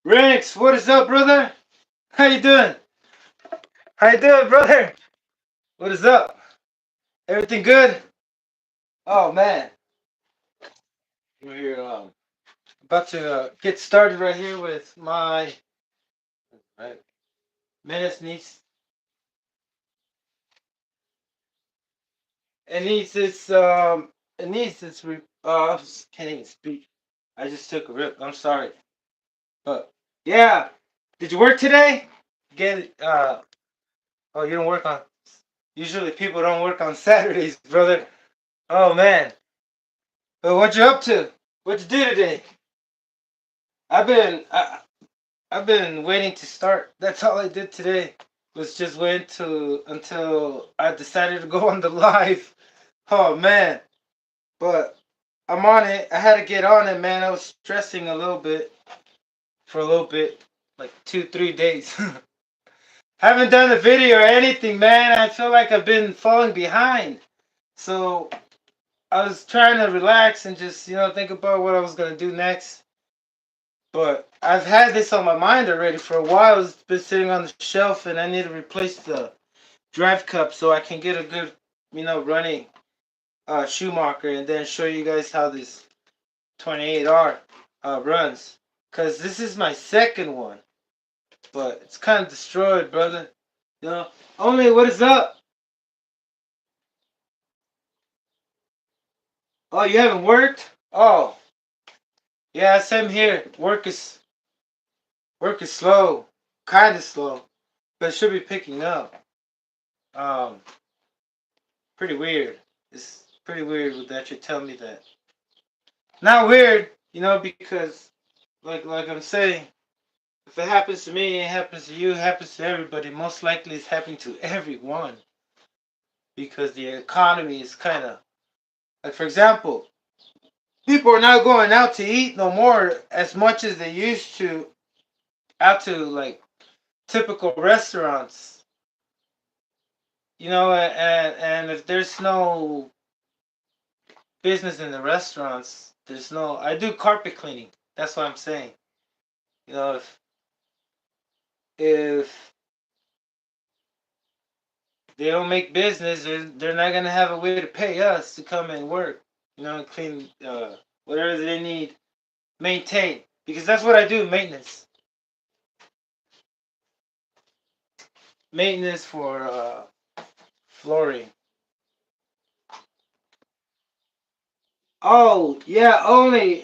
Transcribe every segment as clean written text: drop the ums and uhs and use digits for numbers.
Rex, what is up, brother? How you doing? How you doing, brother? What is up? Everything good? Oh man, we're here, about to get started right here with my right. Menace needs it needs its can't even speak. I just took a rip. I'm sorry, but yeah. Did you work today? Get oh, you don't work on. Usually people don't work on Saturdays, brother. Oh man. But what you up to? What you do today? I've been I've been waiting to start. That's all I did today. Was just wait to until I decided to go on the live. Oh man. But I'm on it. I had to get on it, man. I was stressing a little bit for a little bit, like 2, 3 days. Haven't done a video or anything, man. I feel like I've been falling behind. So I was trying to relax and just, think about what I was gonna do next. But I've had this on my mind already for a while. It's been sitting on the shelf, and I need to replace the drive cup so I can get a good, running Schumacher, and then show you guys how this 28R runs. Cause this is my second one, but it's kind of destroyed, brother. You know, only what is up? Oh, you haven't worked? Oh, yeah, same here. Work is slow, kind of slow, but it should be picking up. Um, Pretty weird. It's pretty weird that you tell me that. Not weird, because like I'm saying, if it happens to me, it happens to you, it happens to everybody. Most likely, it's happening to everyone because the economy is kind of like, for example, people are not going out to eat no more as much as they used to out to like typical restaurants. And if there's no business in the restaurants, there's no. I do carpet cleaning. That's what I'm saying. If they don't make business, they're not gonna have a way to pay us to come and work. Clean whatever they need, maintain, because that's what I do. Maintenance for flooring. Oh yeah, only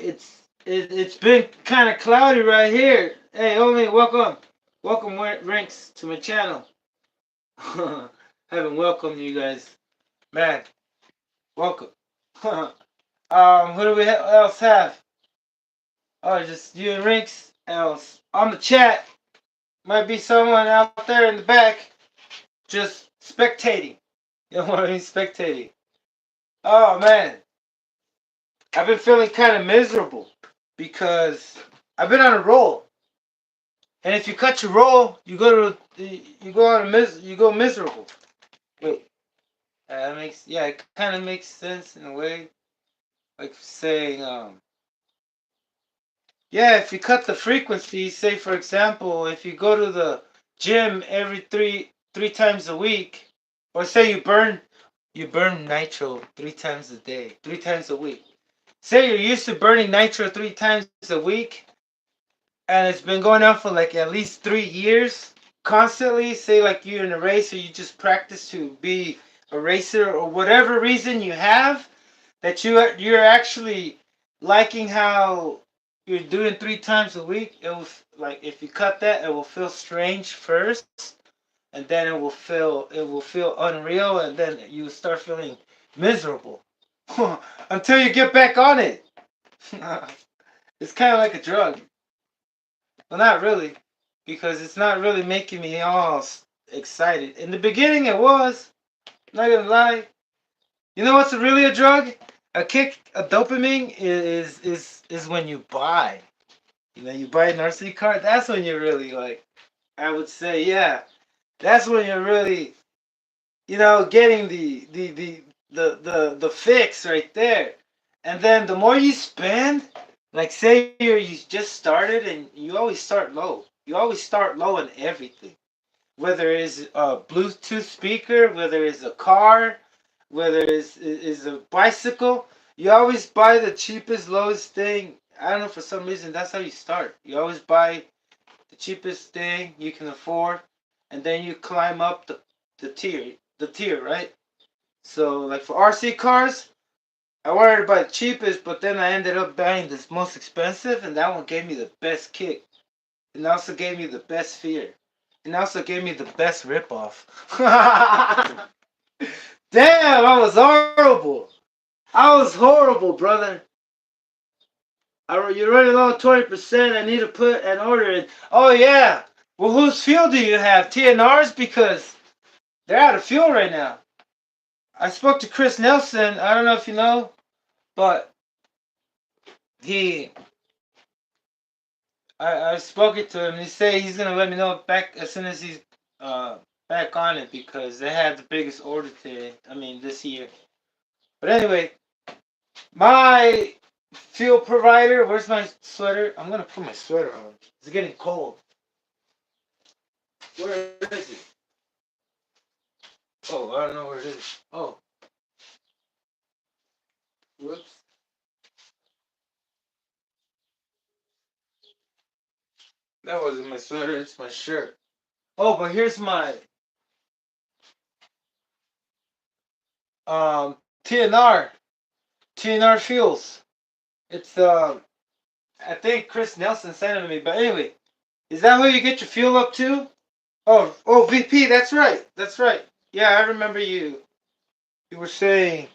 it's been kind of cloudy right here. Hey, only welcome Rinks to my channel. Haven't welcomed you guys, man. Welcome. Who do we else have? Oh, just you and Rinks. Else on the chat might be someone out there in the back, just spectating. You know what I mean, spectating. Oh man, I've been feeling kind of miserable because I've been on a roll, and if you cut your roll, you go miserable. Wait, that makes it kind of makes sense in a way, like saying yeah, if you cut the frequency, say for example, if you go to the gym every three times a week, or say you burn nitro 3 times a day, 3 times a week. say you're used to burning nitro 3 times a week, and it's been going on for like at least 3 years constantly. Say like you're in a race or you just practice to be a racer or whatever reason you have that you're actually liking how you're doing 3 times a week. It will like if you cut that, it will feel strange first, and then it will feel unreal, and then you start feeling miserable until you get back on it. It's kind of like a drug. Well, not really, because it's not really making me all excited. In the beginning, it was. Not gonna lie. You know what's really a drug? A kick, a dopamine is when you buy. You know, you buy an RC card. That's when you're really like. I would say, yeah. That's when you're really, getting the fix right there. And then the more you spend, like say you just started and you always start low. You always start low in everything. Whether it's a Bluetooth speaker, whether it's a car, whether it's a bicycle, you always buy the cheapest, lowest thing. I don't know, for some reason that's how you start. You always buy the cheapest thing you can afford, and then you climb up the tier, right? So like for RC cars, I wanted to buy the cheapest, but then I ended up buying this most expensive, and that one gave me the best kick. And also gave me the best fear. And also gave me the best ripoff. Damn, I was horrible. I was horrible, brother. You're running low 20%. I need to put an order in. Oh, yeah. Well, whose fuel do you have? TNR's? Because they're out of fuel right now. I spoke to Chris Nelson. I don't know if you know, but he I spoke it to him. He said he's gonna let me know back as soon as he's uh back on it because they had the biggest order today. I mean this year. But anyway, my fuel provider. Where's my sweater? I'm gonna put my sweater on. It's getting cold. Where is it? Oh, I don't know where it is. Oh, whoops. That wasn't my sweater. It's my shirt. Oh, but here's my TNR. TNR fuels. It's I think Chris Nelson sent it to me. But anyway, is that who you get your fuel up to? Oh, VP. That's right. That's right. Yeah, I remember you. You were saying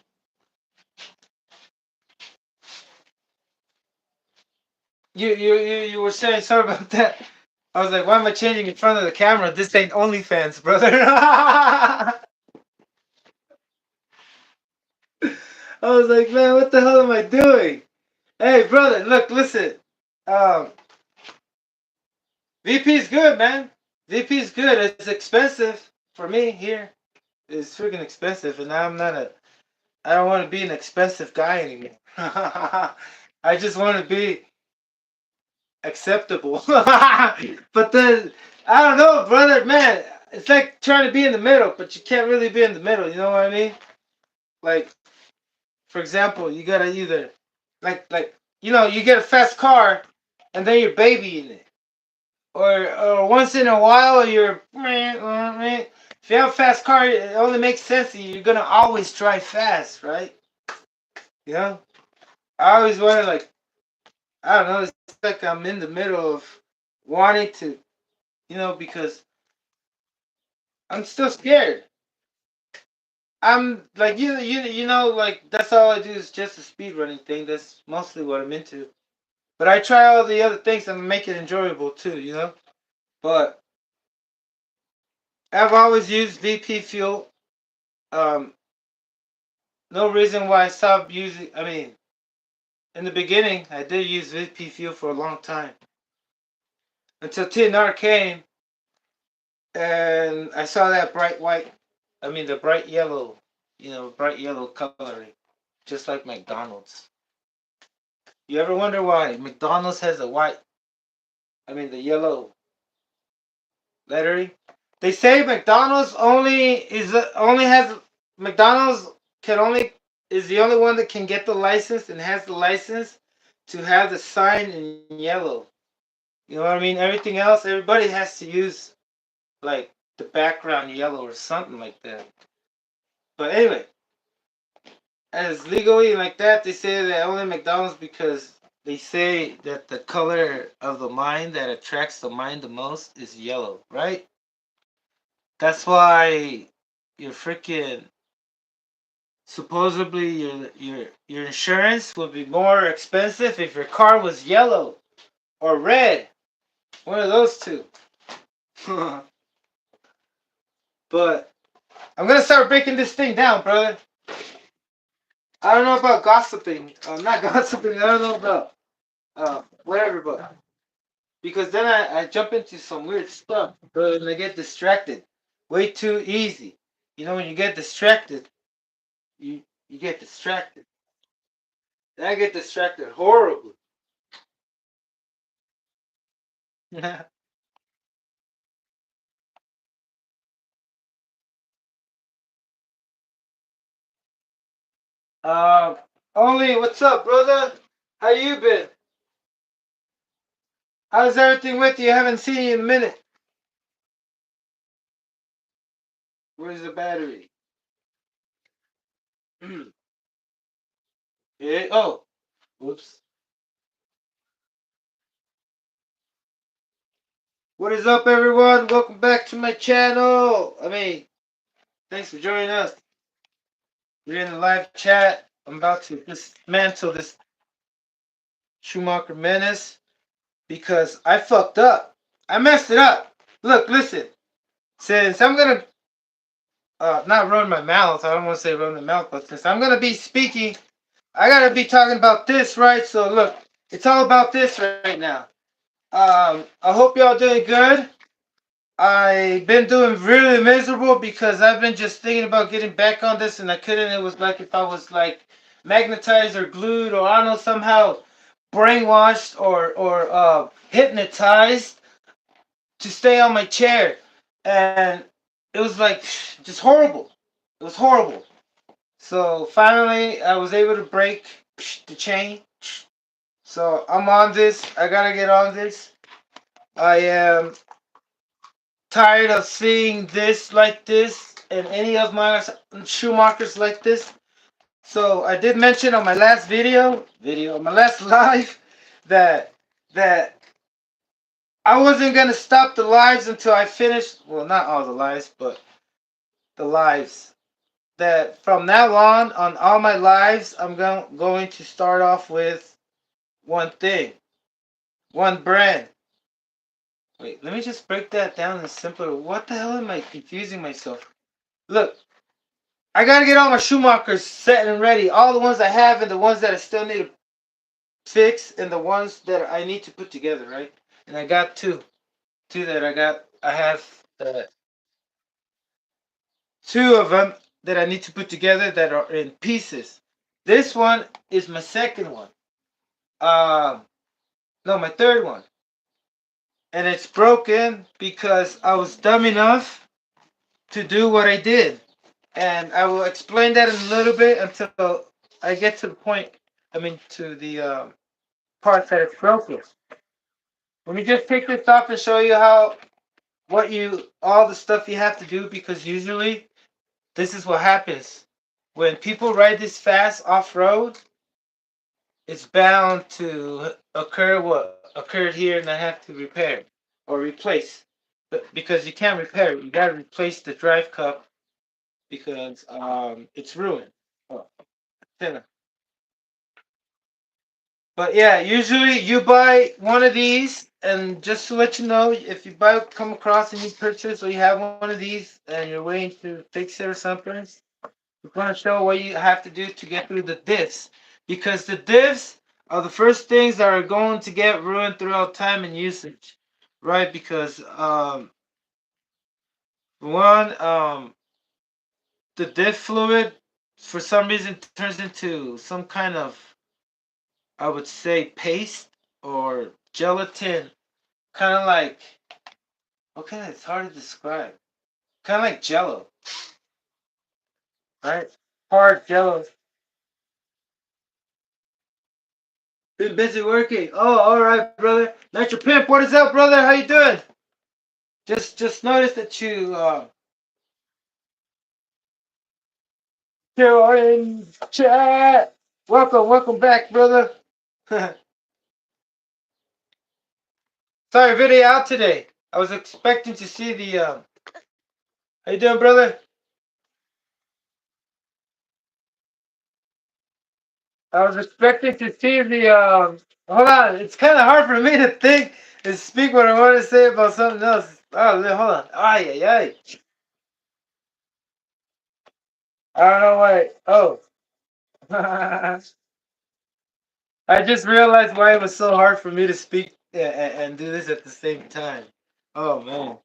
you were saying something about that. I was like, why am I changing in front of the camera? This ain't OnlyFans, brother. I was like, man, what the hell am I doing? Hey, brother, look, listen. Um, VP's good, man. VP's good. It's expensive for me here. It's freaking expensive, and I'm not a. I don't want to be an expensive guy anymore. I just want to be acceptable. But then I don't know, brother, man. It's like trying to be in the middle, but you can't really be in the middle. You know what I mean? Like, for example, you gotta either, like, you get a fast car, and then you're babying it, or once in a while you're. If you have a fast car, it only makes sense that you're gonna always drive fast, right? You know. I always wanted like I don't know. It's like I'm in the middle of wanting to, because I'm still scared. I'm like like that's all I do is just a speed running thing. That's mostly what I'm into. But I try all the other things and make it enjoyable too. But I've always used VP fuel. Um, no reason why I stopped using. I mean, in the beginning, I did use VP fuel for a long time until TNR came and I saw that bright white. I mean, the bright yellow. Bright yellow coloring, just like McDonald's. You ever wonder why McDonald's has the white? I mean, the yellow lettering. They say McDonald's only has McDonald's can only is the only one that can get the license and has the license to have the sign in yellow. You know what I mean? Everything else, everybody has to use like the background yellow or something like that. But anyway, as legally like that, they say that only McDonald's because they say that the color of the mind that attracts the mind the most is yellow, right? That's why your freaking supposedly your insurance would be more expensive if your car was yellow or red. One of those two. But I'm gonna start breaking this thing down, brother. I don't know about gossiping. Not gossiping. I don't know about whatever, but because then I jump into some weird stuff, brother, and I get distracted way too easy. You know, when you get distracted, you get distracted. And I get distracted horribly. um, only what's up, brother? How you been? How's everything with you? I haven't seen you in a minute. Where's the battery? Yeah. Oh, whoops. What is up, everyone? Welcome back to my channel. Thanks for joining us. We're in the live chat. I'm about to dismantle this Schumacher Menace because I fucked up. I messed it up. Look, listen. Since I'm gonna not run my mouth, I don't want to say run the mouth, but since I'm gonna be speaking, I gotta be talking about this, right? So look, it's all about this right now. I hope y'all doing good. I've been doing really miserable because I've been just thinking about getting back on this and I couldn't. It was like if I was like magnetized or glued or I don't know, somehow brainwashed or hypnotized to stay on my chair. And it was like just horrible. It was horrible. So finally I was able to break the chain. So I'm on this. I gotta get on this. I am tired of seeing this like this and any of my Schumachers like this. So I did mention on my last my last live, that that I wasn't gonna stop the lives until I finished. Well, not all the lives, but the lives. That from now on all my lives, I'm going to start off with one thing, one brand. Wait, let me just break that down in simpler. What the hell am I confusing myself? Look, I gotta get all my Schumachers set and ready. All the ones I have and the ones that I still need to fix and the ones that I need to put together, right? And I got two. Two that I got. I have two of them that I need to put together that are in pieces. This one is my second one. Um, no, my third one. And it's broken because I was dumb enough to do what I did. And I will explain that in a little bit until I get to the point. To the part that it's broken. Let me just take this off and show you all the stuff you have to do because usually this is what happens. When people ride this fast off road, it's bound to occur what occurred here and I have to repair or replace. But because you can't repair it, you gotta replace the drive cup because it's ruined. Oh, but yeah, usually you buy one of these, and just to let you know, if you come across any purchase or you have one of these and you're waiting to fix it or something, we're going to show what you have to do to get through the diffs. Because the diffs are the first things that are going to get ruined throughout time and usage, right? Because one, the diff fluid for some reason turns into some kind of, I would say, paste or gelatin, kind of like, okay, it's hard to describe. Kind of like Jello, right? Hard Jello. Been busy working. Oh, all right, brother. Nitro Pimp, what is up, brother? How you doing? Just noticed that you still in chat. Welcome back, brother. Sorry, video out today. I was expecting to see the. How you doing, brother? I was expecting to see the. Hold on, it's kind of hard for me to think and speak what I want to say about something else. Oh, hold on. Ay, ay, ay. I don't know why. Oh. I just realized why it was so hard for me to speak and do this at the same time. Oh man,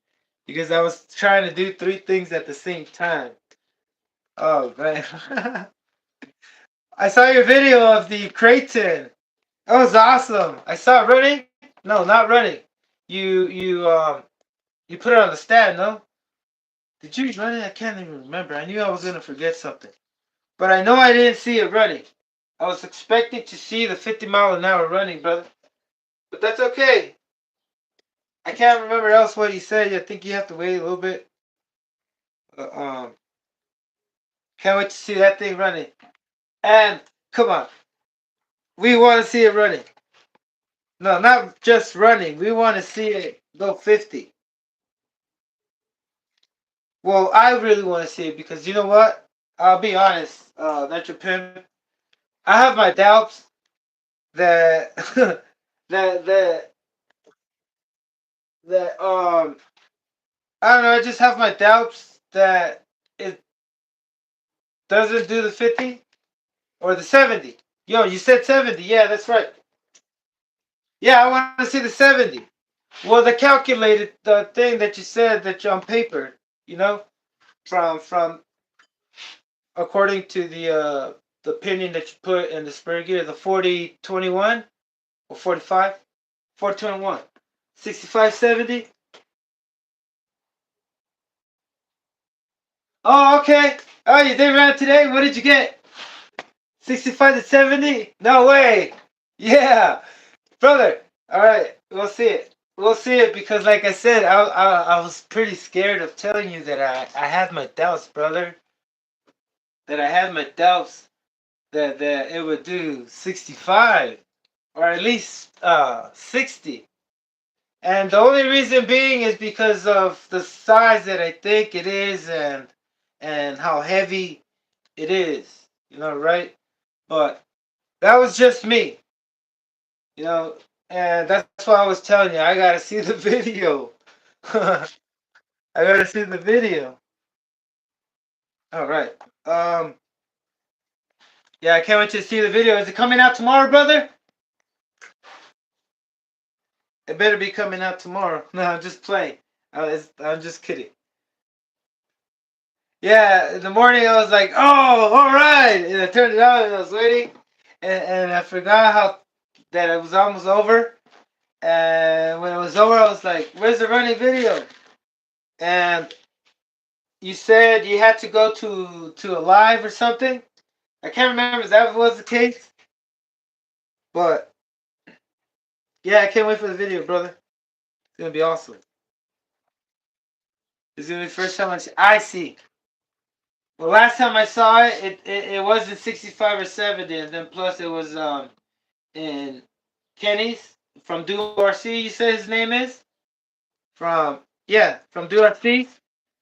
because I was trying to do three things at the same time. Oh man, I saw your video of the Creighton. That was awesome. I saw it running. No, not running. You put it on the stand. No, did you run it? I can't even remember. I knew I was gonna forget something, but I know I didn't see it running. I was expecting to see the 50-mile-an-hour running, brother. But that's okay. I can't remember else what you said. I think you have to wait a little bit. Uh, um, can't wait to see that thing running. And come on, we want to see it running. No, not just running. We want to see it go 50. Well, I really want to see it because you know what? I'll be honest, Nitro Pimp. I have my doubts that that that that I don't know. I just have my doubts that it doesn't do the 50 or the 70. Yo, you said 70. Yeah, that's right. Yeah, I want to see the 70. Well, the calculated the thing that you said that you on paper, you know, from according to the opinion that you put in the spur gear, the 40-21 or 45, 421, 65-70. Oh, okay. Oh, you did run it today. What did you get? 65-70? No way. Yeah, brother. All right, we'll see it. We'll see it because, like I said, I was pretty scared of telling you that I had my doubts, brother. That I had my doubts that it would do 65 or at least 60. And the only reason being is because of the size that I think it is and how heavy it is. You know, right? But that was just me. You know, and that's why I was telling you I gotta see the video. I gotta see the video. All right. Um. Yeah, I can't wait to see the video. Is it coming out tomorrow, brother? It better be coming out tomorrow. No, I'm just playing. I'm just kidding. Yeah, in the morning I was like, oh, all right. And I turned it on and I was waiting. And I forgot how that it was almost over. And when it was over, I was like, where's the running video? And you said you had to go to a live or something. I can't remember if that was the case. But yeah, I can't wait for the video, brother. It's gonna be awesome. It's gonna be the first time I see. Well, last time I saw it, it wasn't 65 or 70, and then plus it was in Kenny's from DRC. You said his name is from from DRC.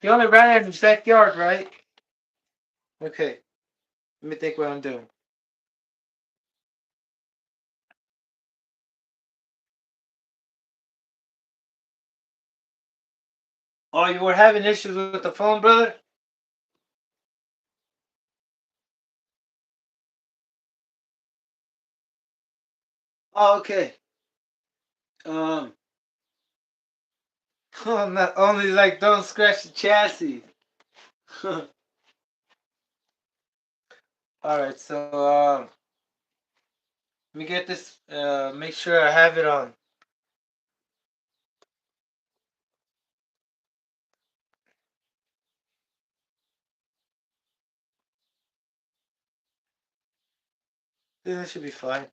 He only ran in his backyard, right? Okay, let me think what I'm doing. Oh, you were having issues with the phone, brother? Oh, okay. Um, not only like don't scratch the chassis. All right, so let me get this. Make sure I have it on. This should be fine.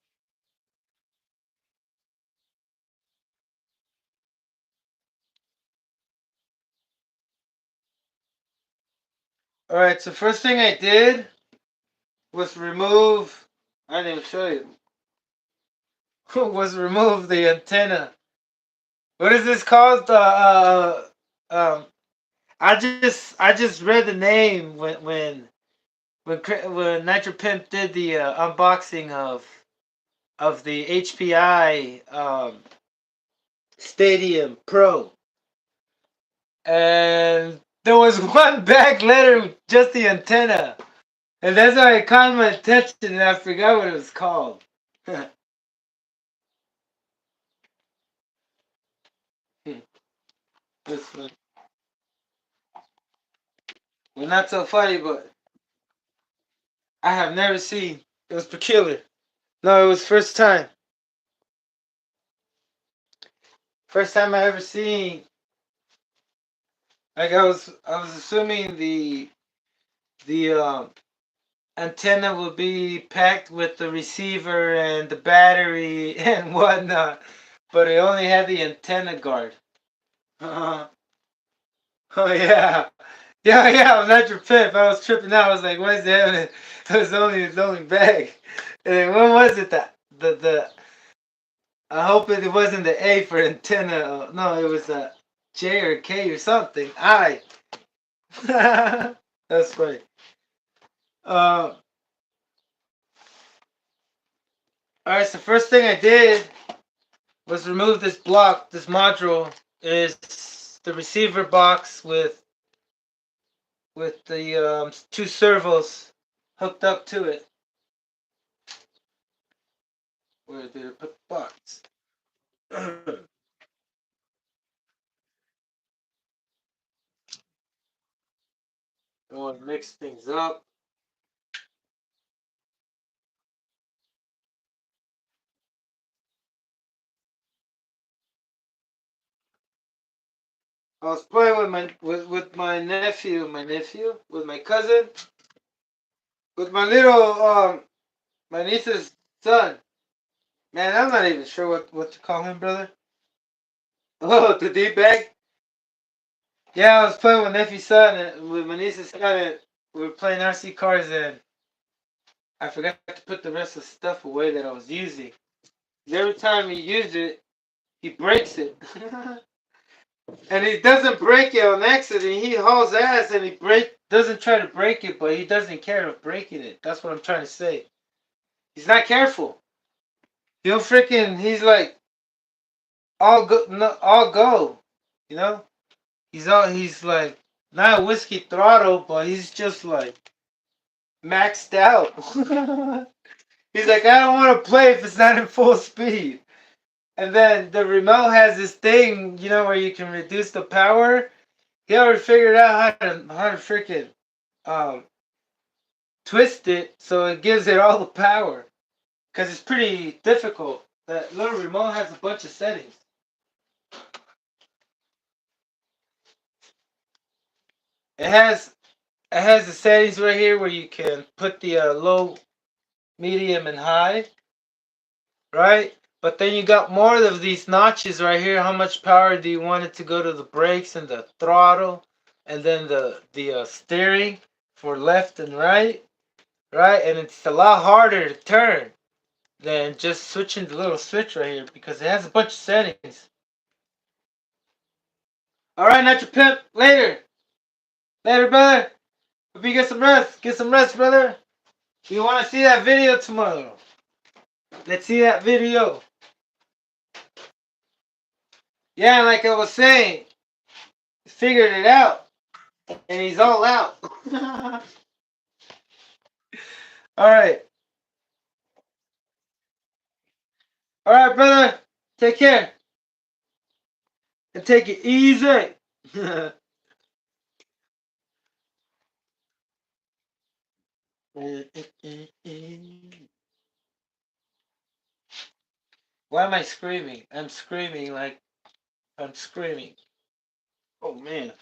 All right. So first thing I did was remove. I didn't even show you. Was remove the antenna. What is this called? Um. I just read the name when Nitro Pimp did the unboxing of the HPI Stadium Pro, and there was one back letter with just the antenna, and that's why it caught my attention, and I forgot what it was called. This one, well, not so funny, but I have never seen. It was peculiar. No, it was first time. First time I ever seen. Like I was assuming the antenna will be packed with the receiver and the battery and whatnot, but it only had the antenna guard. Oh yeah, yeah. I'm not your pimp. I was tripping out. I was like, "What's happening?" It was only his only bag. And then what was it that the? I hope it wasn't the A for antenna. No, it was a J or K or something. I. That's funny. Uh, all right. So first thing I did was remove this block. This module is the receiver box with the two servos hooked up to it. Where did it put the box? I want to mix things up. I was playing with my nephew, with my cousin, with my little my niece's son. Man, I'm not even sure what to call him, brother. Oh, the D bag. Yeah, I was playing with nephew's son and with my niece's son, and we were playing RC cars, and I forgot to put the rest of the stuff away that I was using. Every time he uses it, he breaks it. And he doesn't break it on accident. He hauls ass and he doesn't try to break it, but he doesn't care of breaking it. That's what I'm trying to say. He's not careful. He's like all go, no, all go. You know, he's like not a whiskey throttle, but he's just like maxed out. He's like, I don't want to play if it's not in full speed. And then the remote has this thing, where you can reduce the power. He already figured out how to freaking um, twist it so it gives it all the power. Because it's pretty difficult. That little remote has a bunch of settings. It has it has the settings right here where you can put the low, medium, and high, right? But then you got more of these notches right here. How much power do you want it to go to the brakes and the throttle, and then the steering for left and right, right? And it's a lot harder to turn than just switching the little switch right here because it has a bunch of settings. All right, not your pimp. Later, later, brother. Hope you get some rest. Get some rest, brother. You want to see that video tomorrow? Let's see that video. Yeah, like I was saying, figured it out, and he's all out. All all right, brother. Take care and take it easy. Why am I screaming? I'm screaming like I'm screaming. Oh man.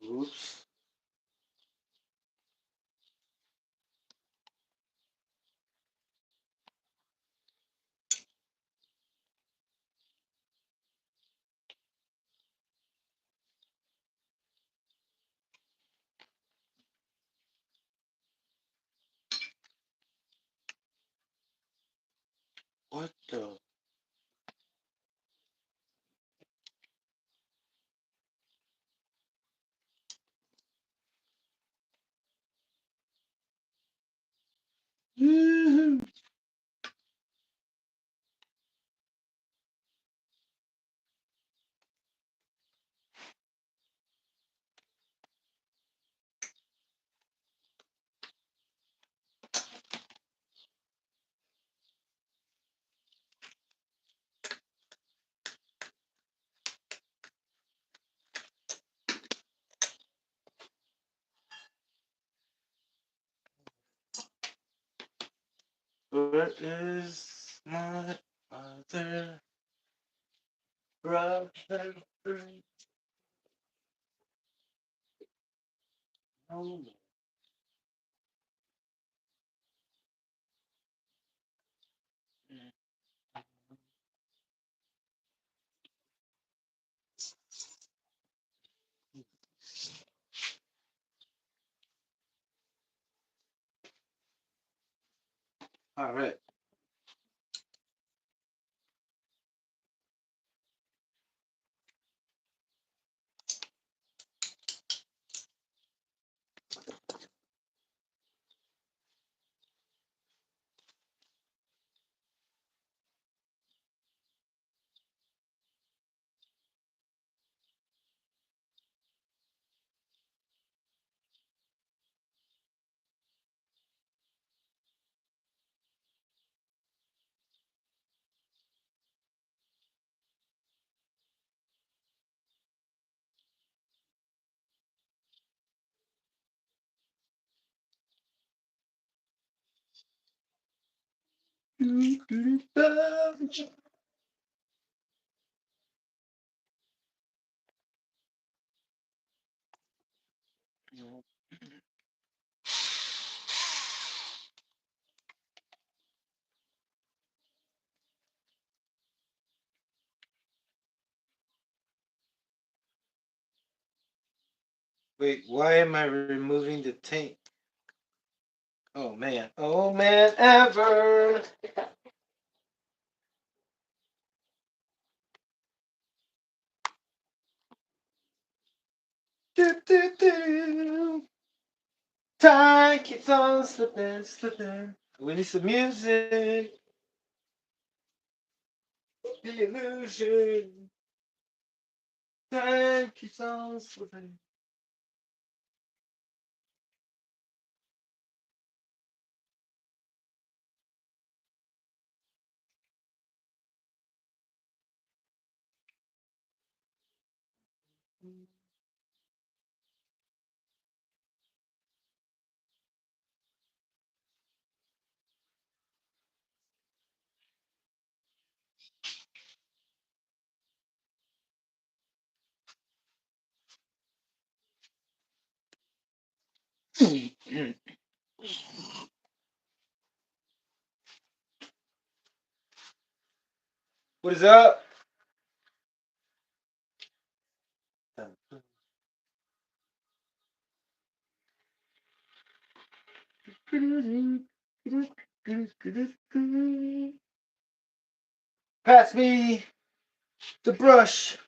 Oops. Where is my other brother? Oh, all right. Wait, why am I removing the taint? Oh man, ever. Do, do, do. Time keeps on slipping, slipping. We need some music. The illusion. Time keeps on slipping. What is up? Pass me the brush.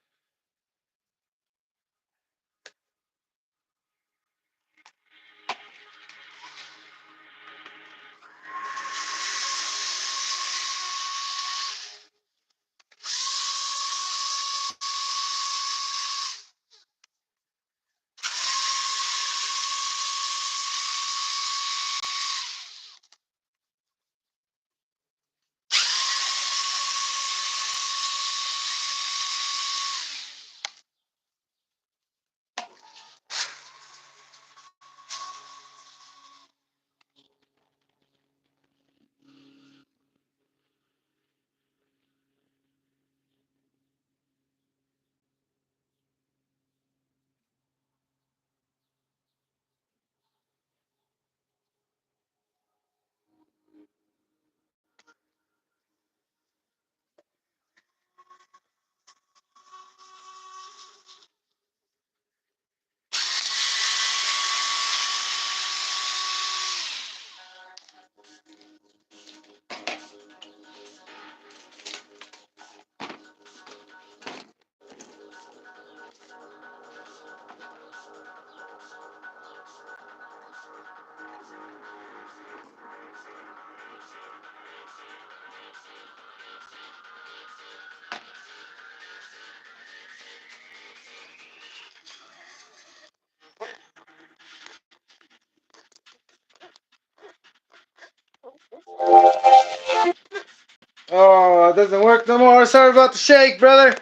Oh, it doesn't work no more. Sorry about the shake, brother.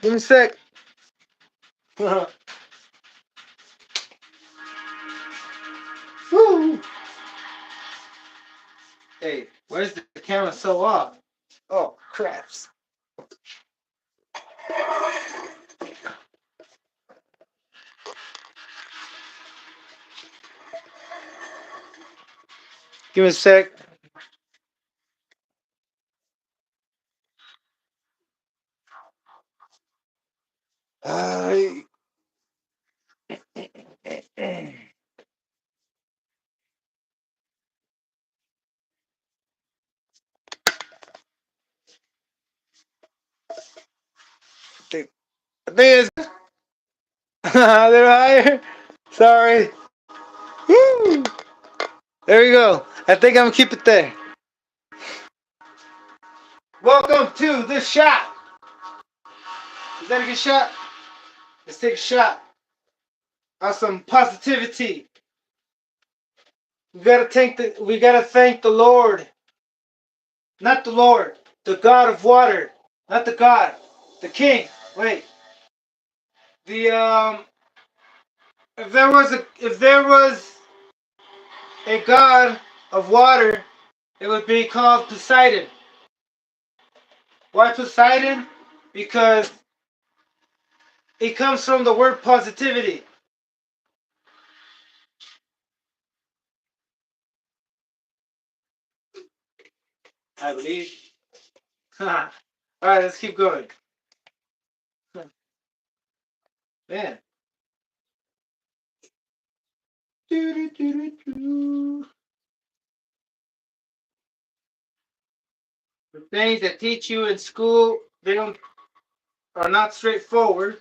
Give me a sec. Woo. Hey, where's the camera so off? Oh, craps. Give me a sec. I think it's a little higher. Sorry. Woo! There you go. I think I'm gonna keep it there. Welcome to the shot. Is that a good shot? Let's take a shot on some positivity. We gotta thank the Lord. Not the Lord. The God of water. Not the God. The King. Wait. The if there was a God of water, it would be called Poseidon. Why Poseidon? Because it comes from the word positivity. I believe. Alright, let's keep going. Man. The things that teach you in school, they don't are not straightforward,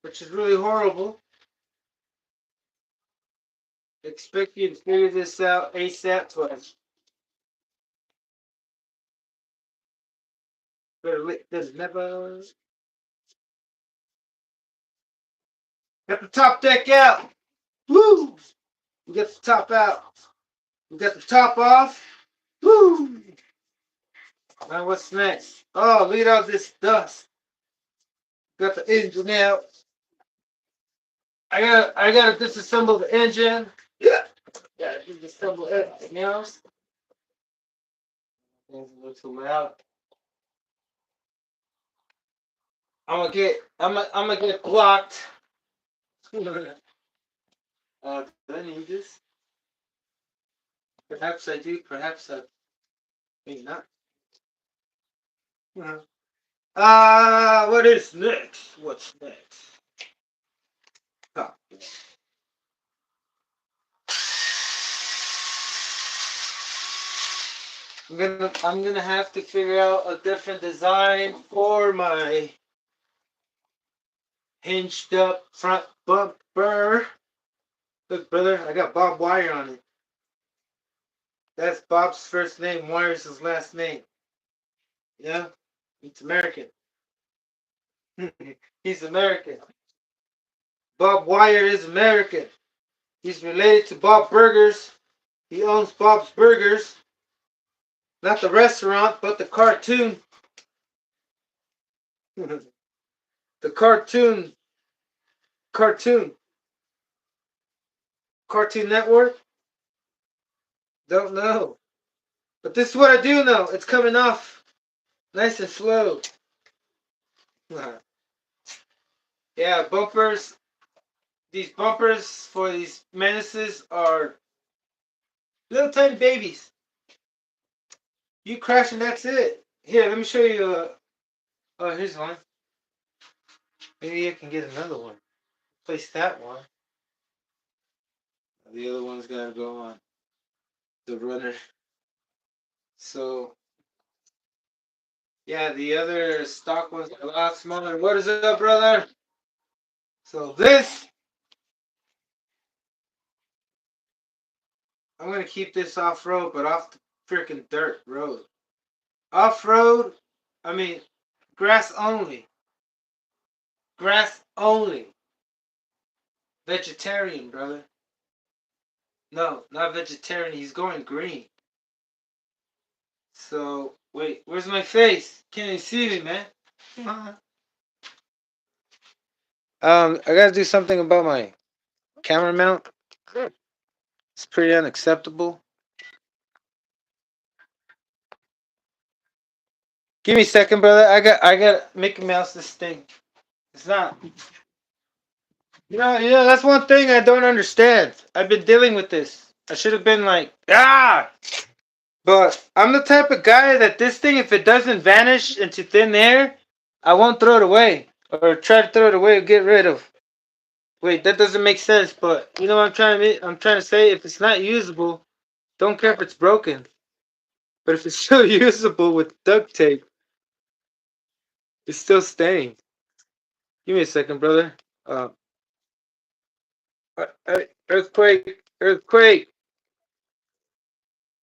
which is really horrible. Expect you to figure this out ASAP twice. Better lick this never. Got the top deck out. Woo! We got the top out. We got the top off. Woo! Now what's next? Oh, look at all this dust. Got the engine out. I gotta disassemble the engine. Yeah. Gotta disassemble everything else. Things look too loud. I'm gonna get blocked. Do I need this? Perhaps I do. Perhaps I may not. What is next? What's next? Oh. I'm gonna have to figure out a different design for my hinged up front bumper. Look, brother, I got Bob Wire on it. That's Bob's first name. Wire's his last name. Yeah, it's American. He's American. Bob Wire is American. He's related to Bob Burgers. He owns Bob's Burgers. Not the restaurant, but the cartoon. The cartoon. Cartoon. Cartoon Network? Don't know. But this is what I do know. It's coming off nice and slow. Yeah, bumpers. These bumpers for these menaces are little tiny babies. You crash and that's it. Here, let me show you. Oh, here's one. Maybe I can get another one. Place that one. The other one's gotta go on the runner. So, yeah, the other stock ones are a lot smaller. What is up, brother? So this, I'm gonna keep this off road, but off the freaking dirt road. Off road, I mean, grass only. Grass only. Vegetarian, brother. No, not vegetarian. He's going green. So, wait, where's my face? Can't even see me, man. I gotta do something about my camera mount. It's pretty unacceptable. Give me a second, brother. I got Mickey Mouse this thing. It's not. That's one thing I don't understand. I've been dealing with this. I should have been like, ah! But I'm the type of guy that this thing, if it doesn't vanish into thin air, I won't throw it away. Or try to throw it away or get rid of. Wait, that doesn't make sense, but you know what I'm trying to say? If it's not usable, don't care if it's broken. But if it's still usable with duct tape, it's still staying. Give me a second, brother. Uh, earthquake, earthquake.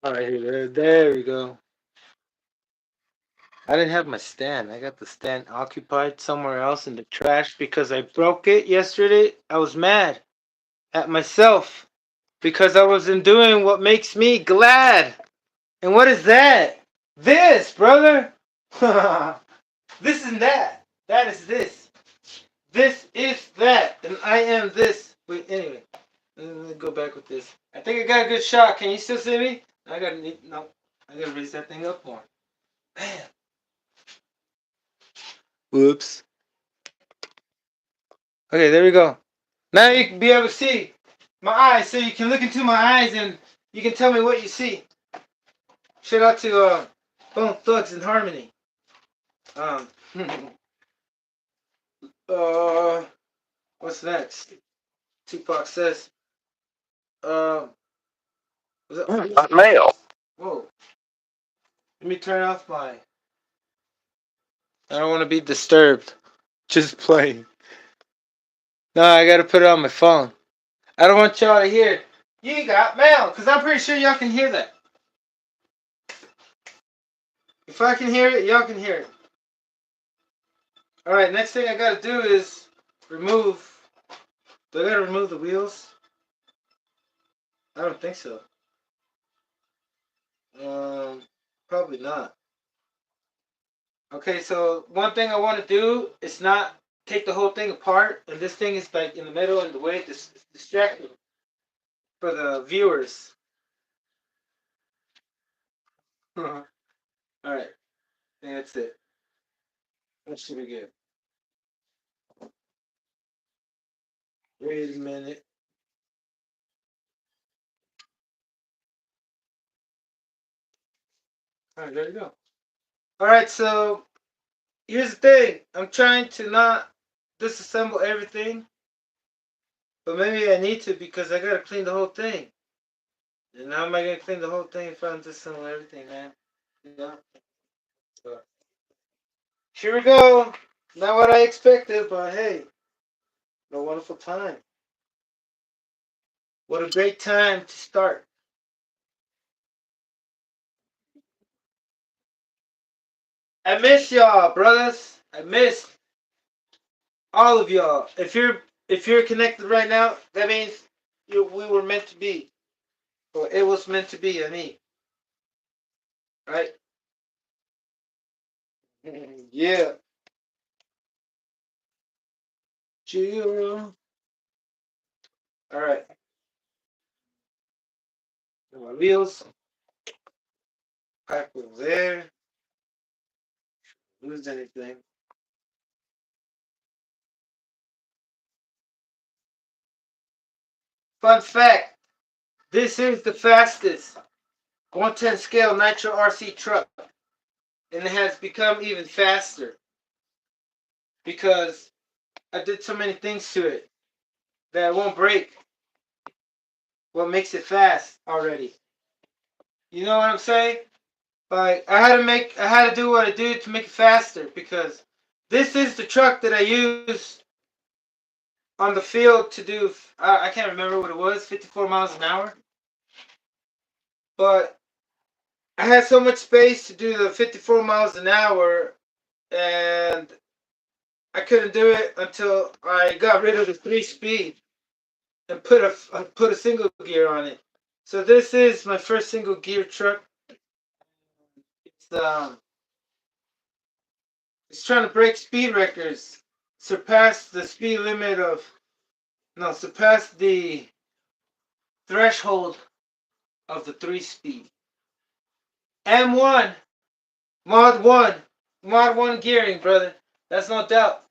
All right, there we go. I didn't have my stand. I got the stand occupied somewhere else in the trash because I broke it yesterday. I was mad at myself because I wasn't doing what makes me glad. And what is that? This, brother. This is that. That is this. This is that. And I am this. Wait, anyway. Let me go back with this. I think I got a good shot. Can you still see me? I gotta raise that thing up more. Bam. Whoops. Okay, there we go. Now you can be able to see my eyes, so you can look into my eyes and you can tell me what you see. Shout out to Bone Thugs and Harmony. Um, uh, what's next? Tupac says, uh, was it? Not male. Whoa. Let me turn off my. I don't want to be disturbed. Just playing. No, I gotta put it on my phone. I don't want y'all to hear. You got mail, because I'm pretty sure y'all can hear that. If I can hear it, y'all can hear it. Alright, next thing I gotta do is remove. Do I gotta remove the wheels? I don't think so. Probably not. Okay, so one thing I want to do is not take the whole thing apart, and this thing is like in the middle and the way it's distracting for the viewers. Alright, I think that's it. That should be good. Wait a minute. Alright, there you go. Alright, so here's the thing. I'm trying to not disassemble everything, but maybe I need to because I gotta clean the whole thing. And how am I gonna clean the whole thing if I don't disassemble everything, man? You know? So, here we go. Not what I expected, but hey, a wonderful time. What a great time to start. I miss y'all, brothers. I miss all of y'all. If you're connected right now, that means we were meant to be. Or it was meant to be, I mean. Right? Yeah. Chill. Alright. My wheels. Back over there. Lose anything. Fun fact. This is the fastest 110 scale Nitro RC truck. And it has become even faster. Because I did so many things to it that it won't break. What makes it fast already? You know what I'm saying? Like I had to do what I do to make it faster because this is the truck that I use on the field to do. I can't remember what it was, 54 miles an hour. But I had so much space to do the 54 miles an hour, and I couldn't do it until I got rid of the 3-speed and put a single gear on it. So this is my first single gear truck. It's it's trying to break speed records, surpass the speed limit of no, surpass the threshold of the 3-speed. M1 Mod 1 Mod 1 gearing, brother. That's no doubt.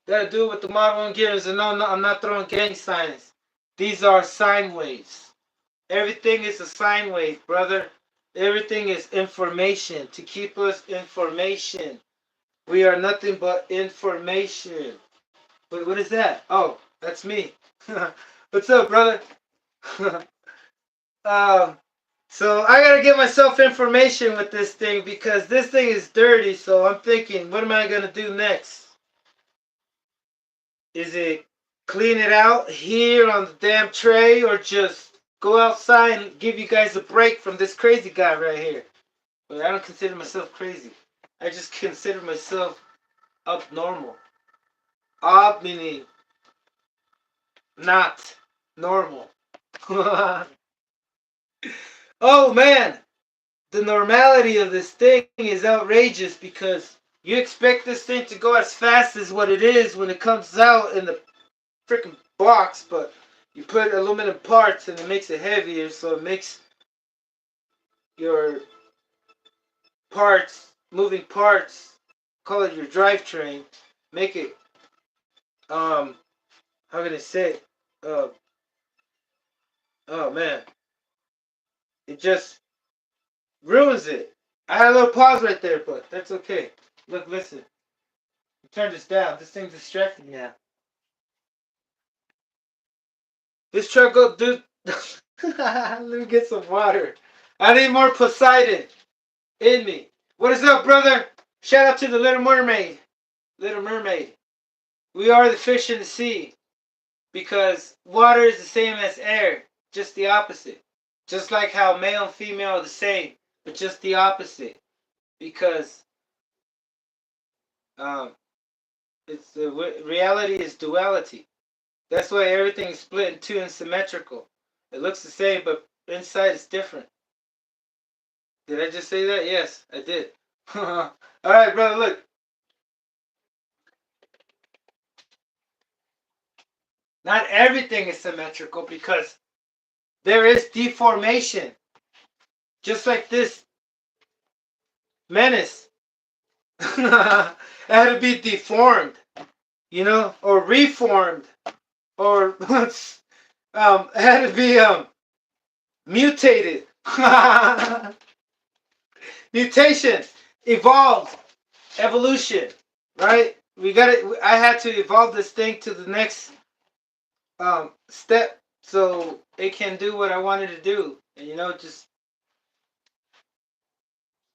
Gotta do it with the Mod 1 gearings. And no, I'm not throwing gang signs. These are sine waves. Everything is a sine wave, brother. Everything is information. To keep us information. We are nothing but information. Wait, what is that? Oh, that's me. What's up, brother? um, so I gotta get myself information with this thing because this thing is dirty. So I'm thinking, what am I gonna do next? Is it clean it out here on the damn tray, or just go outside and give you guys a break from this crazy guy right here? But I don't consider myself crazy. I just consider myself abnormal. Ab meaning not normal. Oh man, the normality of this thing is outrageous because you expect this thing to go as fast as what it is when it comes out in the freaking box, but you put aluminum parts and it makes it heavier, so it makes your parts, moving parts, call it your drivetrain, make it, how can I say it? Uh, oh man, it just ruins it. I had a little pause right there, but that's okay. Look, listen. Turn this down. This thing's distracting now. This truck go, dude. Let me get some water. I need more Poseidon in me. What is up, brother? Shout out to the Little Mermaid. Little Mermaid. We are the fish in the sea because water is the same as air, just the opposite. Just like how male and female are the same, but just the opposite. Because um, it's the reality is duality. That's why everything is split in two and symmetrical. It looks the same, but inside is different. Did I just say that? Yes, I did. All right, brother, look. Not everything is symmetrical because there is deformation. Just like this Menace. It had to be deformed, or reformed, or it had to be mutated. Mutation, evolved, evolution, right? We got it. I had to evolve this thing to the next step so it can do what I wanted to do, and just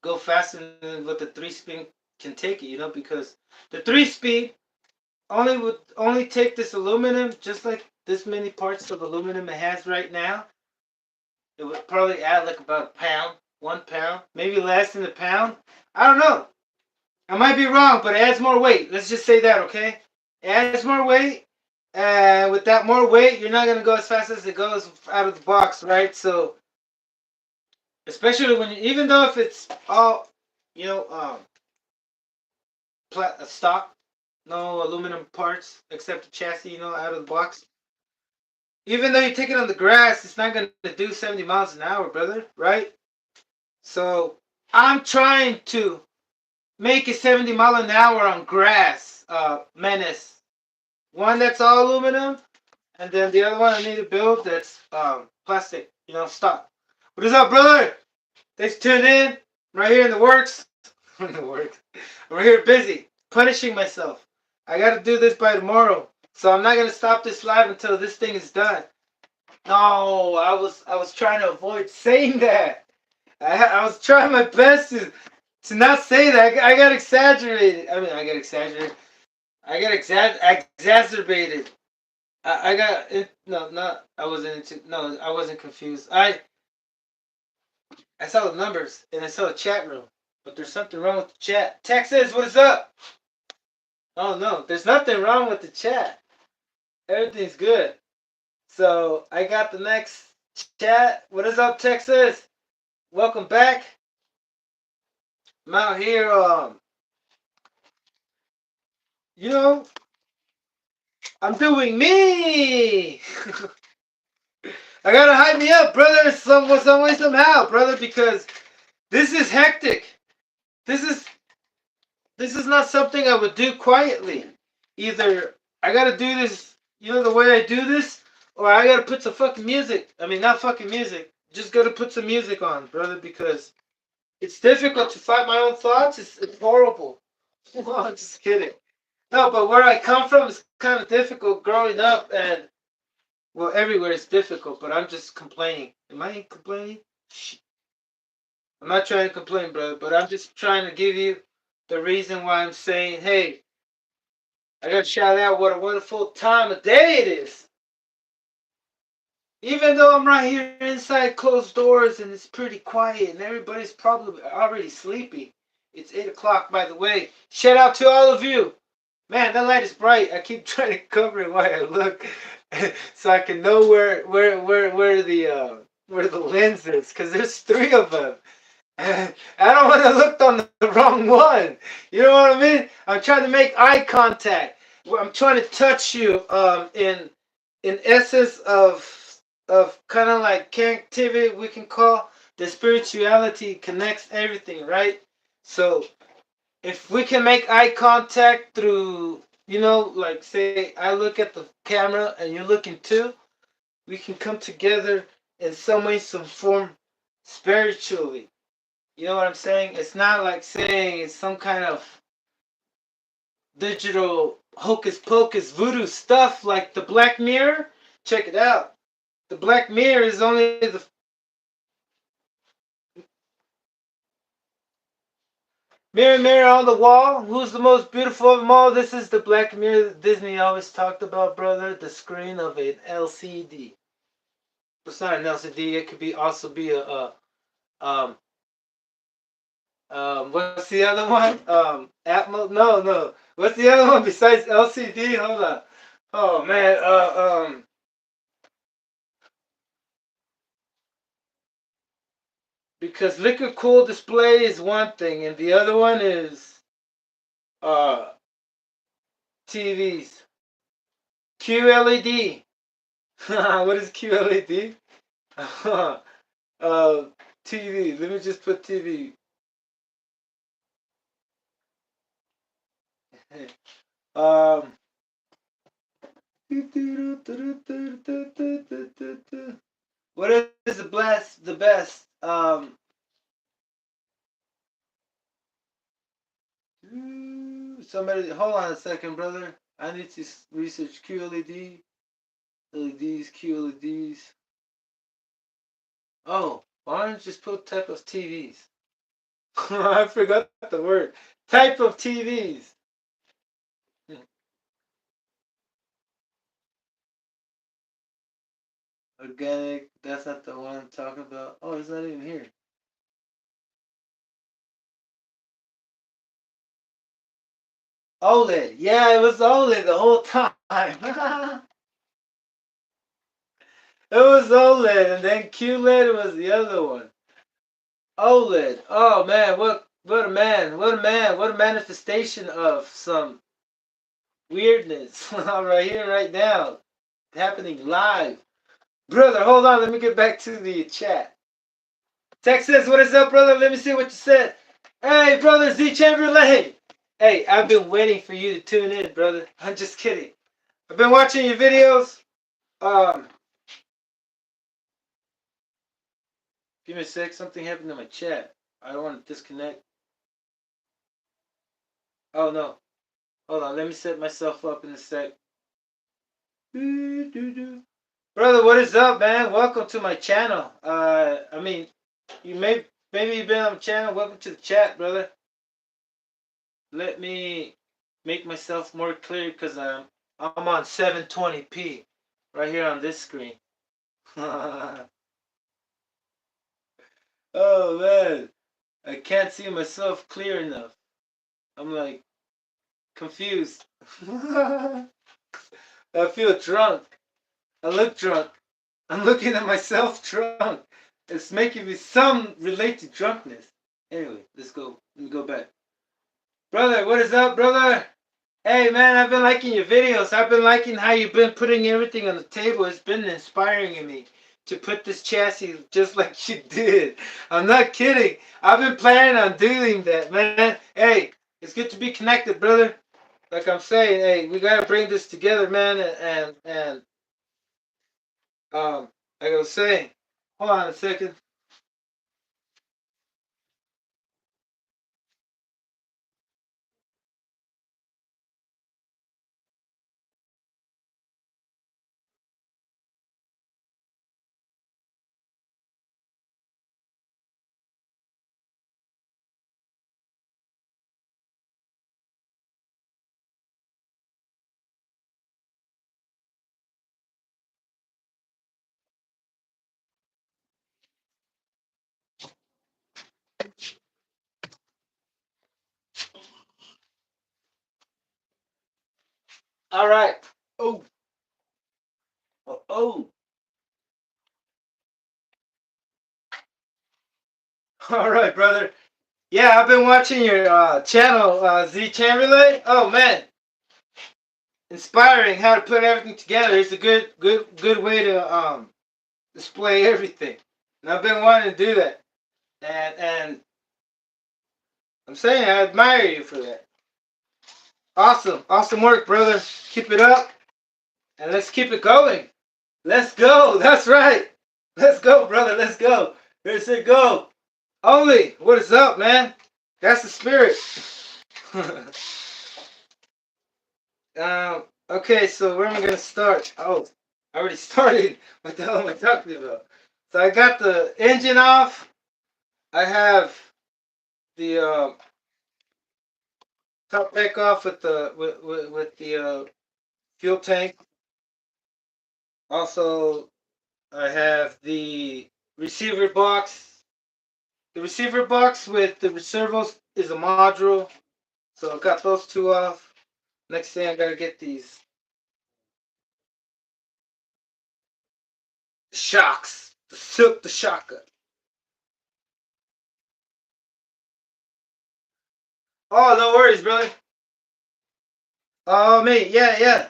go faster than what the 3-speed can take it. Because the 3-speed would only take this aluminum, just like this many parts of aluminum it has right now. It would probably add like about a pound, 1 pound, maybe less than a pound. I don't know. I might be wrong, but it adds more weight. Let's just say that, okay? It adds more weight, and with that more weight, you're not gonna go as fast as it goes out of the box, right? So, especially even though if it's all, you know, stock, no aluminum parts except the chassis, out of the box. Even though you take it on the grass, it's not gonna do 70 miles an hour, brother, right? So I'm trying to make it 70 mile an hour on grass, Menace. One that's all aluminum, and then the other one I need to build that's plastic, stock. What is up, brother? Thanks for tuning in. I'm right here in the works. In the works. I'm here busy, punishing myself. I gotta do this by tomorrow. So I'm not gonna stop this live until this thing is done. No, I was trying to avoid saying that. I was trying my best to not say that. I got exaggerated. I mean, I got exaggerated. I got exacerbated. I got it. No, not. I wasn't into. No, I wasn't confused. I saw the numbers and I saw the chat room, but there's something wrong with the chat. Texas, what is up? Oh no, there's nothing wrong with the chat. Everything's good. So I got the next chat. What is up, Texas? Welcome back. I'm out here. I'm doing me. I gotta hype me up, brother, some way, somehow, brother, because this is hectic. This is This is not something I would do quietly. Either I gotta do this, the way I do this, or I gotta put some fucking music. I mean, not fucking music. Just gotta put some music on, brother, because it's difficult to fight my own thoughts. It's horrible. I'm just kidding. No, but where I come from is kind of difficult growing up, and well, everywhere is difficult. But I'm just complaining. Am I complaining? I'm not trying to complain, brother, but I'm just trying to give you the reason why I'm saying, hey, I gotta shout out what a wonderful time of day it is. Even though I'm right here inside closed doors and it's pretty quiet and everybody's probably already sleepy. It's 8 o'clock, by the way. Shout out to all of you. Man, that light is bright. I keep trying to cover it while I look, so I can know where the lens is, because there's three of them. I don't want to look on the wrong one. You know what I mean? I'm trying to make eye contact. I'm trying to touch you in essence of kind of like connectivity, we can call the spirituality connects everything, right? So if we can make eye contact through, like say I look at the camera and you're looking too, we can come together in some way, some form, spiritually. You know what I'm saying? It's not like saying it's some kind of digital hocus pocus voodoo stuff like the Black Mirror. Check it out. The Black Mirror is only the mirror, mirror on the wall. Who's the most beautiful of them all? This is the Black Mirror that Disney always talked about, brother. The screen of an LCD. It's not an LCD. It could be also be a what's the other one? Atmos? No, no. What's the other one besides LCD? Hold on. Oh man. Because liquid cool display is one thing, and the other one is uh TVs. QLED. What is QLED? TV. Let me just put TV. um. What is the blast? The best? Somebody, hold on a second, brother. I need to research QLED, LEDs, QLEDs. Oh, why don't you just put type of TVs? I forgot the word. Type of TVs. Organic. That's not the one I'm talking about. Oh, it's not even here. OLED. Yeah, it was OLED the whole time. It was OLED, and then QLED was the other one. OLED. Oh man, what a man, what a man, what a manifestation of some weirdness right here, right now, happening live. Brother, hold on, let me get back to the chat. Texas, what is up, brother? Let me see what you said. Hey, brother Z Chamberlain. Hey, I've been waiting for you to tune in, brother. I'm just kidding. I've been watching your videos. Um, Give me a sec. Something happened to my chat. I don't want to disconnect. Oh no. Hold on. Let me set myself up in a sec. Brother, what is up, man? Welcome to my channel. I mean, maybe you've been on the channel. Welcome to the chat, brother. Let me make myself more clear because I'm on 720p right here on this screen. Oh man, I can't see myself clear enough. I'm like confused. I feel drunk. I look drunk. I'm looking at myself drunk. It's making me some related drunkenness. Anyway, let's go. Let me go back. Brother, what is up, brother? Hey man, I've been liking your videos. I've been liking how you've been putting everything on the table. It's been inspiring me to put this chassis just like you did. I'm not kidding. I've been planning on doing that, man. Hey, It's good to be connected, brother. Like I'm saying, hey, we gotta bring this together, man. And like I was saying, hold on a second. All right. Oh, oh. All right, brother. Yeah, I've been watching your channel, Z Chamberlain. Oh man, inspiring how to put everything together. It's a good way to display everything. And I've been wanting to do that. And I'm saying I admire you for that. Awesome work, brother. Keep it up, and let's keep it going. Let's go. That's right. Let's go, brother. Let's go. Here's it go. Only. What is up, man? That's the spirit. Okay, so where am I gonna start? Oh, I already started. What the hell am I talking about? So I got the engine off. I have the top deck off with the with the fuel tank. Also, I have the receiver box. The receiver box with the servos is a module, so I got those two off. Next thing I gotta get these shocks. The shocker. Oh, no worries, brother. Oh, me, yeah.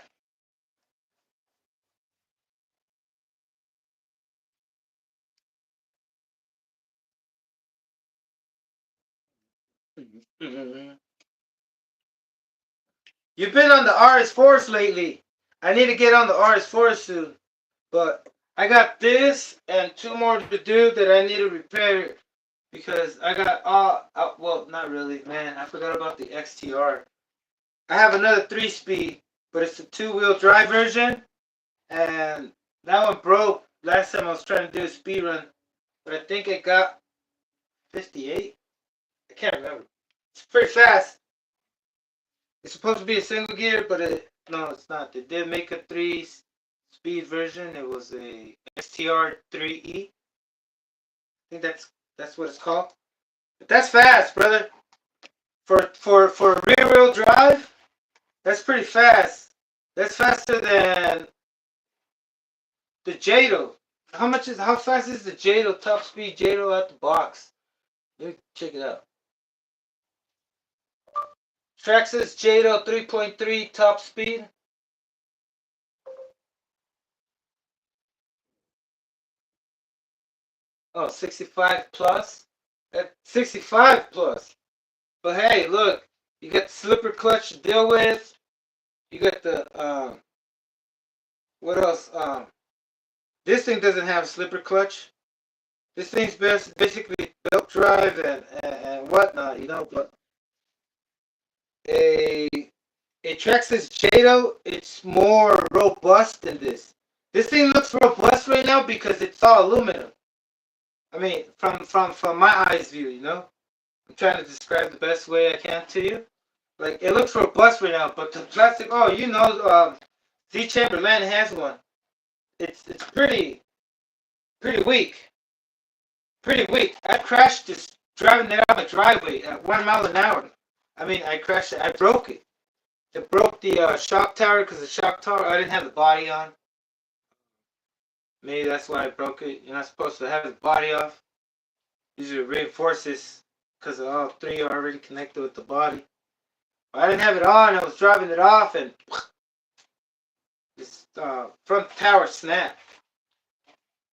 You've been on the RS4s lately. I need to get on the RS4 soon, but I got this and two more to do that I need to repair because I got all. Well, not really, man. I forgot about the XTR. I have another 3-speed, but it's a two-wheel drive version, and that one broke last time I was trying to do a speed run, but I think it got 58. I can't remember. It's pretty fast. It's supposed to be a single gear, but no, it's not. They did make a 3-speed version. It was a XTR 3E. I think that's what it's called. But that's fast, brother. For rear wheel drive, that's pretty fast. That's faster than the Jado. How fast is the Jado top speed Jado at the box? Let me check it out. Traxxas Jado 3.3 top speed. Oh, 65 plus. At 65 plus. But hey, look, you got the slipper clutch to deal with. You got the what else? This thing doesn't have a slipper clutch. This thing's basically belt drive and whatnot, you know. But a a Traxxas Jado, it's more robust than this. This thing looks robust right now because it's all aluminum. I mean, from my eyes view, you know. I'm trying to describe the best way I can to you. Like it looks robust right now, but the plastic. Oh, you know, Z Chamberlain has one. It's pretty weak, pretty weak. I crashed this driving it out my driveway at 1 mile an hour. I mean, I crashed it. I broke it. It broke the shock tower because the shock tower. I didn't have the body on. Maybe that's why I broke it. You're not supposed to have the body off. Usually reinforces because all three are already connected with the body. I didn't have it on. I was driving it off, and this front tower snapped.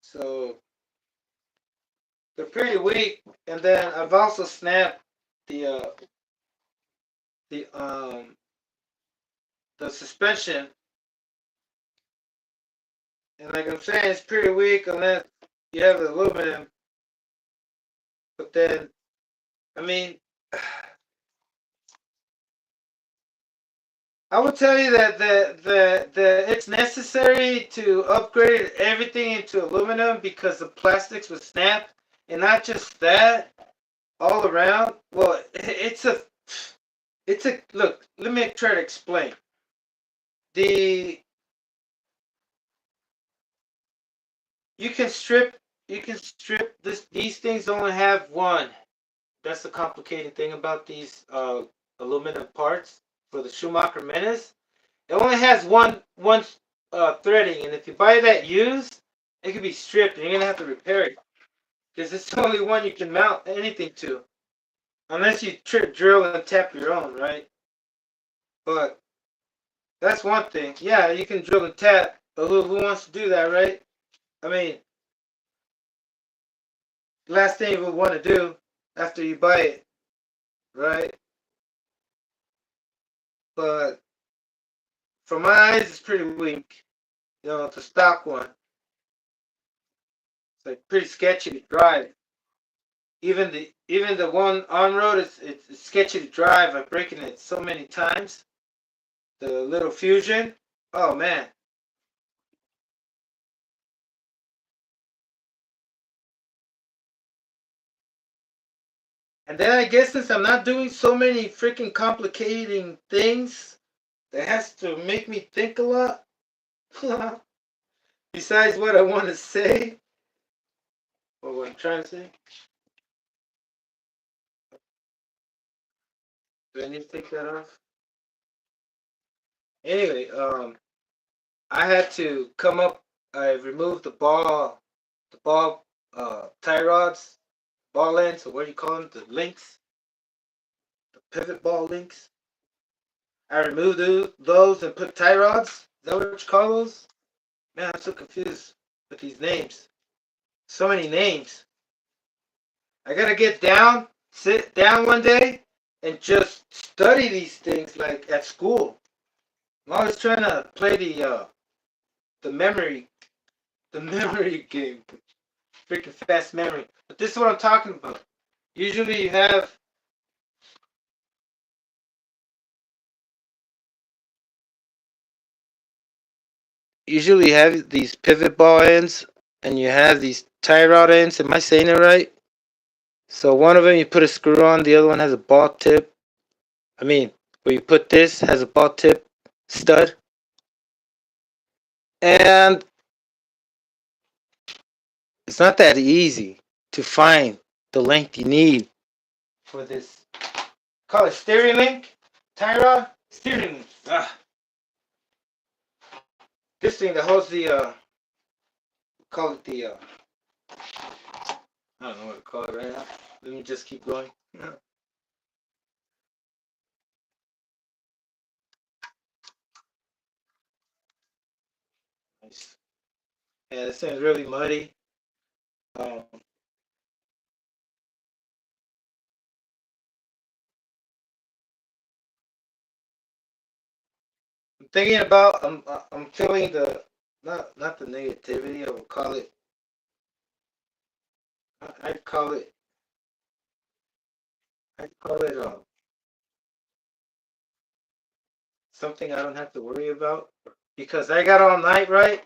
So they're pretty weak. And then I've also snapped the the um the suspension, and like I'm saying, it's pretty weak unless you have aluminum. But then, I mean, I would tell you that the it's necessary to upgrade everything into aluminum because the plastics would snap, and not just that, all around. Well, it's a look. Let me try to explain. The you can strip this. These things only have one. That's the complicating thing about these aluminum parts for the Schumacher Menace. It only has one threading, and if you buy that used, it could be stripped, and you're gonna have to repair it because it's the only one you can mount anything to, unless you drill and tap your own, right? But that's one thing. Yeah, you can drill and tap, but who wants to do that, right? I mean, the last thing you would want to do after you buy it, right? But from my eyes, it's pretty weak. You know, it's a stock one. It's like pretty sketchy to drive. Even the one on road is it's sketchy to drive. I've broken it so many times. The little Fusion. Oh man. And then I guess since I'm not doing so many freaking complicating things, that has to make me think a lot. Besides what I want to say or what I'm trying to say. Do I need to take that off? Anyway, I had to come up. I removed the ball tie rods, ball ends, or what do you call them? The links, the pivot ball links. I removed those and put tie rods. Is that what you call those? Man, I'm so confused with these names. So many names. I gotta sit down one day, and just study these things like at school. I'm always trying to play the memory the memory game, freaking fast memory. But this is what I'm talking about. Usually you have usually you have these pivot ball ends and you have these tie rod ends. Am I saying it right? So one of them you put a screw on, the other one has a ball tip. I mean, where you put this has a ball tip stud, and it's not that easy to find the length you need for this. Call it steering link, tie rod, steering link. This thing that holds the call it the I don't know what to call it right now. Let me just keep going. Nice. Yeah, this thing's really muddy. Um, I'm thinking about. I'm feeling the not the negativity. I would call it. I'd call it. I'd call it something I don't have to worry about because I got all night, right?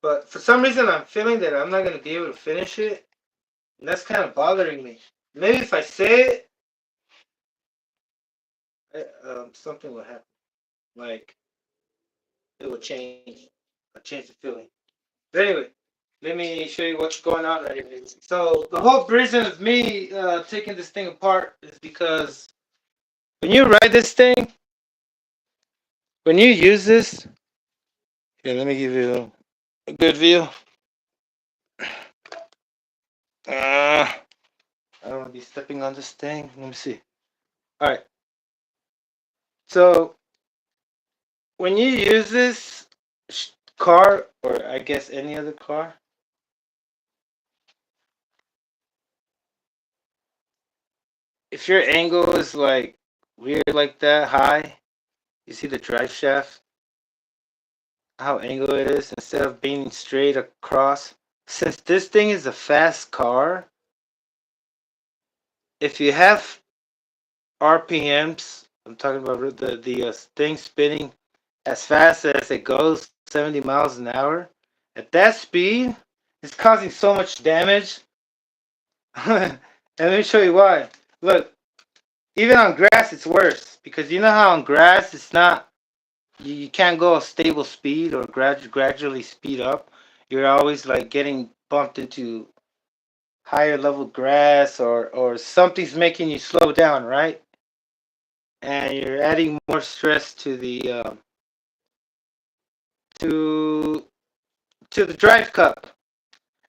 But for some reason, I'm feeling that I'm not gonna be able to finish it, and that's kind of bothering me. Maybe if I say it, something will happen. Like it will change. I'll change the feeling. But anyway, let me show you what's going on right here. So the whole reason of me taking this thing apart is because when you ride this thing, when you use this, here, let me give you a good view. I don't want to be stepping on this thing. Let me see. All right. So when you use this car, or I guess any other car, if your angle is like weird like that, high. You see the drive shaft, how angled it is instead of being straight across. Since this thing is a fast car, if you have RPMs, I'm talking about the thing spinning as fast as it goes, 70 miles an hour. At that speed, it's causing so much damage. And let me show you why. Look, even on grass, it's worse because you know how on grass it's not you can't go a stable speed or gradually speed up. You're always like getting bumped into higher level grass or something's making you slow down, right? And you're adding more stress to to the drive cup.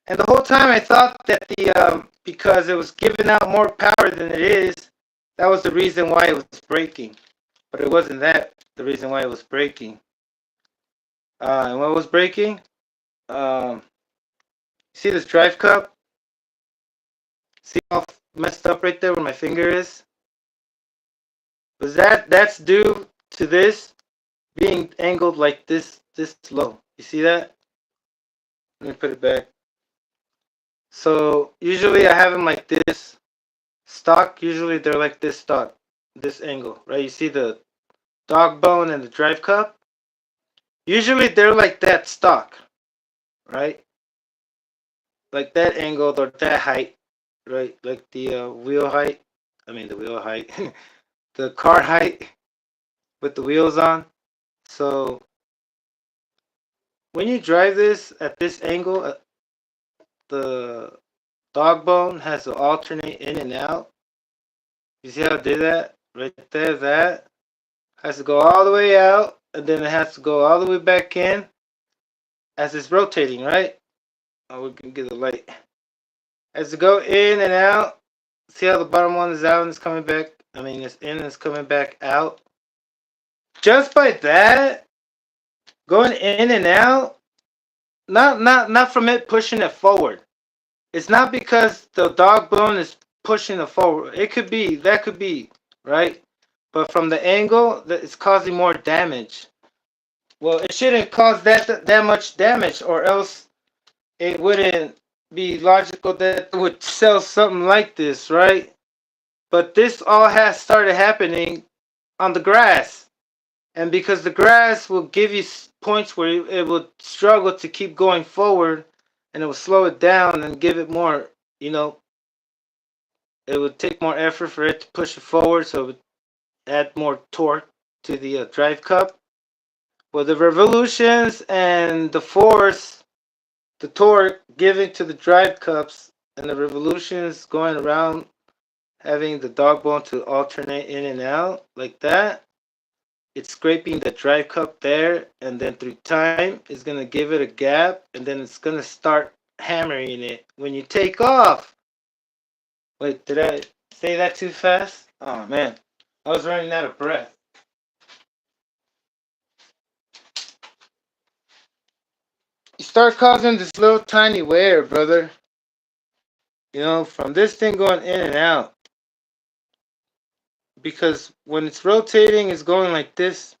And the whole time I thought that the because it was giving out more power than it is, that was the reason why it was breaking. But it wasn't that the reason why it was breaking. And what was breaking? Um, See this drive cup? See how messed up right there where my finger is? Was that's due to this being angled like this low. You see that? Let me put it back. So usually I have them like this stock. Usually they're like this stock, this angle, right? You see the dog bone and the drive cup? Usually they're like that stock, right? Like that angle or that height, right? Like the wheel height. I mean the wheel height, the car height with the wheels on. So when you drive this at this angle, the dog bone has to alternate in and out. You see how it did that? Right there, that has to go all the way out, and then it has to go all the way back in as it's rotating, right? Oh, we can get the light. As to go in and out. See how the bottom one is out and it's coming back? I mean, it's in and it's coming back out. Just by that, going in and out, not from it pushing it forward. It's not because the dog bone is pushing it forward. It could be, that could be, right? But from the angle, that it's causing more damage. Well, it shouldn't cause that much damage, or else it wouldn't be logical that it would sell something like this, right? But this all has started happening on the grass. And because the grass will give you points where it will struggle to keep going forward and it will slow it down and give it more, you know, it would take more effort for it to push it forward, so it would add more torque to the drive cup. Well, the revolutions and the force, the torque given to the drive cups and the revolutions going around having the dog bone to alternate in and out like that, it's scraping the drive cup there, and then through time it's gonna give it a gap, and then it's gonna start hammering it when you take off. Wait, did I say that too fast? Oh man, I was running out of breath. You start causing this little tiny wear, brother. You know, from this thing going in and out, because when it's rotating, it's going like this,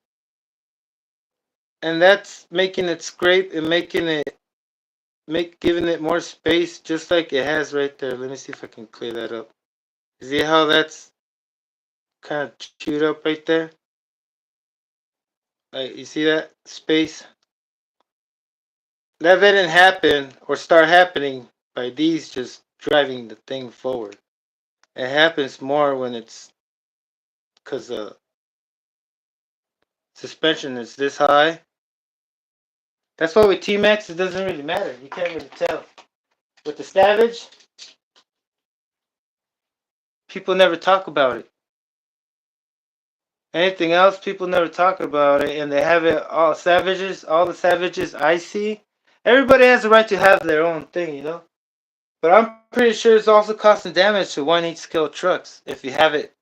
and that's making it scrape and making it giving it more space, just like it has right there. Let me see if I can clear that up. See how that's kind of chewed up right there? Like, you see that space? That didn't happen or start happening by these just driving the thing forward. It happens more when it's because the suspension is this high. That's why with T-Max it doesn't really matter. You can't really tell. With the Savage, people never talk about it. Anything else, people never talk about it, and they have it all. Savages, all the Savages I see, everybody has the right to have their own thing, you know. But I'm pretty sure it's also causing damage to 1/8 scale trucks if you have it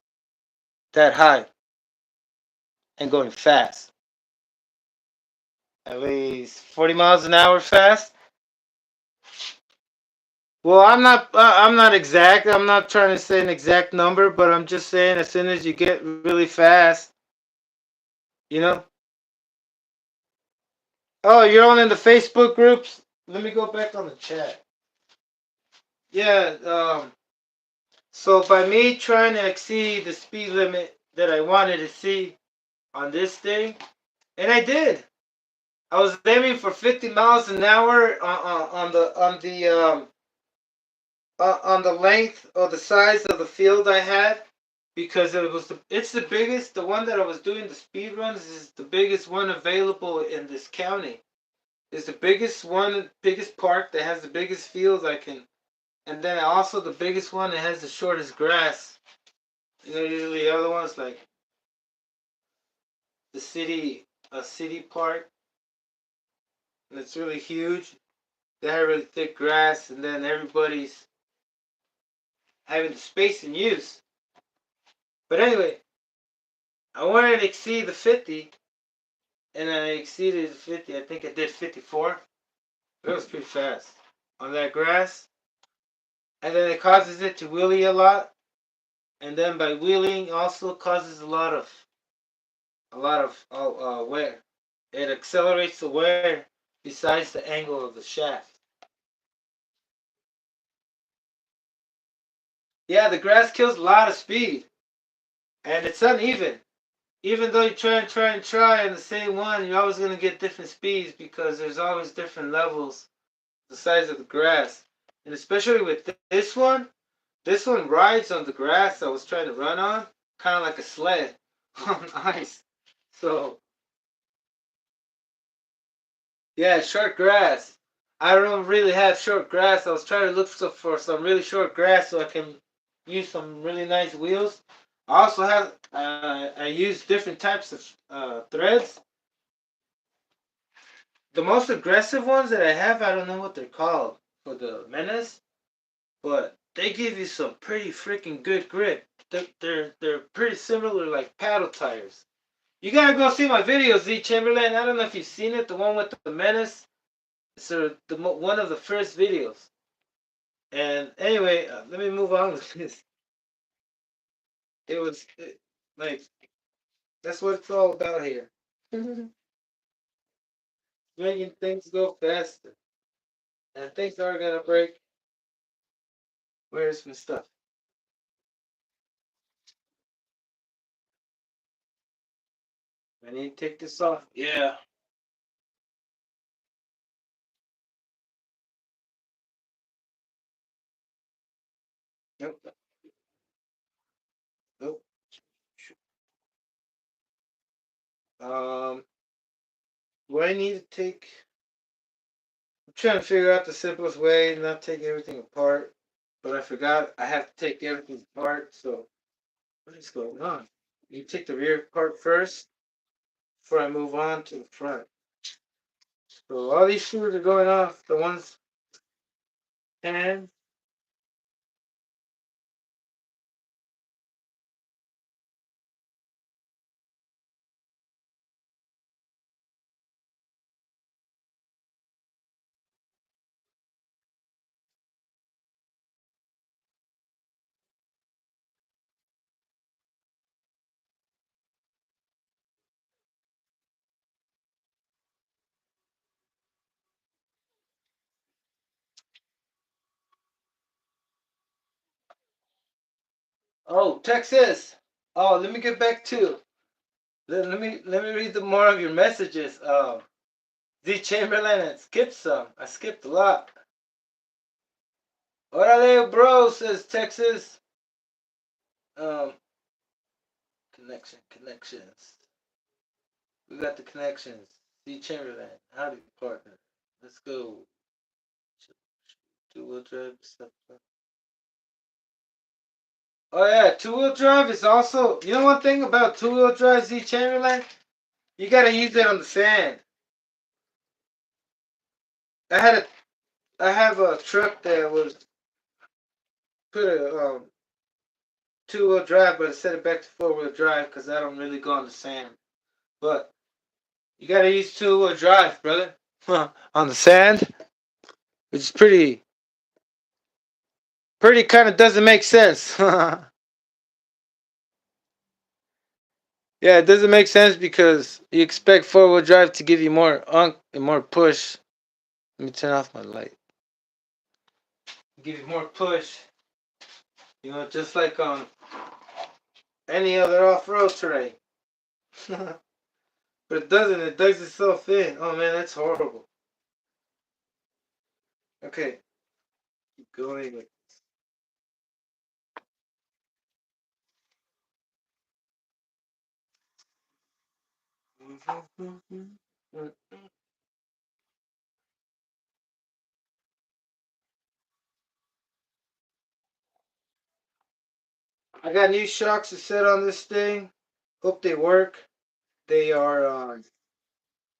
that high and going fast. At least 40 miles an hour fast. Well, I'm not exact. I'm not trying to say an exact number, but I'm just saying as soon as you get really fast, you know. Oh, you're on in the Facebook groups. Let me go back on the chat. Yeah. So by me trying to exceed the speed limit that I wanted to see on this thing, and I did. I was aiming for 50 miles an hour on the length or the size of the field I had, because it's the biggest. The one that I was doing the speed runs is the biggest one available in this county. It's the biggest one, biggest park that has the biggest fields I can, and then also the biggest one that has the shortest grass. Usually the other ones like the city, a city park, and it's really huge. They have really thick grass, and then everybody's having the space and use. But anyway, I wanted to exceed the 50, and I exceeded 50. I think I did 54. It was pretty fast on that grass. And then it causes it to wheelie a lot. And then by wheeling also causes a lot of wear. It accelerates the wear besides the angle of the shaft. Yeah, the grass kills a lot of speed, and it's uneven. Even though you try in the same one, you're always going to get different speeds because there's always different levels, the size of the grass. And especially with this one rides on the grass I was trying to run on, kind of like a sled on ice. So, yeah, short grass. I don't really have short grass. I was trying to look for some really short grass so I can use some really nice wheels. I also have, I use different types of threads. The most aggressive ones that I have, I don't know what they're called for the Menace, but they give you some pretty freaking good grip. They're pretty similar like paddle tires. You gotta go see my videos, Z Chamberlain. I don't know if you've seen it, the one with the Menace. It's one of the first videos. And anyway, let me move on with this. Like that's what it's all about here. Making things go faster, and things are gonna break. Where's my stuff? I need to take this off. Yeah. Nope. Nope. Um, what I need to take. I'm trying to figure out the simplest way, not take everything apart. But I forgot I have to take everything apart. So what is going on? You take the rear part first before I move on to the front. So all these screws are going off. The ones and oh, Texas. Oh, let me get back to. Let me read the more of your messages. Z Chamberlain and skip some. I skipped a lot. Orale, bro, says Texas. Um, connections. We got the connections. Z Chamberlain, howdy partner. Let's go. Two wheel drive stuff. Oh yeah, two wheel drive is also. You know one thing about two wheel drive, Z Chamberlain? You gotta use it on the sand. I had a I have a truck that was put a two wheel drive, but I set it back to four wheel drive because I don't really go on the sand. But you gotta use two wheel drive, brother. On the sand, which is pretty. Pretty kind of doesn't make sense. Yeah, it doesn't make sense because you expect four-wheel drive to give you more unk and more push. Let me turn off my light. Give you more push. You know, just like on any other off-road terrain. But it doesn't. It digs itself in. Oh man, that's horrible. Okay, keep going. I got new shocks to set on this thing. Hope they work. They are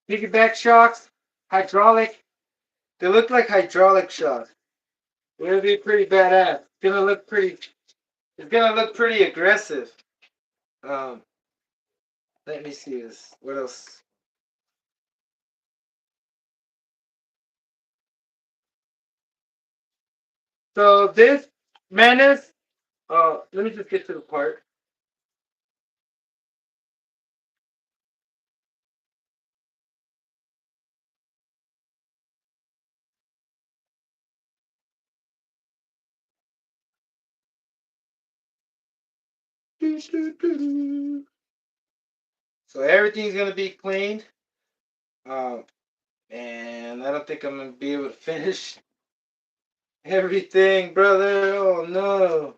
piggyback shocks, hydraulic. They look like hydraulic shocks. They're gonna be pretty badass. It's gonna look pretty. It's gonna look pretty aggressive. Um, let me see this. What else? So this Menace. Let me just get to the part. So everything's gonna be cleaned. Um, and I don't think I'm gonna be able to finish everything, brother. Oh no.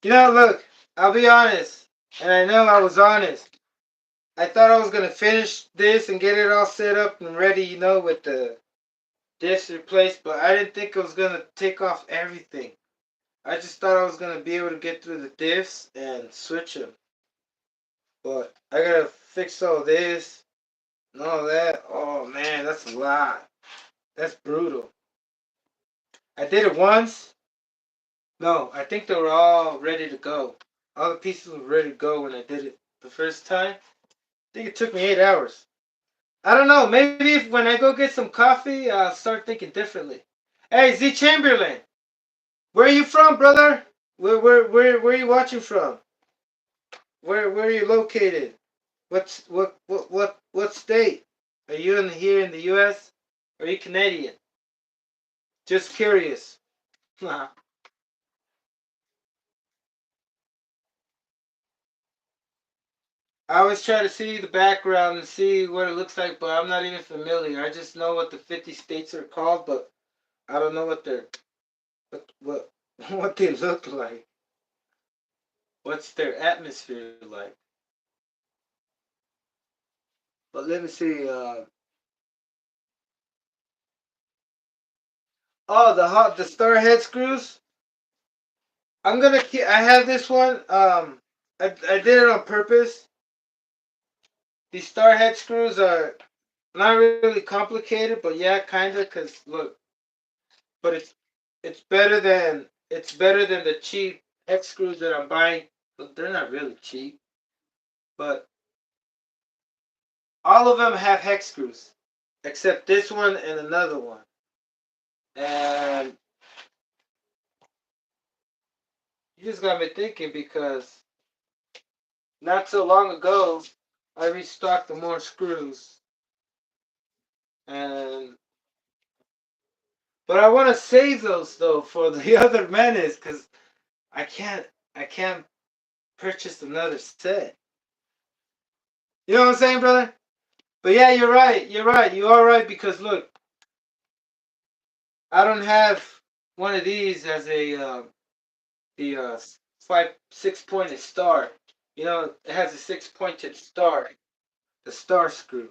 You know, look, I'll be honest, and I know I was honest. I thought I was gonna finish this and get it all set up and ready, you know, with the discs replaced, but I didn't think I was gonna take off everything. I just thought I was gonna be able to get through the diffs and switch them. But I gotta fix all this and all that. Oh man, that's a lot. That's brutal. I did it once. No, I think they were all ready to go. All the pieces were ready to go when I did it the first time. I think it took me 8 hours. I don't know. Maybe if when I go get some coffee, I'll start thinking differently. Hey, Z Chamberlain, where are you from, brother? Where are you watching from? Where are you located? What state? Are you in here in the U.S.? Are you Canadian? Just curious. I always try to see the background and see what it looks like, but I'm not even familiar. I just know what the 50 states are called, but I don't know what what they look like. What's their atmosphere like? But let me see. Oh, the star head screws. I'm gonna keep. I have this one. I did it on purpose. These star head screws are not really complicated, but yeah, kinda. Cause look, but it's better than the cheap hex screws that I'm buying. But they're not really cheap. But all of them have hex screws, except this one and another one. And you just got me thinking because not so long ago I restocked the more screws, and but I want to save those though for the other Menace because I can't I can't purchase another set. You know what I'm saying, brother? But yeah, you're right. You're right. You are right because look, I don't have one of these as a the 5 6 pointed star. You know, it has a 6 pointed star, the star screw.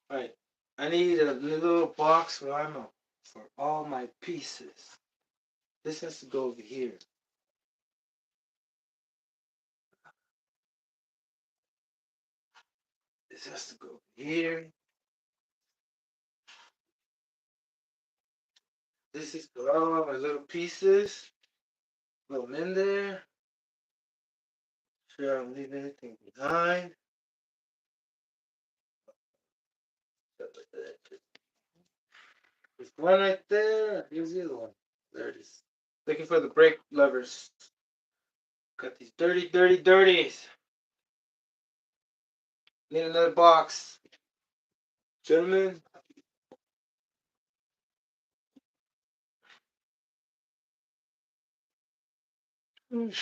Right. I need a little box for ammo for all my pieces. This has to go over here. This has to go here. This is for all my little pieces. Put them in there. Sure I don't leave anything behind. There's one right there. Here's the other one. There it is. Looking for the brake levers. Got these dirty, dirty, dirties. Need another box. Gentlemen. Give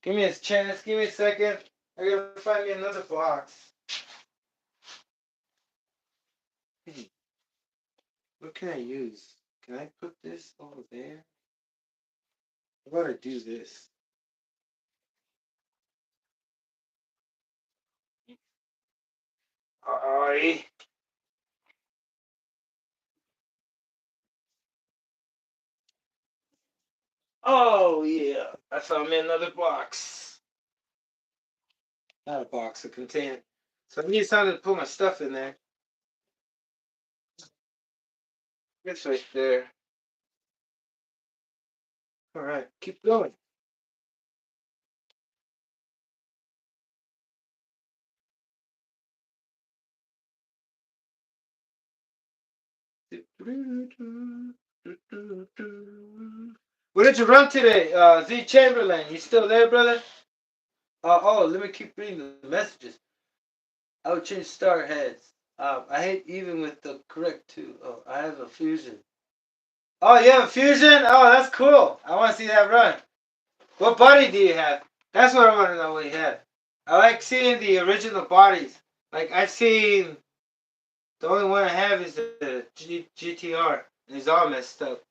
me a chance. Give me a second. I gotta find me another box. What can I use? Can I put this over there? How about I do this? Alright. Oh yeah. I found me another box. Not a box, a container. So I need something to put my stuff in there. It's right there. Alright, keep going. Where did you run today, Z Chamberlain? You still there, brother? Oh, let me keep reading the messages. I would change star heads. I hate even with the correct two. Oh, I have a fusion. Oh, you have a fusion? Oh, that's cool. I want to see that run. What body do you have? That's what I want to know what you have. I like seeing the original bodies. Like, I've seen, the only one I have is the GTR. And he's all messed up.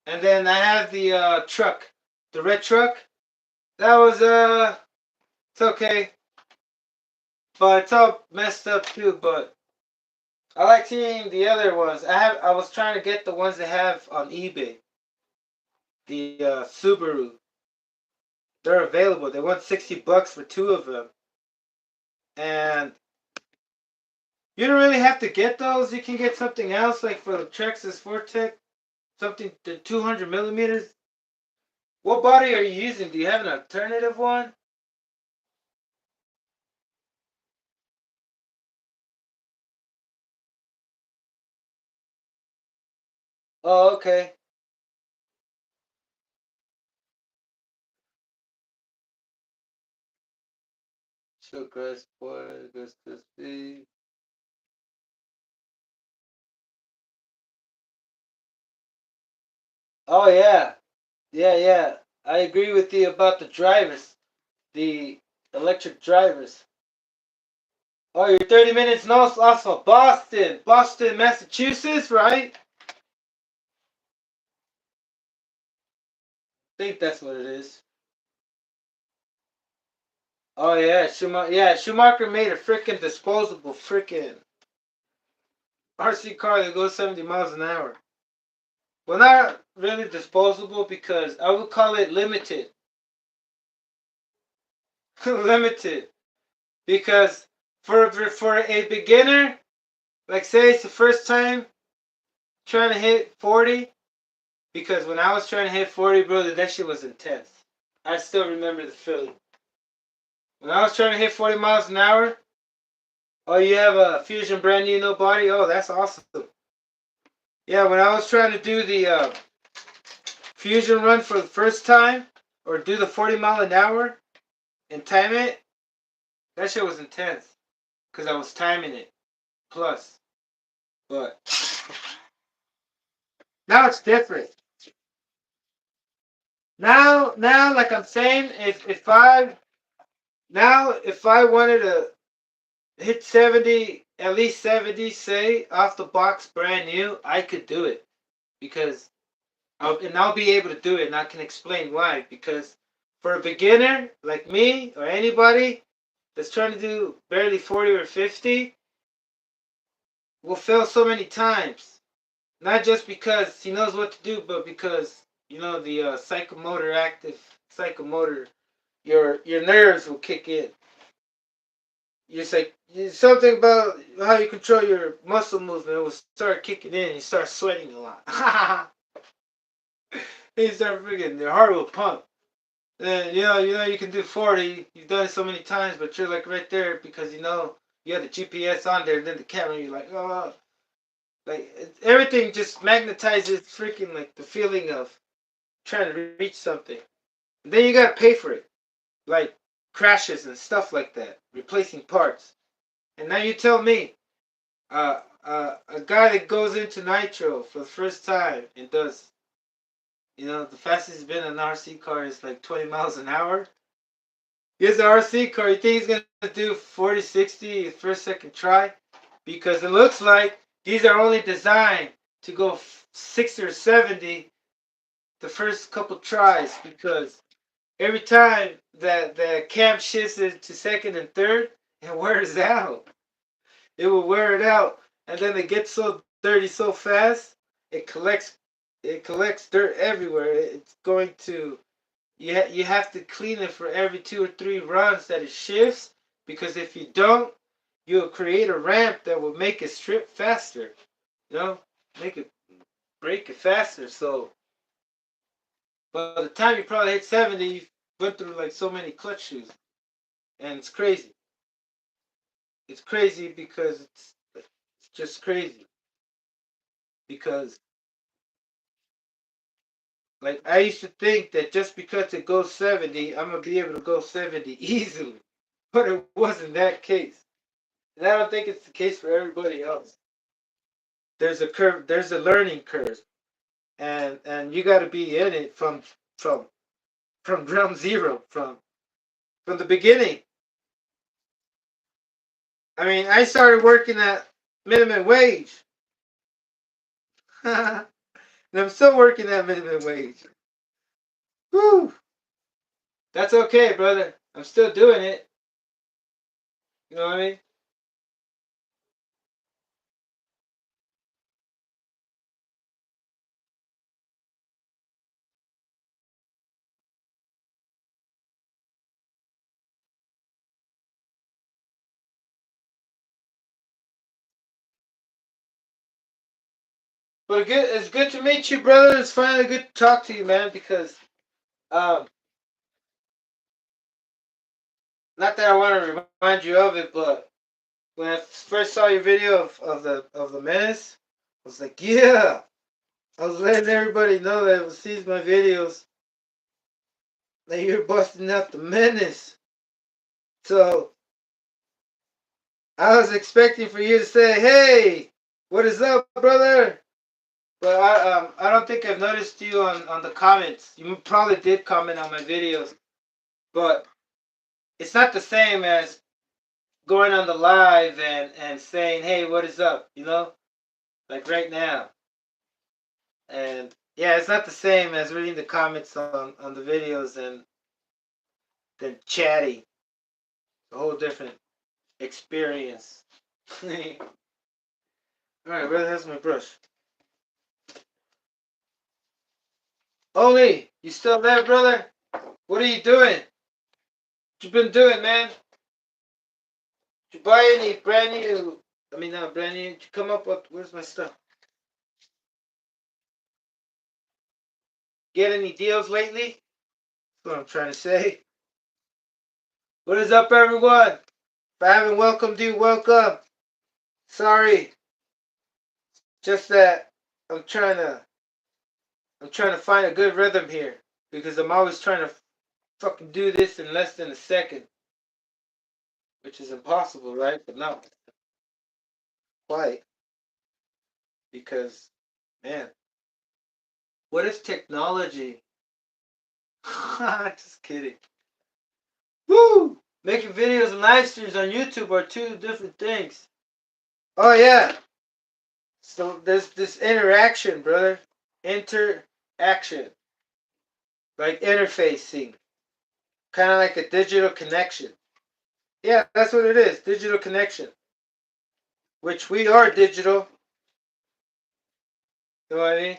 And then I have the truck. The red truck. That was, it's okay. But it's all messed up too, but I like seeing the other ones. I was trying to get the ones they have on eBay. The Subaru. They're available. They want $60 for two of them. And you don't really have to get those. You can get something else, like for the Traxxas Fortec, something the 200 millimeters. What body are you using? Do you have an alternative one? Oh, okay. Sugarcrust boy, Augustus B. Oh yeah, yeah. I agree with you about the drivers, the electric drivers. Oh, you're 30 minutes north off of Boston, Massachusetts, right? I think that's what it is. Oh yeah, Schumacher made a freaking disposable freaking RC car that goes 70 miles an hour. Well, not really disposable because I would call it limited. Limited because for a beginner, like say it's the first time trying to hit 40, because when I was trying to hit 40, brother, that shit was intense. I still remember the feeling. When I was trying to hit 40 miles an hour, oh, you have a Fusion brand new no body? Oh, that's awesome. Yeah, when I was trying to do the Fusion run for the first time, or do the 40 mile an hour and time it, that shit was intense. Because I was timing it. Plus. But now it's different. Now, like I'm saying, if I wanted to hit 70, at least 70, say, off the box brand new, I could do it. Because I'll be able to do it, and I can explain why. Because for a beginner like me or anybody that's trying to do barely 40 or 50, will fail so many times. Not just because he knows what to do, but because the psychomotor, your nerves will kick in. You say something about how you control your muscle movement. It will start kicking in. You start sweating a lot. You start freaking. Your heart will pump. Then you can do 40. You've done it so many times, but you're like right there because you have the GPS on there. And then the camera. You're like, oh. Like everything just magnetizes freaking like the feeling of trying to reach something. And then you gotta pay for it, like crashes and stuff like that, replacing parts. And now you tell me, a guy that goes into Nitro for the first time and does, the fastest he's been in an RC car is like 20 miles an hour. He has an RC car. You think he's gonna do 40, 60 first, second try? Because it looks like these are only designed to go 60 or 70 the first couple tries. Because every time that the cam shifts it to second and third, it wears out. It will wear it out, and then it gets so dirty so fast, it collects it collects dirt everywhere. It's going to you have to clean it for every 2 or 3 runs that it shifts, because if you don't, you'll create a ramp that will make it strip faster. You know, make it break it faster. So by the time you probably hit 70, you went through like so many clutch shoes, and it's crazy. It's crazy because it's just crazy because like I used to think that just because it goes 70, I'm gonna be able to go 70 easily, but it wasn't that case, and I don't think it's the case for everybody else. There's a curve. There's a learning curve, and you got to be in it from from ground zero, from the beginning. I mean, I started working at minimum wage, and I'm still working at minimum wage. Whew, that's okay, brother. I'm still doing it. You know what I mean? But it's good to meet you, brother. It's finally good to talk to you, man. Because um, not that I want to remind you of it, but when I first saw your video of the Menace, I was like, yeah. I was letting everybody know that sees my videos that you're busting out the Menace. So I was expecting for you to say, "Hey, what is up, brother?" But I don't think I've noticed you on the comments. You probably did comment on my videos, but it's not the same as going on the live and saying, "Hey, what is up?" Like right now. And yeah, it's not the same as reading the comments on the videos and then chatting. A whole different experience. All right, brother, that's my brush. Oli, you still there, brother? What are you doing? What you been doing, man? Did you buy any brand new? I mean, not brand new. Did you come up with? Where's my stuff? Get any deals lately? That's what I'm trying to say. What is up, everyone? If I haven't welcomed you, welcome. Sorry, just that I'm trying to I'm trying to find a good rhythm here because I'm always trying to fucking do this in less than a second, which is impossible, right? But not quite, because man, what if technology? Just kidding. Woo! Making videos and live streams on YouTube are two different things. Oh yeah. So there's this interaction, brother. Interaction. Like interfacing. Kind of like a digital connection. Yeah, that's what it is. Digital connection. Which we are digital. You know what I mean?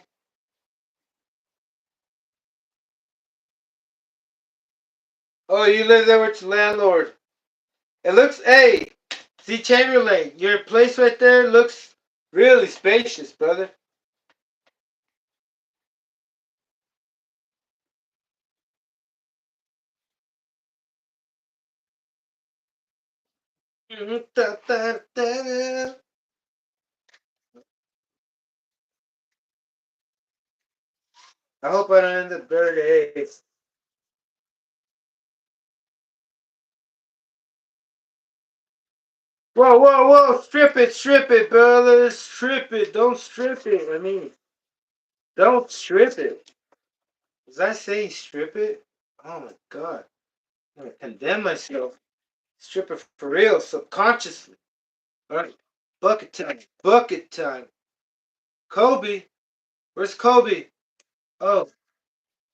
Oh, you live there with your landlord. It looks, hey, see Chamberlain, your place right there looks really spacious, brother. I hope I don't end up better days. Whoa, whoa, whoa! Strip it, brother. Strip it. Don't strip it. I mean, don't strip it. Was I saying strip it? Oh my god! I'm gonna condemn myself. Strip it for real, subconsciously. All right, bucket time. Bucket time. Kobe, where's Kobe? Oh,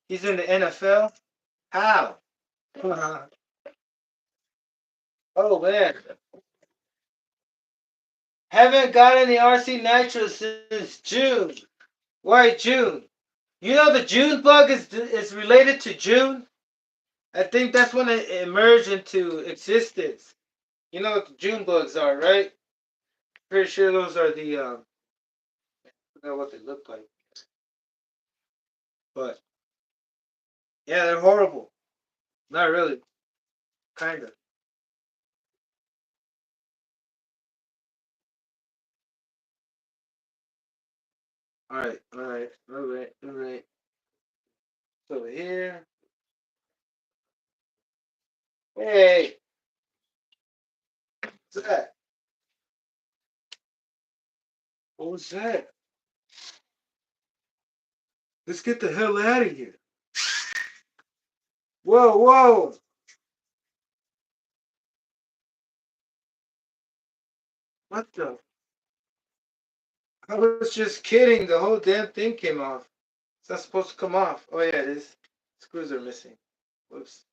he's in the NFL. How? Oh man, haven't got any RC Nitro since June. Why June? You know the June bug is related to June. I think that's when it emerged into existence. You know what the June bugs are, right? Pretty sure those are the I forgot what they look like, but yeah, they're horrible. Not really, kind of. All right, all right, all right, all right. Over here. Hey, what's that? What was that? Let's get the hell out of here. Whoa, whoa. What the? I was just kidding. The whole damn thing came off. It's not supposed to come off. Oh yeah, it is. Screws are missing. Whoops.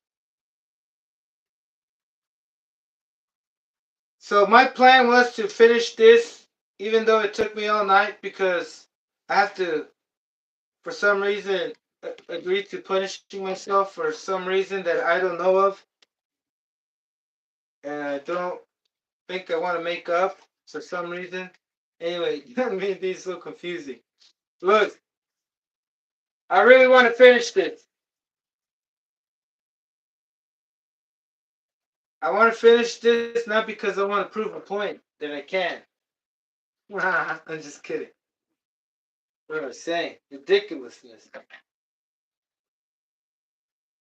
So my plan was to finish this, even though it took me all night, because I have to, for some reason, agree to punishing myself for some reason that I don't know of, and I don't think I want to make up for some reason. Anyway, that made these so confusing. Look, I really want to finish this. I want to finish this not because I want to prove a point that I can. I'm just kidding. What am I saying? Ridiculousness.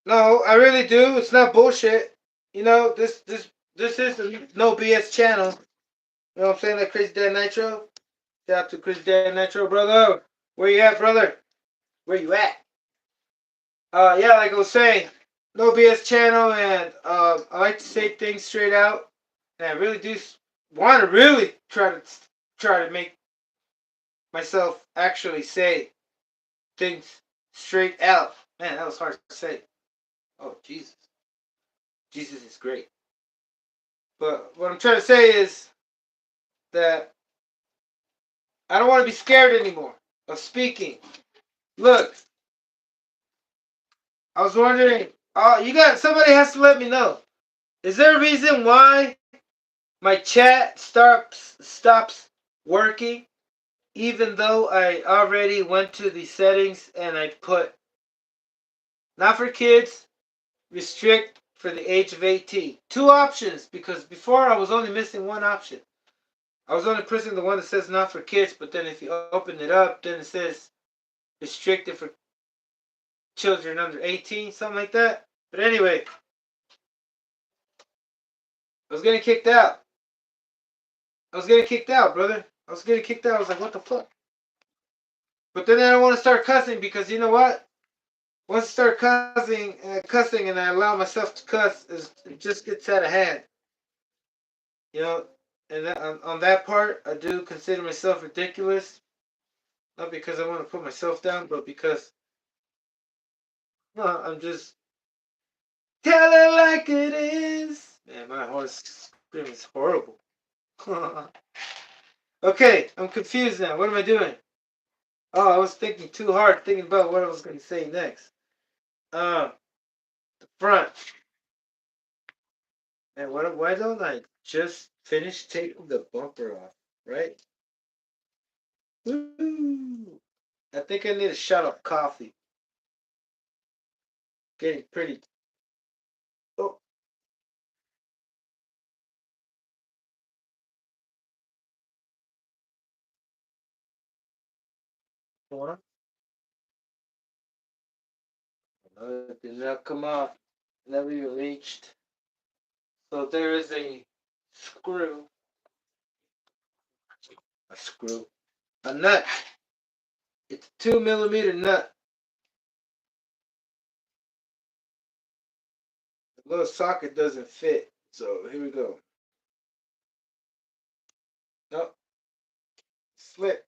No, I really do. It's not bullshit. You know, this is a no BS channel. You know what I'm saying? Like Crazy Dad Nitro. Shout out to Crazy Dad Nitro, brother. Where you at, brother? Where you at? Yeah, like I was saying, no BS channel, and I like to say things straight out, and I really do want to really try to make myself actually say things straight out. Man, that was hard to say. Oh Jesus, Jesus is great. But what I'm trying to say is that I don't want to be scared anymore of speaking. Look, I was wondering. You got somebody has to let me know. Is there a reason why my chat stops working, even though I already went to the settings and I put not for kids, restrict for the age of 18. Two options, because before I was only missing one option. I was only pressing the one that says not for kids, but then if you open it up, then it says restricted for children under 18, something like that. But anyway, I was getting kicked out. I was getting kicked out, brother. I was getting kicked out. I was like, what the fuck? But then I don't want to start cussing because you know what? Once I start cussing, and I allow myself to cuss, it just gets out of hand. You know, and on that part, I do consider myself ridiculous. Not because I want to put myself down, but because I'm just tell it like it is. Man, my horse scream is horrible. Okay, I'm confused now. What am I doing? Oh, I was thinking too hard, thinking about what I was going to say next. Uh, the front. And why don't I just finish taking the bumper off, right? Woo! I think I need a shot of coffee. Getting pretty. Oh, hold on. No, it did not come off. Never even reached. So there is screw, a screw, a nut. It's a 2 millimeter nut. The little socket doesn't fit. So here we go. Nope, slip.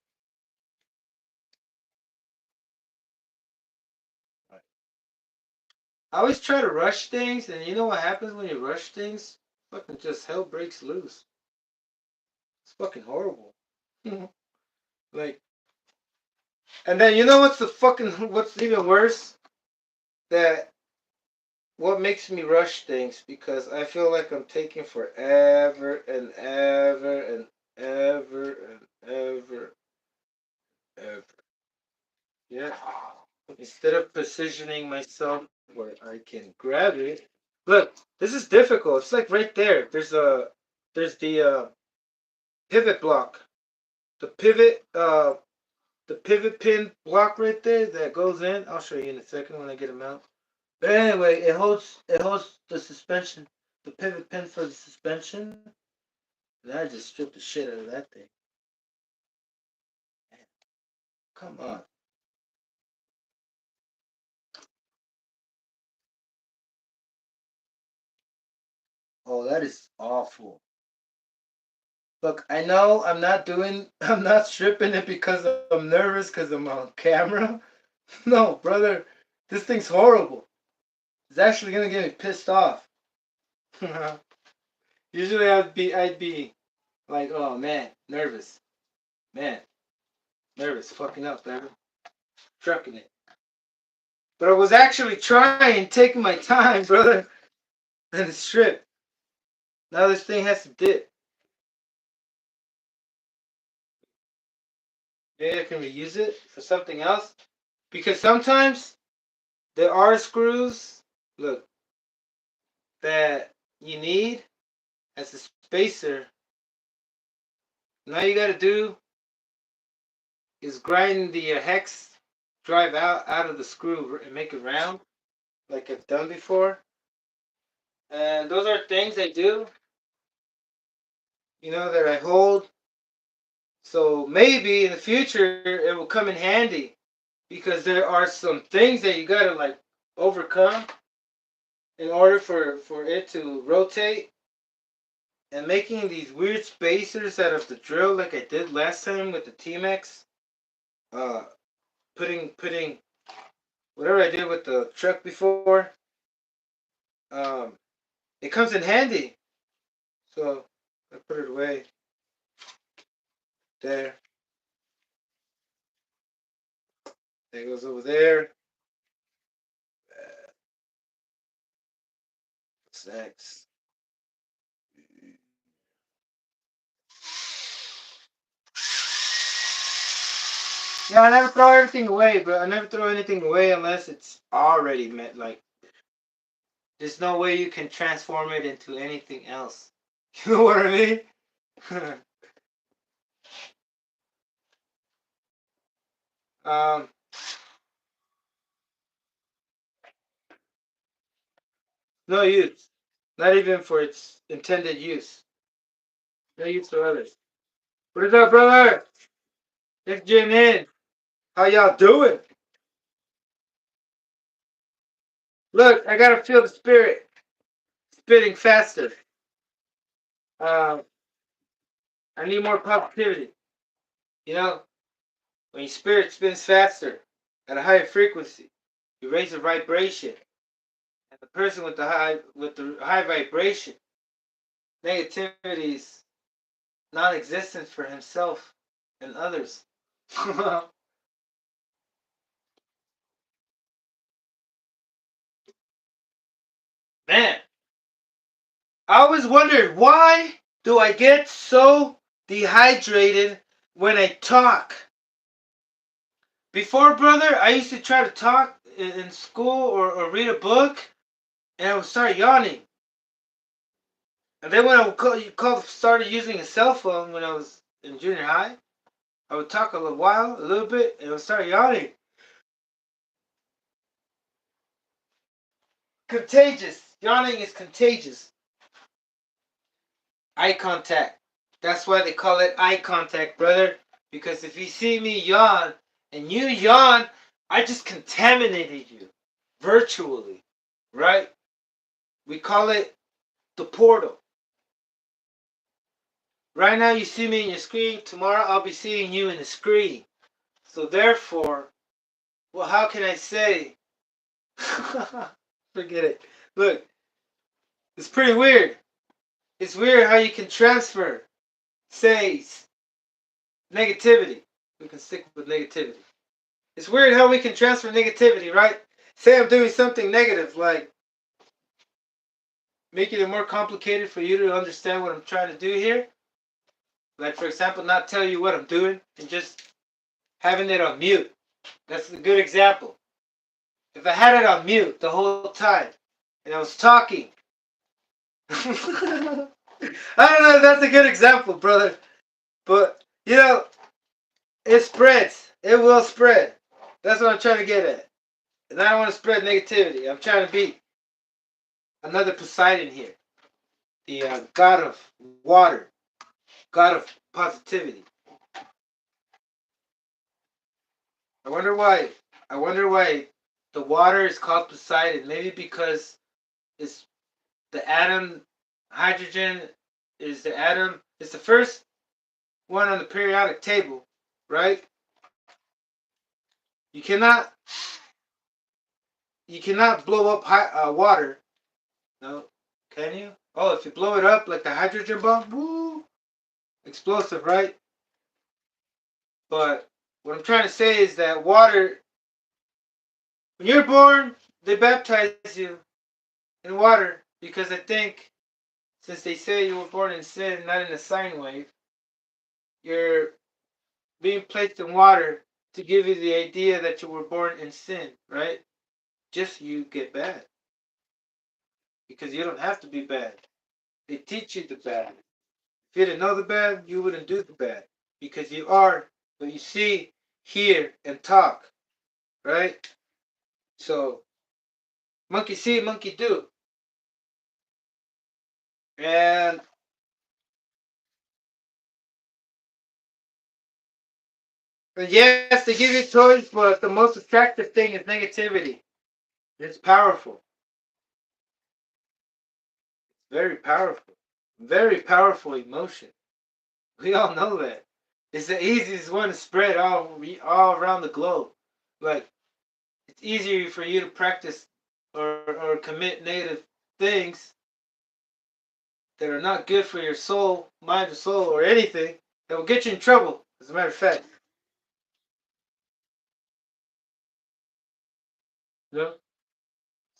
I always try to rush things, and you know what happens when you rush things? Fucking just hell breaks loose. It's fucking horrible. Like, and then you know what's the fucking what's even worse? That what makes me rush things because I feel like I'm taking forever and ever and ever and ever. Yeah. Instead of positioning myself where I can grab it. Look, this is difficult. It's like right there. There's the pivot block. The pivot pin block right there that goes in. I'll show you in a second when I get them out. But anyway, it holds the suspension, the pivot pin for the suspension. And I just stripped the shit out of that thing. Man, come on. Oh, that is awful. Look, I know I'm not stripping it because I'm nervous because I'm on camera. No, brother, this thing's horrible. It's actually gonna get me pissed off. Usually I'd be like, oh man, nervous. Man, nervous, fucking up, baby. Trucking it. But I was actually trying, taking my time, brother. And it's stripped. Now this thing has to dip. Maybe I can reuse it for something else. Because sometimes there are screws, look, that you need as a spacer. And all you gotta do is grind the hex drive out of the screw and make it round, like I've done before. And those are things I do, that I hold. So maybe in the future it will come in handy because there are some things that you gotta like overcome in order for it to rotate. And making these weird spacers out of the drill like I did last time with the T-Max. Uh, putting whatever I did with the truck before. Um, it comes in handy. So I put it away there. It goes over there. What's next? Yeah, I never throw everything away, but I never throw anything away unless it's already met. Like, there's no way you can transform it into anything else. You know what I mean? um, no use. Not even for its intended use. No use for others. What is up, brother? Just getting in. How y'all doing? Look, I gotta feel the spirit spitting faster. Um, I need more positivity. You know, when your spirit spins faster at a higher frequency, you raise the vibration, and the person with the high vibration, negativity is non-existent for himself and others. Man, I always wondered why do I get so dehydrated when I talk? Before, brother, I used to try to talk in school or read a book, and I would start yawning. And then when started using a cell phone when I was in junior high, I would talk a little bit, and I would start yawning. contagious. Yawning is contagious. Eye contact. That's why they call it eye contact, brother. Because if you see me yawn and you yawn, I just contaminated you virtually, right? We call it the portal. Right now you see me in your screen. Tomorrow I'll be seeing you in the screen. So therefore, well, how can I say? Forget it. Look, it's pretty weird. It's weird how you can transfer, say, negativity. We can stick with negativity. It's weird how we can transfer negativity, right? Say I'm doing something negative, like making it more complicated for you to understand what I'm trying to do here. Like, for example, not tell you what I'm doing and just having it on mute. That's a good example. If I had it on mute the whole time and I was talking, I don't know if that's a good example, brother. But, it spreads. It will spread. That's what I'm trying to get at. And I don't want to spread negativity. I'm trying to be another Poseidon here. The god of water. God of positivity. I wonder why. I wonder why the water is called Poseidon. Maybe because it's the atom, hydrogen is the atom. It's the first one on the periodic table, right? You cannot blow up water. No, can you? Oh, if you blow it up like the hydrogen bomb, woo, explosive, right? But what I'm trying to say is that water, when you're born, they baptize you in water because I think since they say you were born in sin, not in a sine wave, you're being placed in water to give you the idea that you were born in sin, right? Just you get bad. Because you don't have to be bad. They teach you the bad. If you didn't know the bad, you wouldn't do the bad. Because you are what you see, hear, and talk, right? So, monkey see, monkey do. And yes, they give you toys, but the most attractive thing is negativity. It's powerful. Very powerful. Very powerful emotion. We all know that. It's the easiest one to spread all around the globe. Like, it's easier for you to practice or commit negative things that are not good for your soul, mind or soul, or anything that will get you in trouble, as a matter of fact. You know?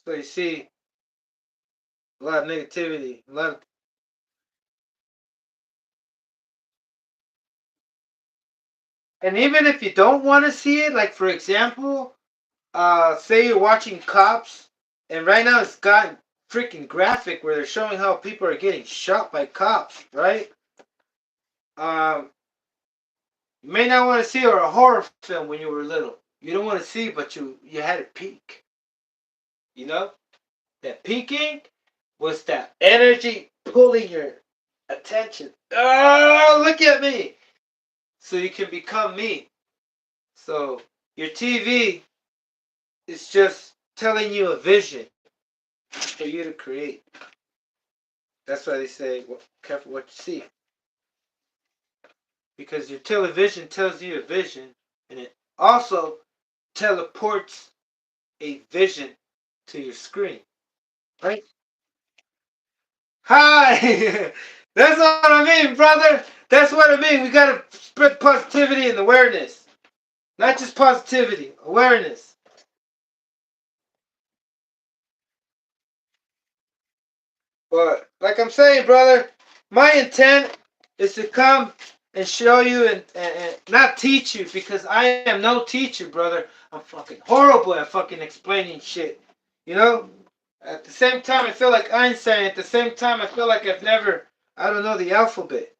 So you see a lot of negativity, a lot of, and even if you don't want to see it, like for example, say you're watching Cops, and right now it's gotten freaking graphic where they're showing how people are getting shot by cops, right? Um, you may not want to see or a horror film when you were little. You don't want to see, but you had a peek. You know, that peeking was that energy pulling your attention. Oh, look at me! So you can become me. So your TV is just telling you a vision for you to create. That's why they say, well, careful what you see. Because your television tells you a vision, and it also teleports a vision to your screen. Right? Hi! That's what I mean, brother! That's what I mean. We gotta spread positivity and awareness. Not just positivity, awareness. But like I'm saying, brother, my intent is to come and show you and not teach you because I am no teacher, brother. I'm fucking horrible at fucking explaining shit. You know? At the same time, I feel like Einstein. At the same time, I feel like I've never, I don't know, the alphabet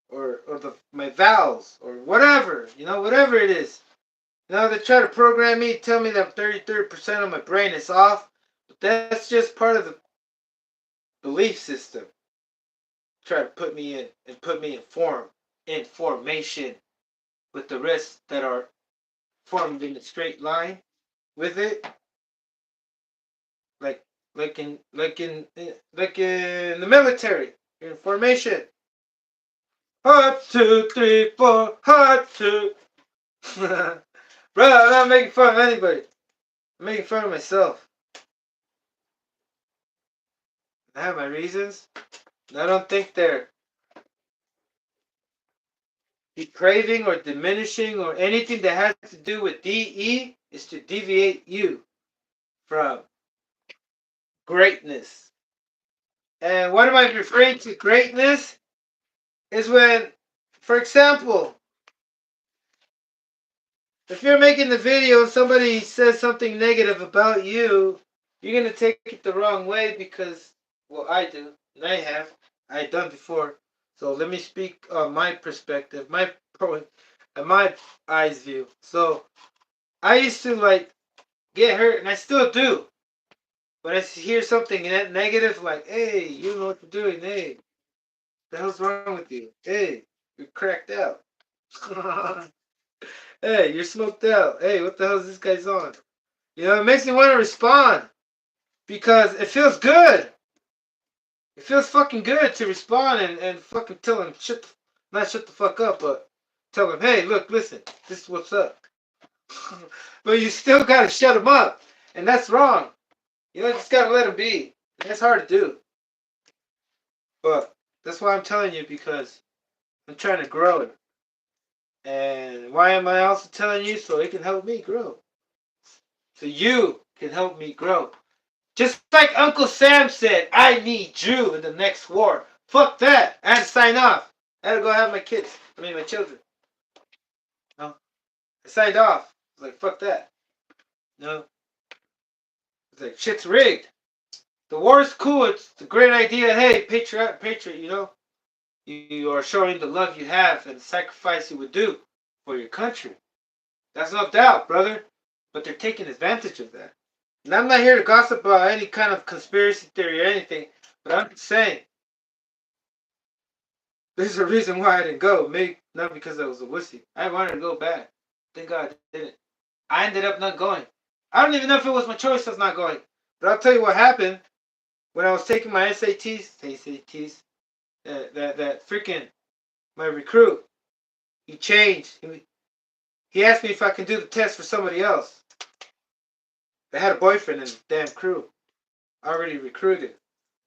or my vowels or whatever. You know, whatever it is. You know, they try to program me, tell me that 33% of my brain is off. But that's just part of the belief system. Try to put me in and put me in formation with the rest that are formed in a straight line with it, like like in the military, in formation. Hot 2, 3, 4, hot 2. Bro, I'm not making fun of anybody. I'm making fun of myself. I have my reasons. I don't think they're depraving or diminishing or anything that has to do with DE is to deviate you from greatness. And what am I referring to greatness? Is when, for example, if you're making the video and somebody says something negative about you, you're going to take it the wrong way because, well, I do, and I done before. So let me speak on my perspective, my eyes view. So I used to like get hurt, and I still do. When I hear something negative, like, hey, you know what you're doing, hey, the hell's wrong with you? Hey, you're cracked out. Hey, you're smoked out. Hey, what the hell is this guy's on? You know, it makes me want to respond because it feels good. It feels fucking good to respond and fucking tell him not shut the fuck up, but tell him, hey, look, listen, this is what's up. But you still gotta shut him up, and that's wrong. You know, just gotta let him be. That's hard to do, but that's why I'm telling you because I'm trying to grow it. And why am I also telling you? So it can help me grow. So you can help me grow. Just like Uncle Sam said, I need you in the next war. Fuck that. I had to sign off. I had to go have my children. No. I signed off. I was like, fuck that. No. It's like, shit's rigged. The war's cool. It's a great idea. Hey, patriot, you know. You are showing the love you have and the sacrifice you would do for your country. That's no doubt, brother. But they're taking advantage of that. And I'm not here to gossip about any kind of conspiracy theory or anything, but I'm just saying there's a reason why I didn't go. Maybe not because I was a wussy. I wanted to go back. Thank God I didn't. I ended up not going. I don't even know if it was my choice of not going. But I'll tell you what happened when I was taking my SATs. That freaking my recruit. He changed. He asked me if I can do the test for somebody else. They had a boyfriend in the damn crew. Already recruited.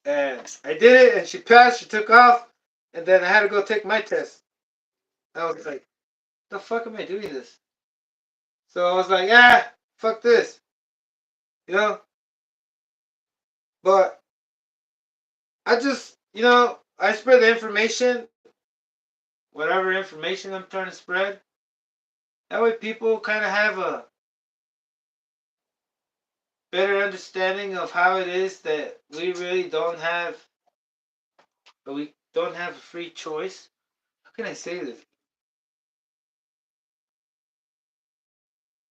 And I did it, and she passed, she took off, and then I had to go take my test. I was like, the fuck am I doing this? So I was like, fuck this. You know? But I just, I spread the information, whatever information I'm trying to spread. That way people kind of have a better understanding of how it is that we don't have a free choice. How can I say this?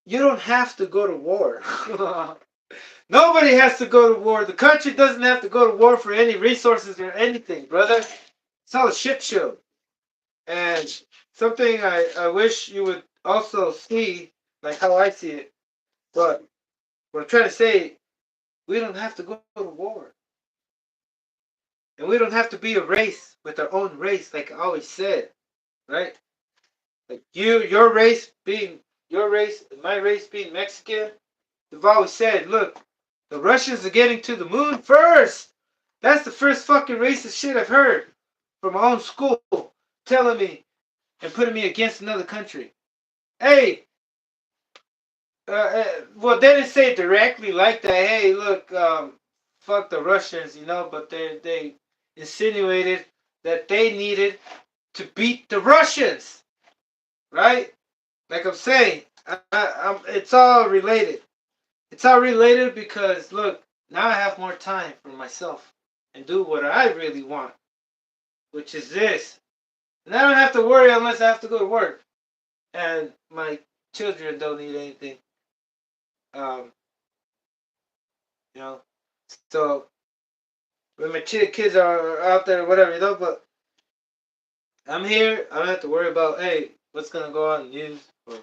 You don't have to go to war. Nobody has to go to war. The country doesn't have to go to war for any resources or anything, brother. It's all a shit show. And something I wish you would also see, like how I see it. But what I'm trying to say, we don't have to go to war. And we don't have to be a race with our own race, like I always said. Right? Like your race, and my race being Mexican, they've always said, look, the Russians are getting to the moon first. That's the first fucking racist shit I've heard from my own school telling me and putting me against another country. Hey, well, they didn't say it directly like that. Hey, look, fuck the Russians, but they insinuated that they needed to beat the Russians, right? Like I'm saying, it's all related. It's all related because, look, now I have more time for myself and do what I really want, which is this. And I don't have to worry unless I have to go to work. And my children don't need anything. Um, you know. So when my kids are out there or whatever, but I'm here. I don't have to worry about, hey, what's gonna go on in the news or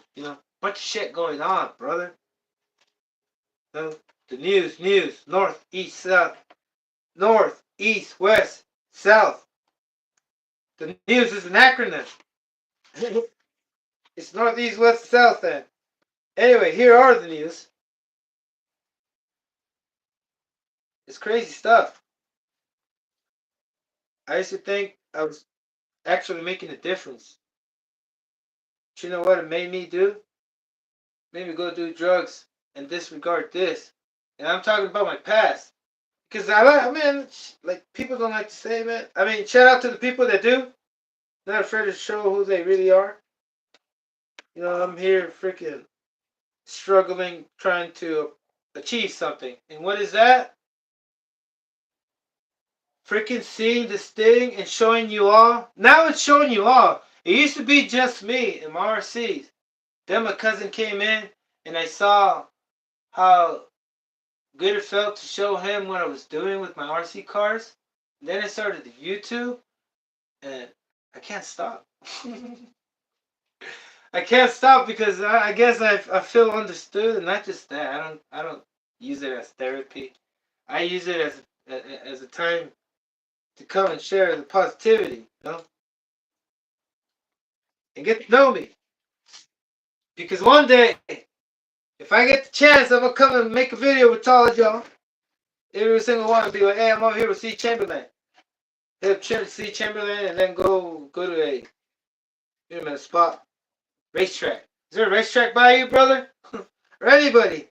bunch of shit going on, brother. The news, north, east, south, north, east, west, south. The news is an acronym. It's north, east, west, south. Then anyway, here are the news. It's crazy stuff. I used to think I was actually making a difference. But you know what it made me do? It made me go do drugs and disregard this. And I'm talking about my past. Because like, people don't like to say, man. I mean, shout out to the people that do. Not afraid to show who they really are. I'm here freaking struggling, trying to achieve something. And what is that? Freaking seeing this thing and showing you all. Now it's showing you all. It used to be just me and my RCs. Then my cousin came in and I saw how good it felt to show him what I was doing with my RC cars. And then I started the YouTube and I can't stop. I can't stop because I guess I feel understood, and not just that. I don't use it as therapy. I use it as a time to come and share the positivity, and get to know me. Because one day, if I get the chance, I'm gonna come and make a video with all of y'all. Every single one will be like, "Hey, I'm over here with C. Chamberlain." Hit up C. Chamberlain, and then go to a spot racetrack. Is there a racetrack by you, brother? Or anybody?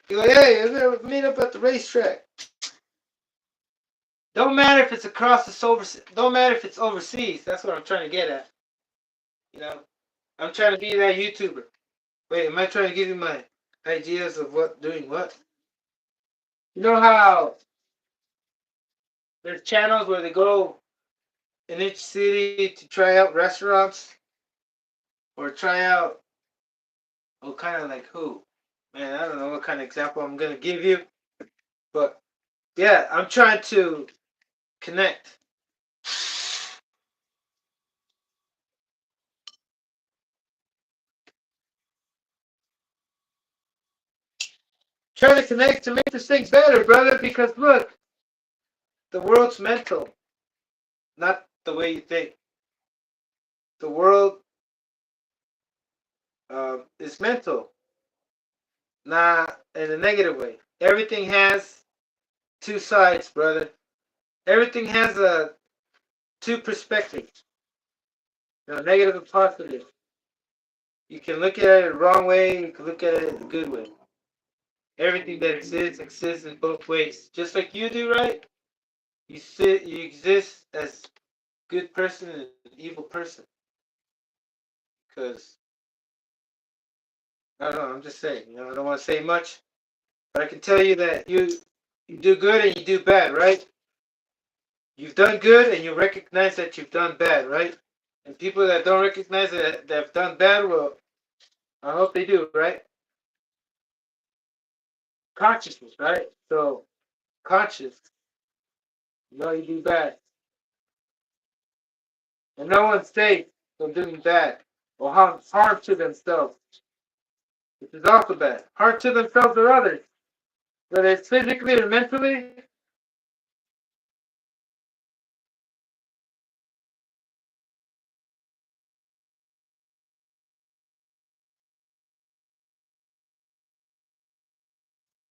You go, hey, let's meet up at the racetrack. Don't matter if it's don't matter if it's overseas. That's what I'm trying to get at. I'm trying to be that YouTuber. Wait, am I trying to give you my ideas of doing what? You know how there's channels where they go in each city to try out restaurants or try out, kind of like who? Man, I don't know what kind of example I'm gonna give you, but yeah, I'm trying to connect. Trying to connect to make this thing better, brother, because look, the world's mental, not the way you think. The world is mental, not in a negative way. Everything has two sides, brother. Everything has two perspectives, negative and positive. You can look at it the wrong way, you can look at it the good way. Everything that exists in both ways. Just like you do, right? You exist as good person and evil person. Because I don't know, I'm just saying, I don't want to say much, but I can tell you that you do good and you do bad, right? You've done good and you recognize that you've done bad, right? And people that don't recognize that they've done bad, well, I hope they do, right? Consciousness, right? So, conscious, you do bad. And no one's safe from doing bad or harm to themselves, which is also bad. Harm to themselves or others, whether it's physically or mentally.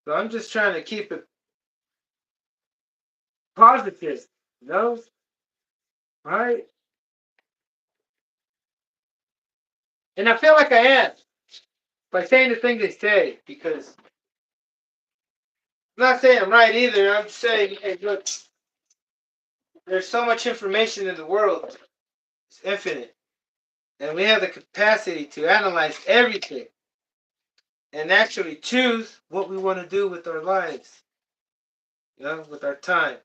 So I'm just trying to keep it positive, you know? Right? And I feel like I am by saying the things they say, because I'm not saying I'm right either. I'm saying, hey, look, there's so much information in the world. It's infinite. And we have the capacity to analyze everything and actually choose what we want to do with our lives, with our time.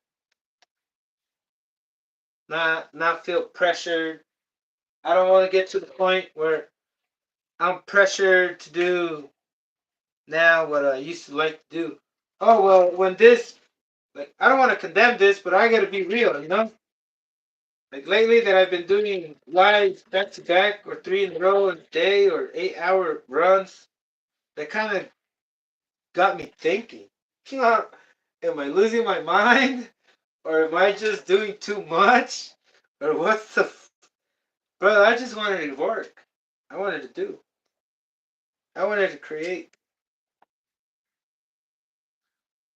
Not feel pressured. I don't want to get to the point where I'm pressured to do now what I used to like to do. Oh, well, when this like I don't want to condemn this, but I gotta be real, you know. Like lately, that I've been doing live back to back or three in a row a day or 8 hour runs. That kind of got me thinking. Am I losing my mind, or am I just doing too much, or what's the? Brother, I just wanted it to work. I wanted to do. I wanted to create,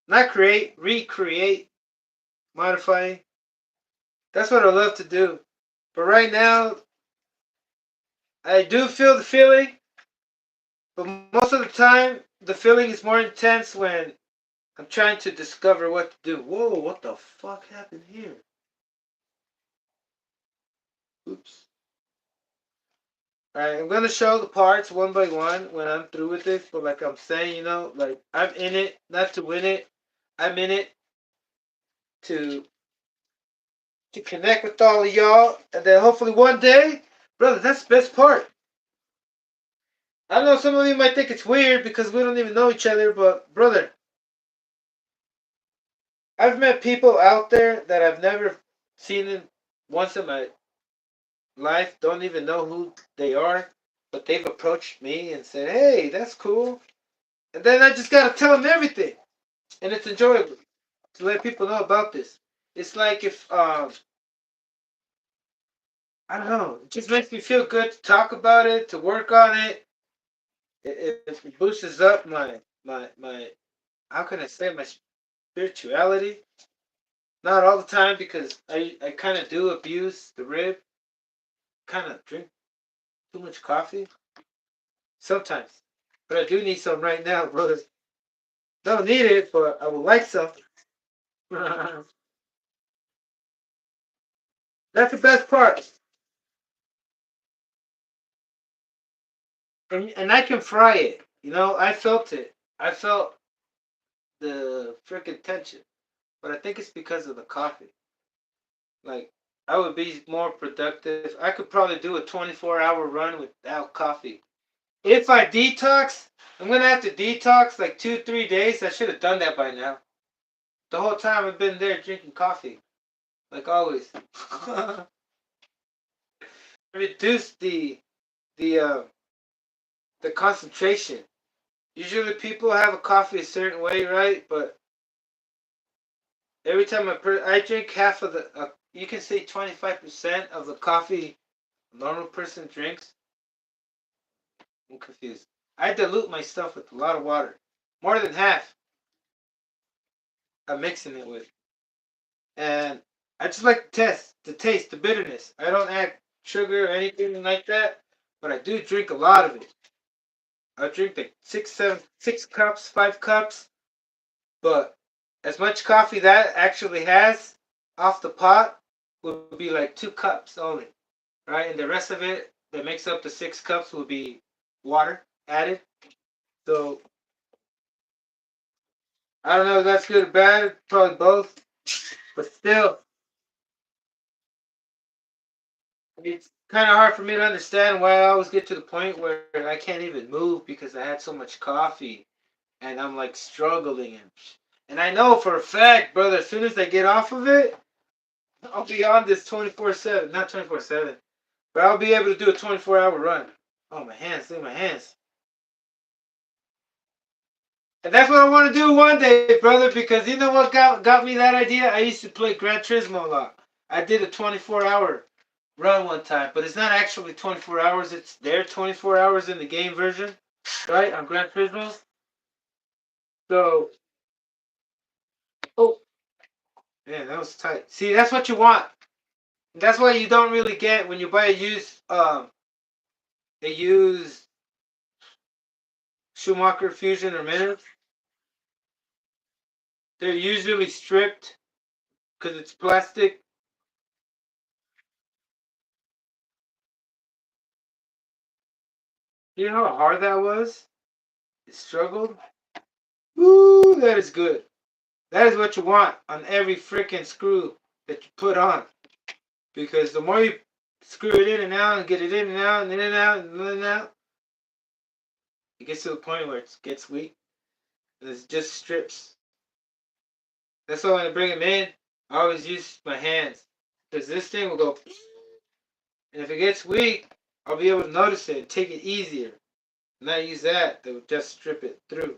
not create, recreate, modify. That's what I love to do. But right now, I do feel the feeling, but most of the time, the feeling is more intense when I'm trying to discover what to do. Whoa, what the fuck happened here? Oops. Alright, I'm gonna show the parts one by one when I'm through with this, but like I'm saying, you know, like I'm in it not to win it. I'm in it to connect with all of y'all, and then hopefully one day, brother, that's the best part. I know some of you might think it's weird because we don't even know each other, but brother, I've met people out there that I've never seen in once in my life, don't even know who they are, but they've approached me and said, "Hey, that's cool," and then I just gotta tell them everything, and it's enjoyable to let people know about this. It's like if I don't know, it just makes me feel good to talk about it, to work on it. It boosts up my how can I say, my spirituality. Not all the time because I kind of do abuse the rib. Kind of drink too much coffee sometimes, but I do need some right now, brothers. Don't need it, but I would like some. That's the best part, and I can fry it. You know, I felt it. I felt the freaking tension, but I think it's because of the coffee. Like I would be more productive. I could probably do a 24-hour run without coffee. If I detox, I'm gonna have to detox like 2 3 days. I should have done that by now. The whole time I've been there drinking coffee, like always. Reduce the uh, the concentration. Usually people have a coffee a certain way, right? But every time I drink half of the, you can say 25% of the coffee a normal person drinks. I'm confused. I dilute my stuff with a lot of water. More than half I'm mixing it with. And I just like to test the taste, the bitterness. I don't add sugar or anything like that, but I do drink a lot of it. I drink like 6 cups, 5 cups, but as much coffee that actually has off the pot would be like 2 cups only, right? And the rest of it that makes up the 6 cups will be water added. So I don't know if that's good or bad. Probably both, but still, it's kind of hard for me to understand why I always get to the point where I can't even move because I had so much coffee and I'm like struggling and I know for a fact, brother, as soon as I get off of it, I'll be on this 24/7, not 24/7, but I'll be able to do a 24-hour run. Oh, my hands, look at my hands. And that's what I want to do one day, brother, because you know what got me that idea? I used to play Gran Turismo a lot. I did a 24-hour run one time, but it's not actually 24 hours. It's their 24 hours in the game version, right? On Gran Turismo. So, oh, man, that was tight. See, that's what you want. That's why you don't really get when you buy a used Schumacher Fusion or Menace. They're usually stripped because it's plastic. You know how hard that was? It struggled. Ooh, that is good. That is what you want on every freaking screw that you put on. Because the more you screw it in and out and get it in and out and in and out and in and out, it gets to the point where it gets weak and it just strips. That's why when I bring them in, I always use my hands. Because this thing will go, and if it gets weak, I'll be able to notice it and take it easier. Not use that will just strip it through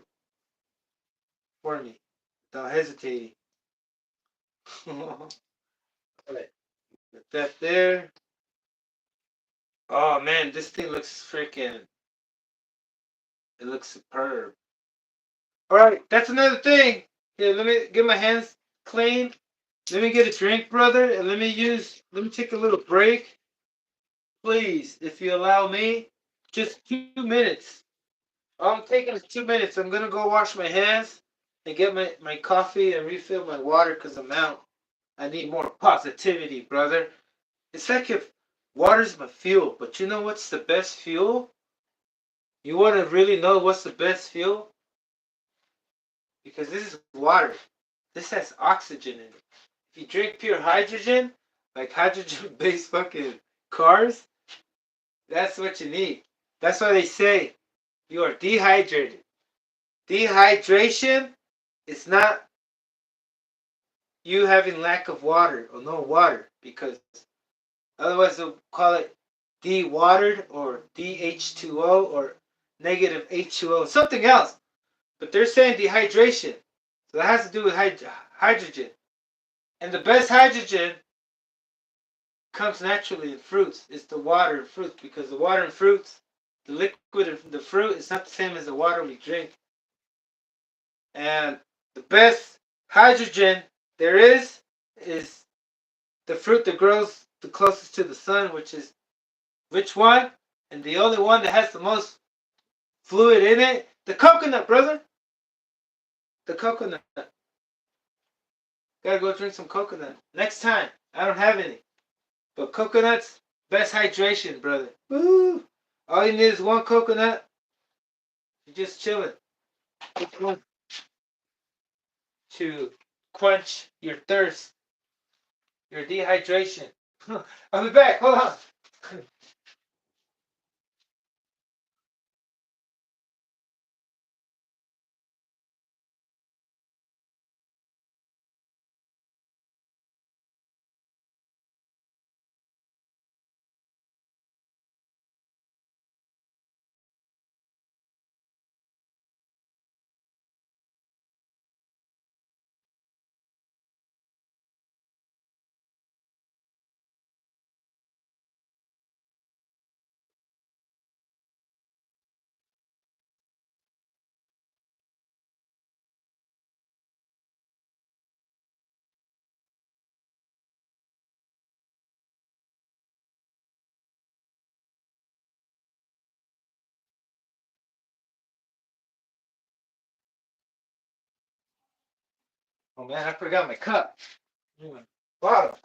for me without hesitating. Alright, put that there. Oh man, this thing looks freaking. It looks superb. Alright, that's another thing. Here, let me get my hands clean. Let me get a drink, brother, and let me take a little break. Please, if you allow me, just 2 minutes. I'm taking 2 minutes. I'm gonna go wash my hands and get my coffee and refill my water because I'm out. I need more positivity, brother. It's like if water's my fuel, but you know what's the best fuel? You want to really know what's the best fuel? Because this is water. This has oxygen in it. If you drink pure hydrogen, like hydrogen based fucking cars, that's what you need. That's why they say you are dehydrated. Dehydration is not you having lack of water or no water, because otherwise they'll call it de-watered or DH2O or negative H2O, something else. But they're saying dehydration. So that has to do with hydrogen. And the best hydrogen comes naturally in fruits. It's the water in fruits, because the water in fruits, the liquid in the fruit is not the same as the water we drink. And the best hydrogen there is the fruit that grows the closest to the sun, which is which one? And the only one that has the most fluid in it, the coconut, brother. The coconut. Gotta go drink some coconut. Next time. I don't have any. But coconuts, best hydration, brother. Woo! All you need is one coconut. You're just chilling. To quench your thirst, your dehydration. I'll be back. Hold on. Oh man, I forgot my cup. Bottle.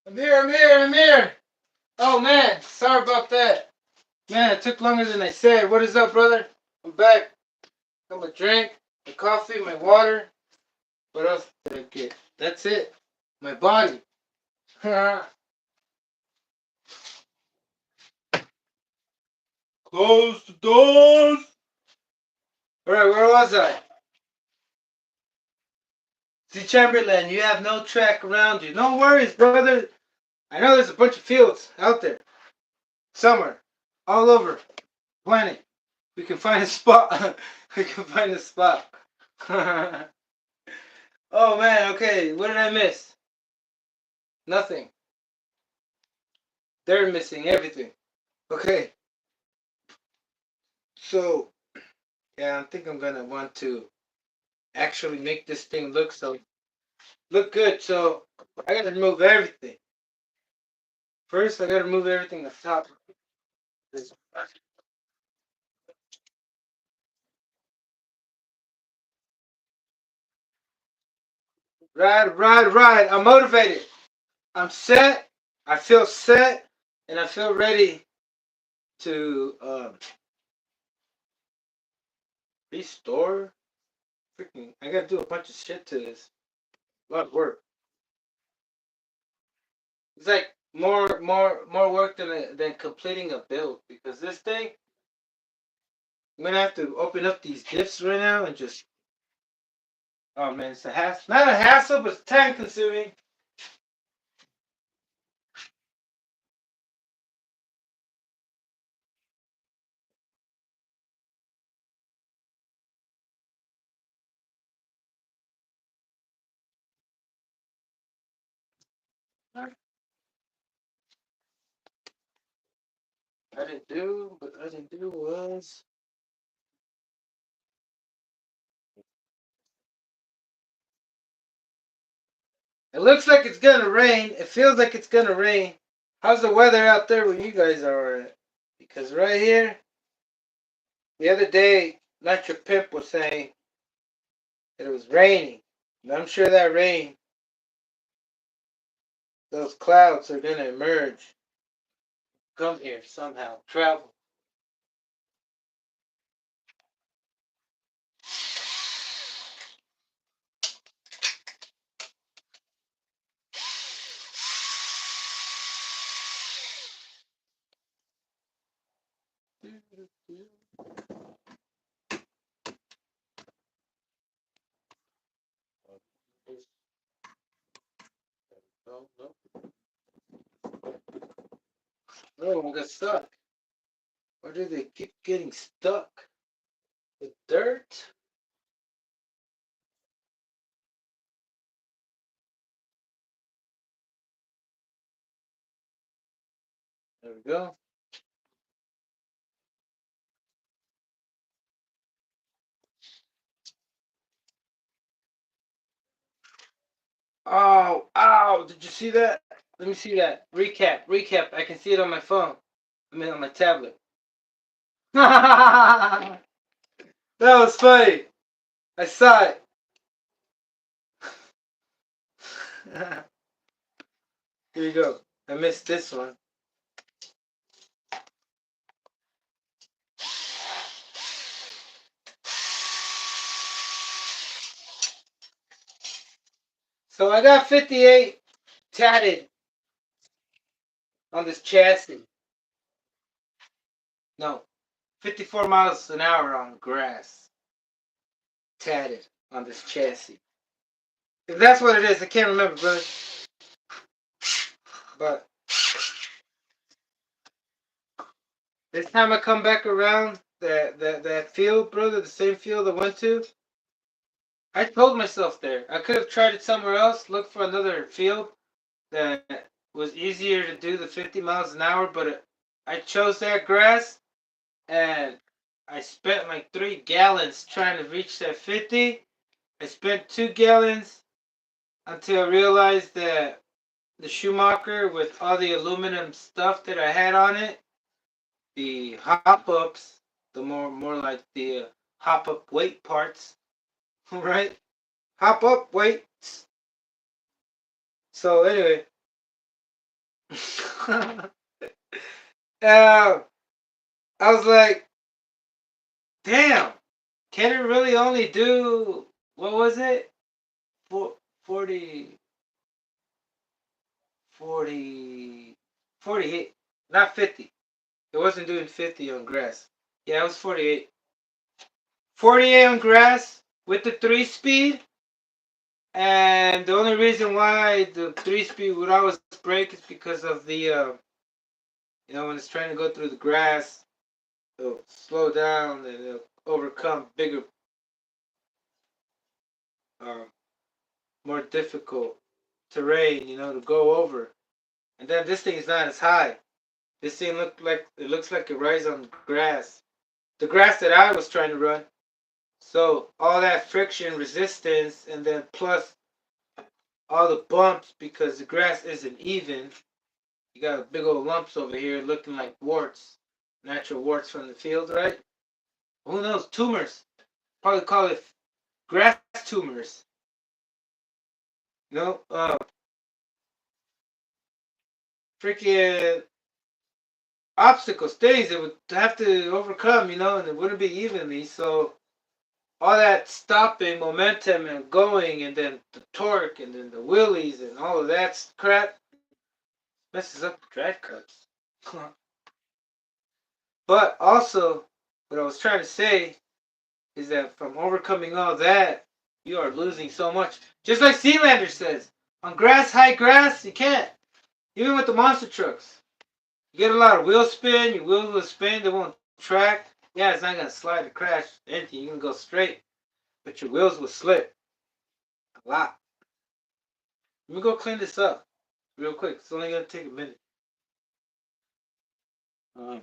I'm here. Oh man, sorry about that. Man, it took longer than I said. What is up, brother? I'm back. Got my drink, my coffee, my water. What else did I get? That's it. My body. Close the doors. Alright, where was I? See, Chamberlain, you have no track around you. No worries, brother. I know there's a bunch of fields out there. Somewhere. All over the planet. We can find a spot. We can find a spot. Oh man, okay. What did I miss? Nothing. They're missing everything. Okay. So, yeah, I think I'm gonna want to actually make this thing look good. So I gotta remove everything. First, I gotta remove everything on top. Right. I'm motivated. I'm set. I feel set, and I feel ready to restore. Freaking! I gotta do a bunch of shit to this. A lot of work. It's like more work than completing a build because this thing. I'm gonna have to open up these diffs right now and just. Oh man, it's a hassle. Not a hassle, but it's time consuming. What I didn't do was. It looks like it's gonna rain. It feels like it's gonna rain. How's the weather out there where you guys are at? Because right here, the other day, Nitro Pimp was saying that it was raining. And I'm sure that rain, those clouds are gonna emerge, come here somehow, travel. No, I got stuck. Why do they keep getting stuck? With dirt? There we go. Oh, ow! Did you see that? Let me see that. Recap. I can see it on my phone. I mean, on my tablet. That was funny. I saw it. Here you go. I missed this one. So I got 58 tatted on this chassis. No, 54 miles an hour on grass. Tatted on this chassis. If that's what it is, I can't remember, brother. But this time I come back around that field, brother, the same field I went to. I told myself there. I could have tried it somewhere else, looked for another field that was easier to do the 50 miles an hour, but I chose that grass and I spent like 3 gallons trying to reach that 50. I spent 2 gallons until I realized that the Schumacher with all the aluminum stuff that I had on it, the hop ups, the more like the hop up weight parts, right? Hop up weights. So anyway, uh, I was like, damn, can it really only do, what was it? 40, 40, 48, not 50. It wasn't doing 50 on grass. Yeah, it was 48. 48 on grass with the 3 speed. And the only reason why the 3 speed would always break is because of the, when it's trying to go through the grass, it'll slow down and it'll overcome bigger, um, more difficult terrain, to go over. And then this thing is not as high. This thing looks like it rides on grass. The grass that I was trying to run. So all that friction resistance and then plus all the bumps because the grass isn't even. You got big old lumps over here looking like warts. Natural warts from the field, right? Who knows? Tumors. Probably call it grass tumors. No, freaking obstacles, things that would have to overcome, and it wouldn't be evenly. So all that stopping momentum and going, and then the torque, and then the wheelies, and all of that crap messes up the drag cups. But also, what I was trying to say is that from overcoming all that, you are losing so much. Just like Sealander says, on grass, high grass, you can't. Even with the monster trucks. You get a lot of wheel spin, your wheels will spin, they won't track. Yeah, it's not going to slide or crash, anything. You can go straight, but your wheels will slip a lot. Let me go clean this up real quick. It's only going to take a minute. Um,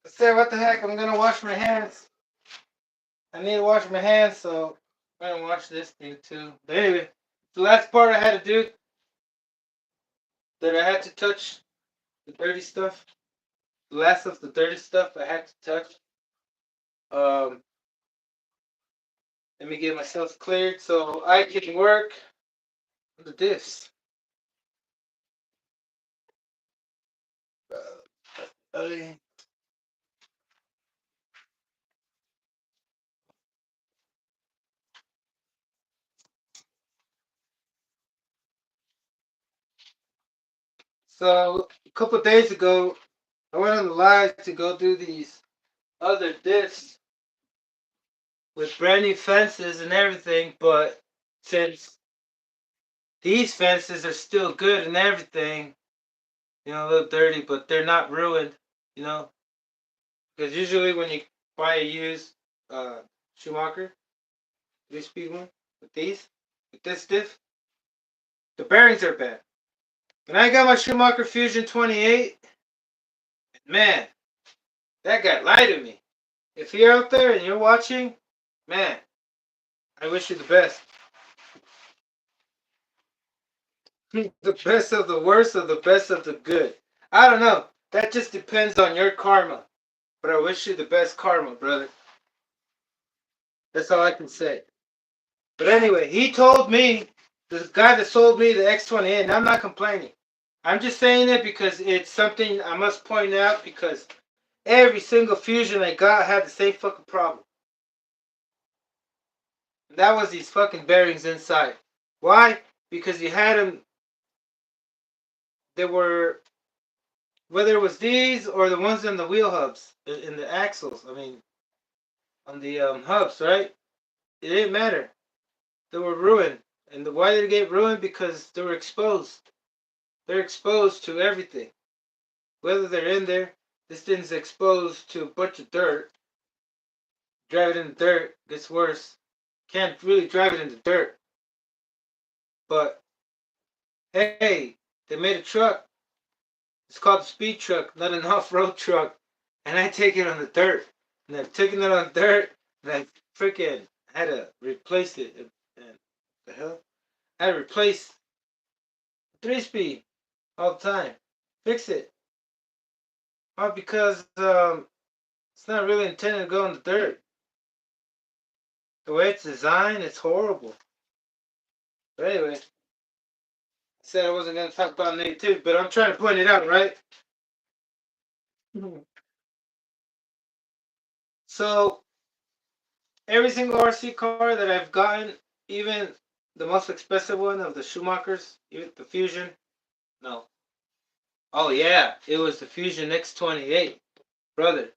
I said, what the heck? I'm going to wash my hands. I need to wash my hands, so I'm going to wash this thing too. But anyway, the last part I had to do, that I had to touch the dirty stuff. The last of the dirty stuff I had to touch. Um, Let me get myself cleared so I can work on the diffs. Okay. So a couple of days ago, I went on the live to go do these other diffs with brand new fences and everything, but since these fences are still good and everything, a little dirty, but they're not ruined, you know, because usually when you buy a used uh, Schumacher, 3-speed one, with this diff, the bearings are bad. And I got my Schumacher Fusion 28, man, that guy lied to me. If you're out there and you're watching, man, I wish you the best. The best of the worst or the best of the good. I don't know. That just depends on your karma. But I wish you the best karma, brother. That's all I can say. But anyway, he told me, the guy that sold me the X28, and I'm not complaining. I'm just saying it because it's something I must point out because every single Fusion I got had the same fucking problem. And that was these fucking bearings inside. Why? Because you had them they were, whether it was these or the ones in the wheel hubs, in the axles. I mean, on the hubs, right? It didn't matter. They were ruined. And why did they get ruined? Because they were exposed. They're exposed to everything. Whether they're in there, this thing's exposed to a bunch of dirt. Drive it in the dirt, gets worse. Can't really drive it in the dirt. But hey, they made a truck. It's called a speed truck, not an off-road truck. And I take it on the dirt. And I've taken it on dirt, and I freaking had to replace it. And the hell? I had to replace 3-speed all the time. Fix it. Why? Because it's not really intended to go in the dirt. The way it's designed, it's horrible. But anyway, I said I wasn't going to talk about negativity, but I'm trying to point it out, right? So, every single RC car that I've gotten, even the most expensive one of the Schumachers, even the Fusion, no. Oh yeah, it was the Fusion X28. Brother,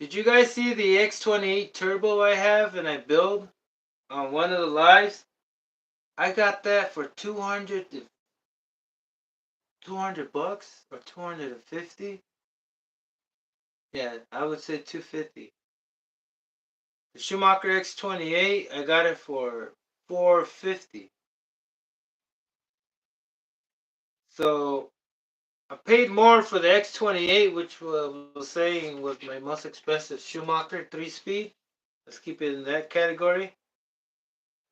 did you guys see the X28 Turbo I have and I build on one of the lives? I got that for 200 bucks or 250. Yeah, I would say 250. The Schumacher X28, I got it for 450. So I paid more for the X28, which was saying was my most expensive Schumacher 3-speed. Let's keep it in that category.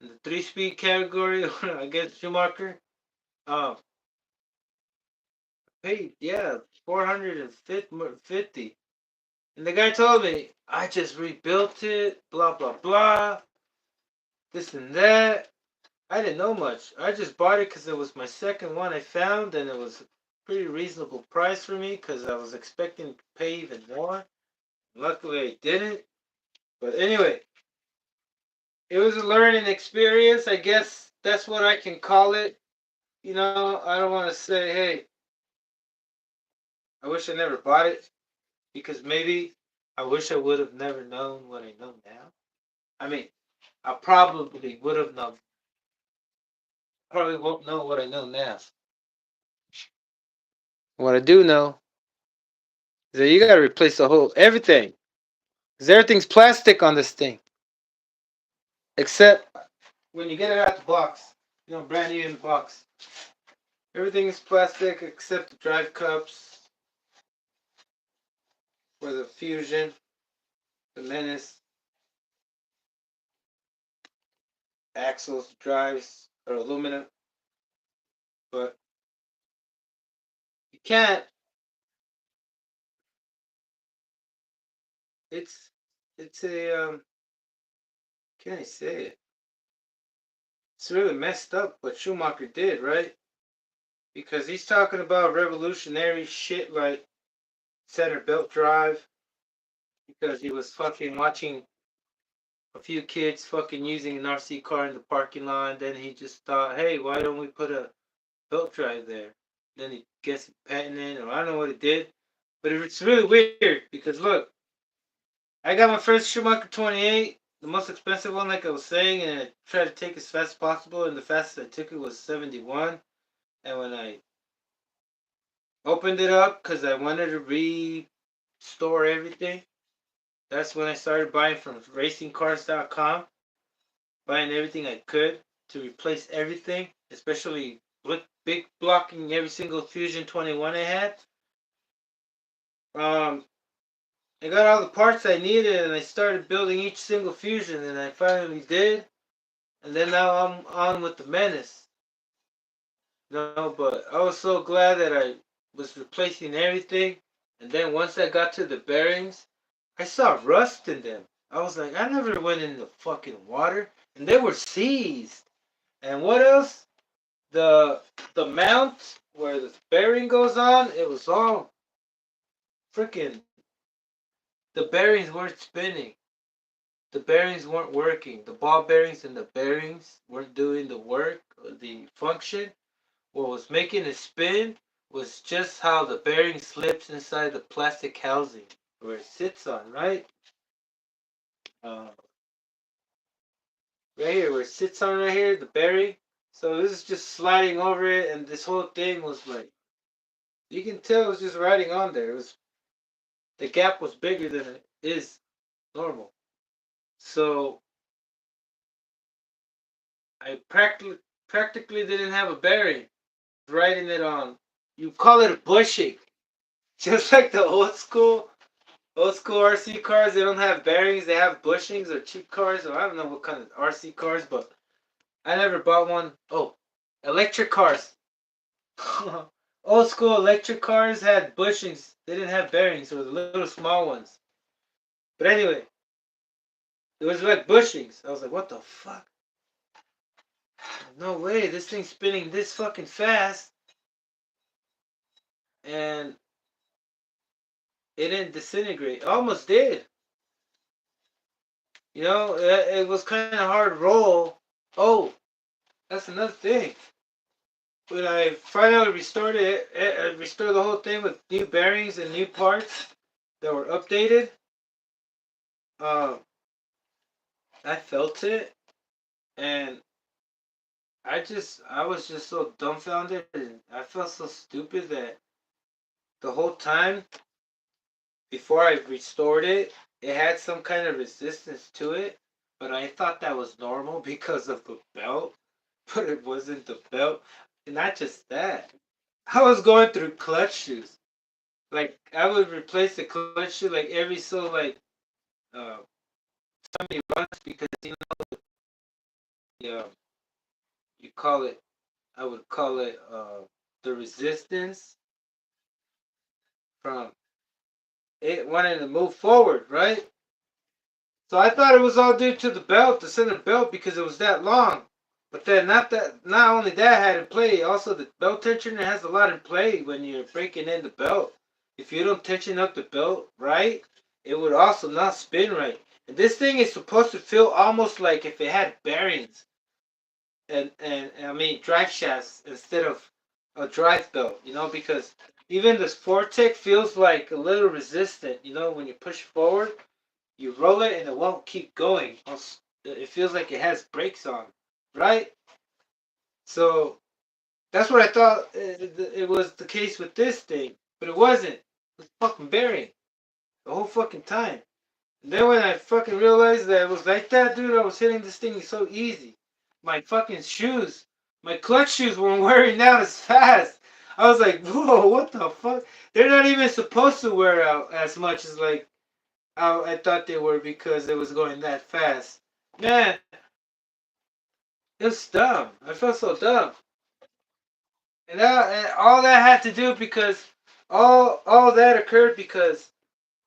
In the 3-speed category, I guess Schumacher. I paid, yeah, 450. And the guy told me, I just rebuilt it, blah, blah, blah, this and that. I didn't know much. I just bought it because it was my second one I found, and it was a pretty reasonable price for me because I was expecting to pay even more. Luckily, I didn't. But anyway, it was a learning experience. I guess that's what I can call it. You know, I don't want to say, hey, I wish I never bought it because maybe I wish I would have never known what I know now. I mean, I probably would have known. Probably won't know what I know now. What I do know is that you gotta replace the whole everything. Because everything's plastic on this thing. Except when you get it out the box. You know, brand new in the box. Everything is plastic except the drive cups for the Fusion, the Menace, axles, drives are aluminum. But you can't. It's a can I say it? It's really messed up what Schumacher did, right? Because he's talking about revolutionary shit like center belt drive. Because he was fucking watching a few kids fucking using an RC car in the parking lot. Then he just thought, hey, why don't we put a belt drive there? Then he gets patented, or I don't know what he did. But it's really weird because look, I got my first Schumacher 28, the most expensive one, like I was saying, and I tried to take as fast as possible. And the fastest I took it was 71. And when I opened it up, because I wanted to restore everything, that's when I started buying from racingcars.com, buying everything I could to replace everything, especially big blocking every single Fusion 21 I had. Um, I got all the parts I needed and I started building each single Fusion and I finally did. And then now I'm on with the Menace. No, but I was so glad that I was replacing everything. And then once I got to the bearings, I saw rust in them. I was like, I never went in the fucking water. And they were seized. And what else? The the mount where the bearing goes on, it was all freaking, the bearings weren't spinning. The bearings weren't working. The ball bearings and the bearings weren't doing the work or the function. What was making it spin was just how the bearing slips inside the plastic housing where it sits on, right? Uh, right here, where it sits on right here, the bearing. So this is just sliding over it, and this whole thing was like, you can tell it was just riding on there. It was the gap was bigger than it is normal. So I practically didn't have a bearing riding it on. You call it a bushing, just like the old school RC cars. They don't have bearings; they have bushings or cheap cars. Or I don't know what kind of RC cars, but I never bought one. Oh, electric cars. Old school electric cars had bushings. They didn't have bearings. They were the little small ones. But anyway, it was like bushings. I was like, what the fuck? No way, this thing's spinning this fucking fast. And it didn't disintegrate. It almost did. You know, it was kind of hard to roll. Oh, that's another thing. When I finally restored it, I restored the whole thing with new bearings and new parts that were updated. Uh, I felt it, and I was just so dumbfounded, and I felt so stupid that the whole time before I restored it, it had some kind of resistance to it, but I thought that was normal because of the belt, but it wasn't the belt. And not just that, I was going through clutch shoes. Like I would replace the clutch shoe like every so like uh so many runs because yeah, you call it I would call it the resistance from it wanting to move forward, right? So I thought it was all due to the belt, the center belt, because it was that long. But then not only that had in play, also the belt tensioner has a lot in play when you're breaking in the belt. If you don't tension up the belt right, it would also not spin right. And this thing is supposed to feel almost like if it had bearings and I mean drive shafts instead of a drive belt, because even this Fortec feels like a little resistant, when you push forward you roll it and it won't keep going. It feels like it has brakes on, right? So that's what I thought it was the case with this thing, but it wasn't. It was fucking bearing the whole fucking time. And then when I fucking realized that it was like that, dude, I was hitting this thing so easy. My fucking shoes, my clutch shoes weren't wearing out as fast. I was like, whoa, what the fuck? They're not even supposed to wear out as much as like I thought they were because it was going that fast. Man, it was dumb. I felt so dumb. And all that had to do because all that occurred because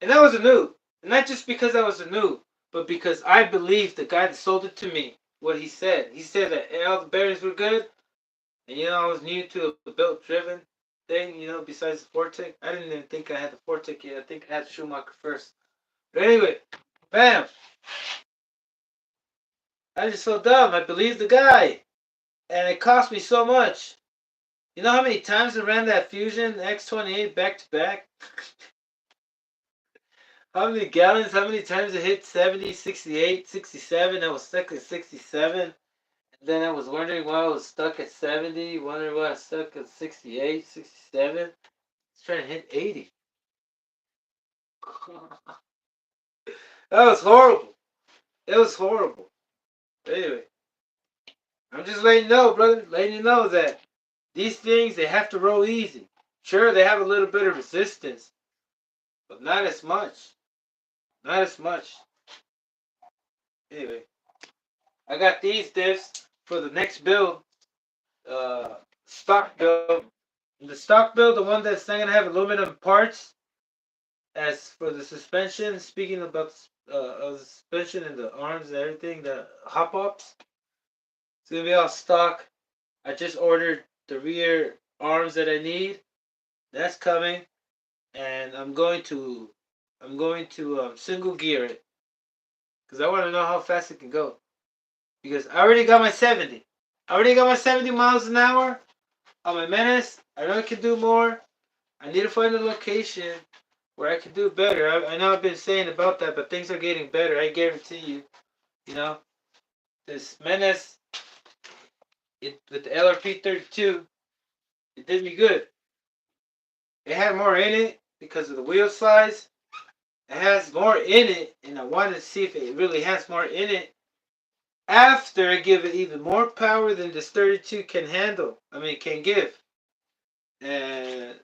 and I was a noob. And not just because I was a noob, but because I believed the guy that sold it to me what he said. He said that all the bearings were good, and I was new to a belt driven thing, besides the Fortec. I didn't even think I had the Fortec yet. I think I had Schumacher first. But anyway, bam. I just so dumb. I believed the guy. And it cost me so much. You know how many times I ran that Fusion X28 back to back? How many gallons? How many times it hit 70, 68, 67? I was stuck at 67. And then I was wondering why I was stuck at 70. Wondering why I was stuck at 68, 67. I was trying to hit 80. That was horrible. It was horrible. Anyway, I'm just letting you know, brother. Letting you know that these things, they have to roll easy. Sure, they have a little bit of resistance, but not as much. Not as much. Anyway, I got these diffs for the next build. Stock build. The stock build, the one that's not gonna have aluminum parts. As for the suspension, speaking about the suspension and the arms and everything, the hop ups, it's gonna be all stock. I just ordered the rear arms that I need. That's coming, and I'm going to single gear it because I want to know how fast it can go. Because I already got my 70. I already got my 70 miles an hour. on my Menace, I know I can do more. I need to find a location where I can do better. I know I've been saying about that, but things are getting better. I guarantee you. You know, this Menace, with the LRP32, it did me good. It had more in it because of the wheel size. It has more in it, and I wanted to see if it really has more in it after I give it even more power than this 32 can handle. I mean, can give. And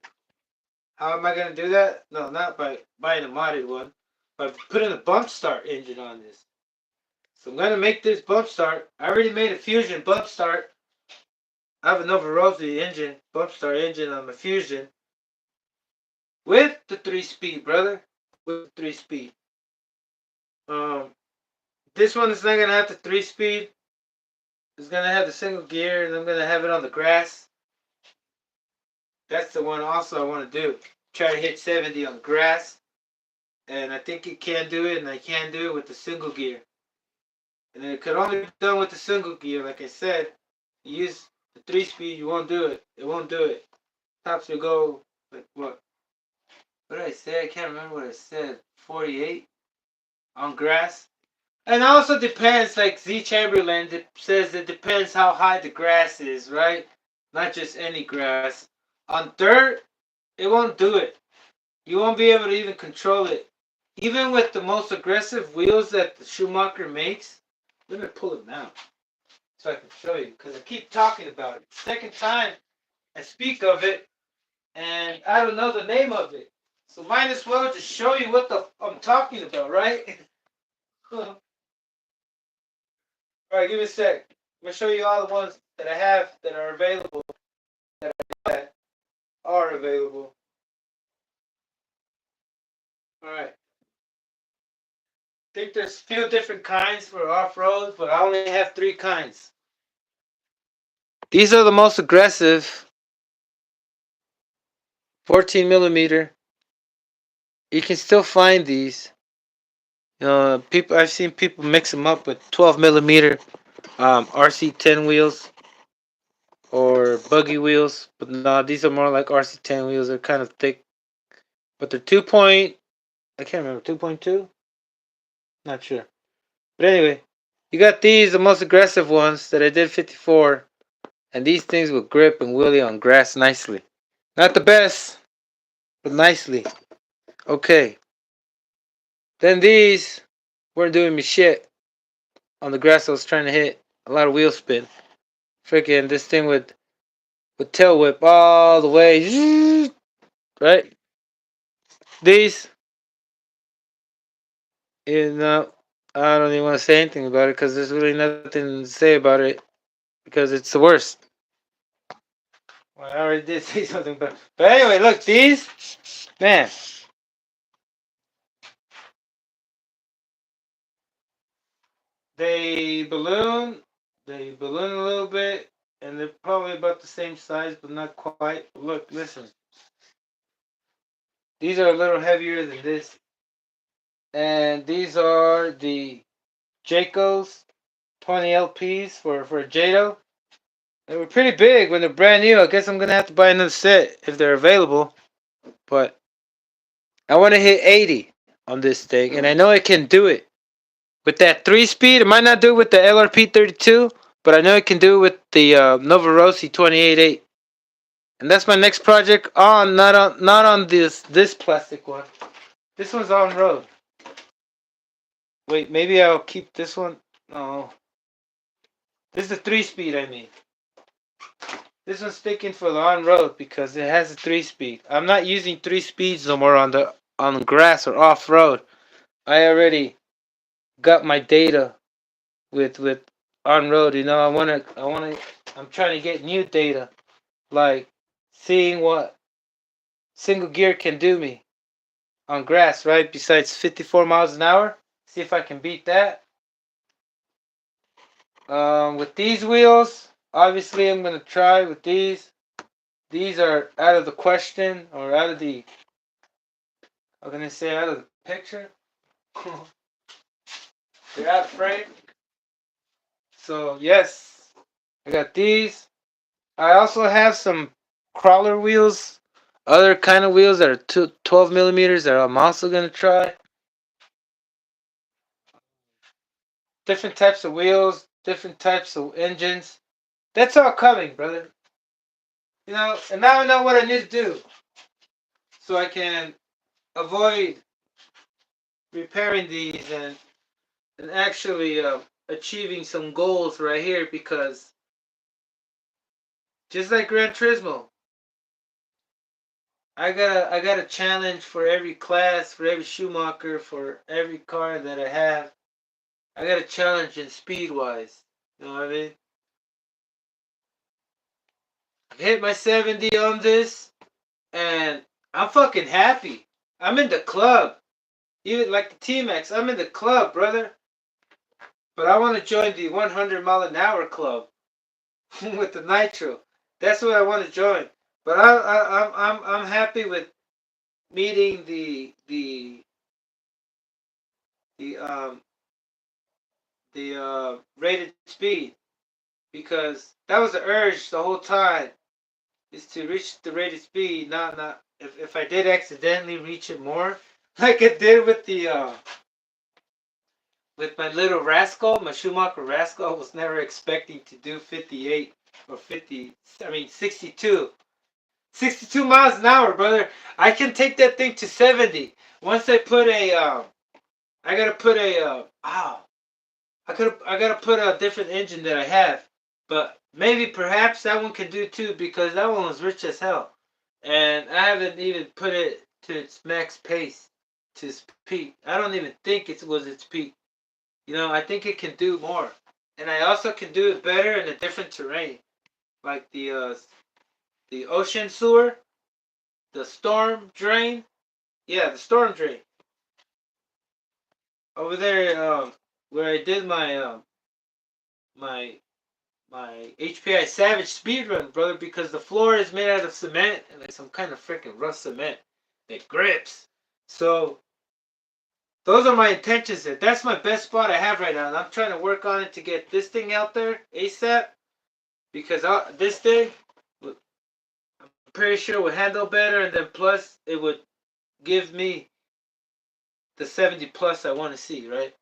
how am I going to do that? No, not by buying a modded one. By putting a bump start engine on this. So I'm going to make this bump start. I already made a Fusion bump start. I have a Nova Rossi engine, bump start engine on my Fusion. With the 3-speed, brother. With the 3-speed. This one is not going to have the 3-speed. It's going to have the single gear, and I'm going to have it on the grass. That's the one also I want to do. Try to hit 70 on the grass. And I think it can do it, and I can do it with the single gear. And it could only be done with the single gear. Like I said, you use the 3-speed, you won't do it. It won't do it. Tops will go, like what? What did I say? I can't remember what I said. 48 on grass. And it also depends, like Z Chamberlain says, it depends how high the grass is, right? Not just any grass. On dirt, it won't do it. You won't be able to even control it. Even with the most aggressive wheels that the Schumacher makes. Let me pull them out so I can show you, because I keep talking about it. Second time I speak of it, and I don't know the name of it. So might as well just show you what I'm talking about, right? Alright, give me a sec. I'm going to show you all the ones that I have that are available. That are available. Alright. I think there's a few different kinds for off-road, but I only have 3 kinds. These are the most aggressive. 14 millimeter. You can still find these. People, I've seen people mix them up with 12 millimeter RC10 wheels or buggy wheels, but no, these are more like RC10 wheels. They're kind of thick, but they're 2 point. I can't remember, 2.2. Not sure, but anyway, you got these, the most aggressive ones that I did 54, and these things will grip and wheelie on grass nicely. Not the best, but nicely. Okay. Then these weren't doing me shit on the grass I was trying to hit. A lot of wheel spin. Freaking this thing with tail whip all the way. Right? These, I don't even want to say anything about it because there's really nothing to say about it because it's the worst. Well, I already did say something about it. But anyway, look, these, man. They balloon a little bit, and they're probably about the same size, but not quite. Look, listen. These are a little heavier than this. And these are the Jayco's 20 LPs for Jado. They were pretty big when they're brand new. I guess I'm going to have to buy another set if they're available. But I want to hit 80 on this thing, and I know I can do it. With that 3-speed, I might not do it with the LRP32, but I know I can do it with the Nova Rossi 28.8. And that's my next project not on this plastic one. This one's on road. Wait, maybe I'll keep this one. No. This is the 3-speed, I mean. This one's sticking for the on-road because it has a 3-speed. I'm not using 3 speeds no more on grass or off-road. I already got my data with on-road. I'm trying to get new data. Like seeing what single gear can do me on grass, right? Besides 54 miles an hour. See if I can beat that. With these wheels, obviously I'm going to try with these. These are out of the question, or out of the, how can I say, out of the picture. They're out of frame. So yes, I got these. I also have some crawler wheels, other kind of wheels that are 12 millimeters that I'm also gonna try. Different types of wheels, different types of engines. That's all coming, brother. And now I know what I need to do so I can avoid repairing these and actually achieving some goals right here because just like Gran Turismo, I got a challenge for every class, for every Schumacher, for every car that I have. I got a challenge in speed wise. You know what I mean? I've hit my 70 on this and I'm fucking happy. I'm in the club. Even like the T-Max, I'm in the club, brother. But I want to join the 100 mile an hour club with the Nitro. That's what I want to join. But I'm happy with meeting the rated speed because that was the urge the whole time is to reach the rated speed. Not if I did accidentally reach it more, like I did with my little rascal, my Schumacher rascal. I was never expecting to do 58 or 50. I mean 62. 62 miles an hour, brother. I can take that thing to 70. Once I put I gotta put I gotta put a different engine that I have. But maybe perhaps that one can do too because that one was rich as hell. And I haven't even put it to its max pace, to its peak. I don't even think it was its peak. I think it can do more. And I also can do it better in a different terrain. Like the ocean sewer, the storm drain. Yeah, the storm drain. Over there, where I did my my HPI Savage speed run, brother, because the floor is made out of cement and like some kind of freaking rough cement that grips. So those are my intentions there. That's my best spot I have right now, and I'm trying to work on it to get this thing out there ASAP because this thing, I'm pretty sure would handle better, and then plus it would give me the 70 plus I want to see, right?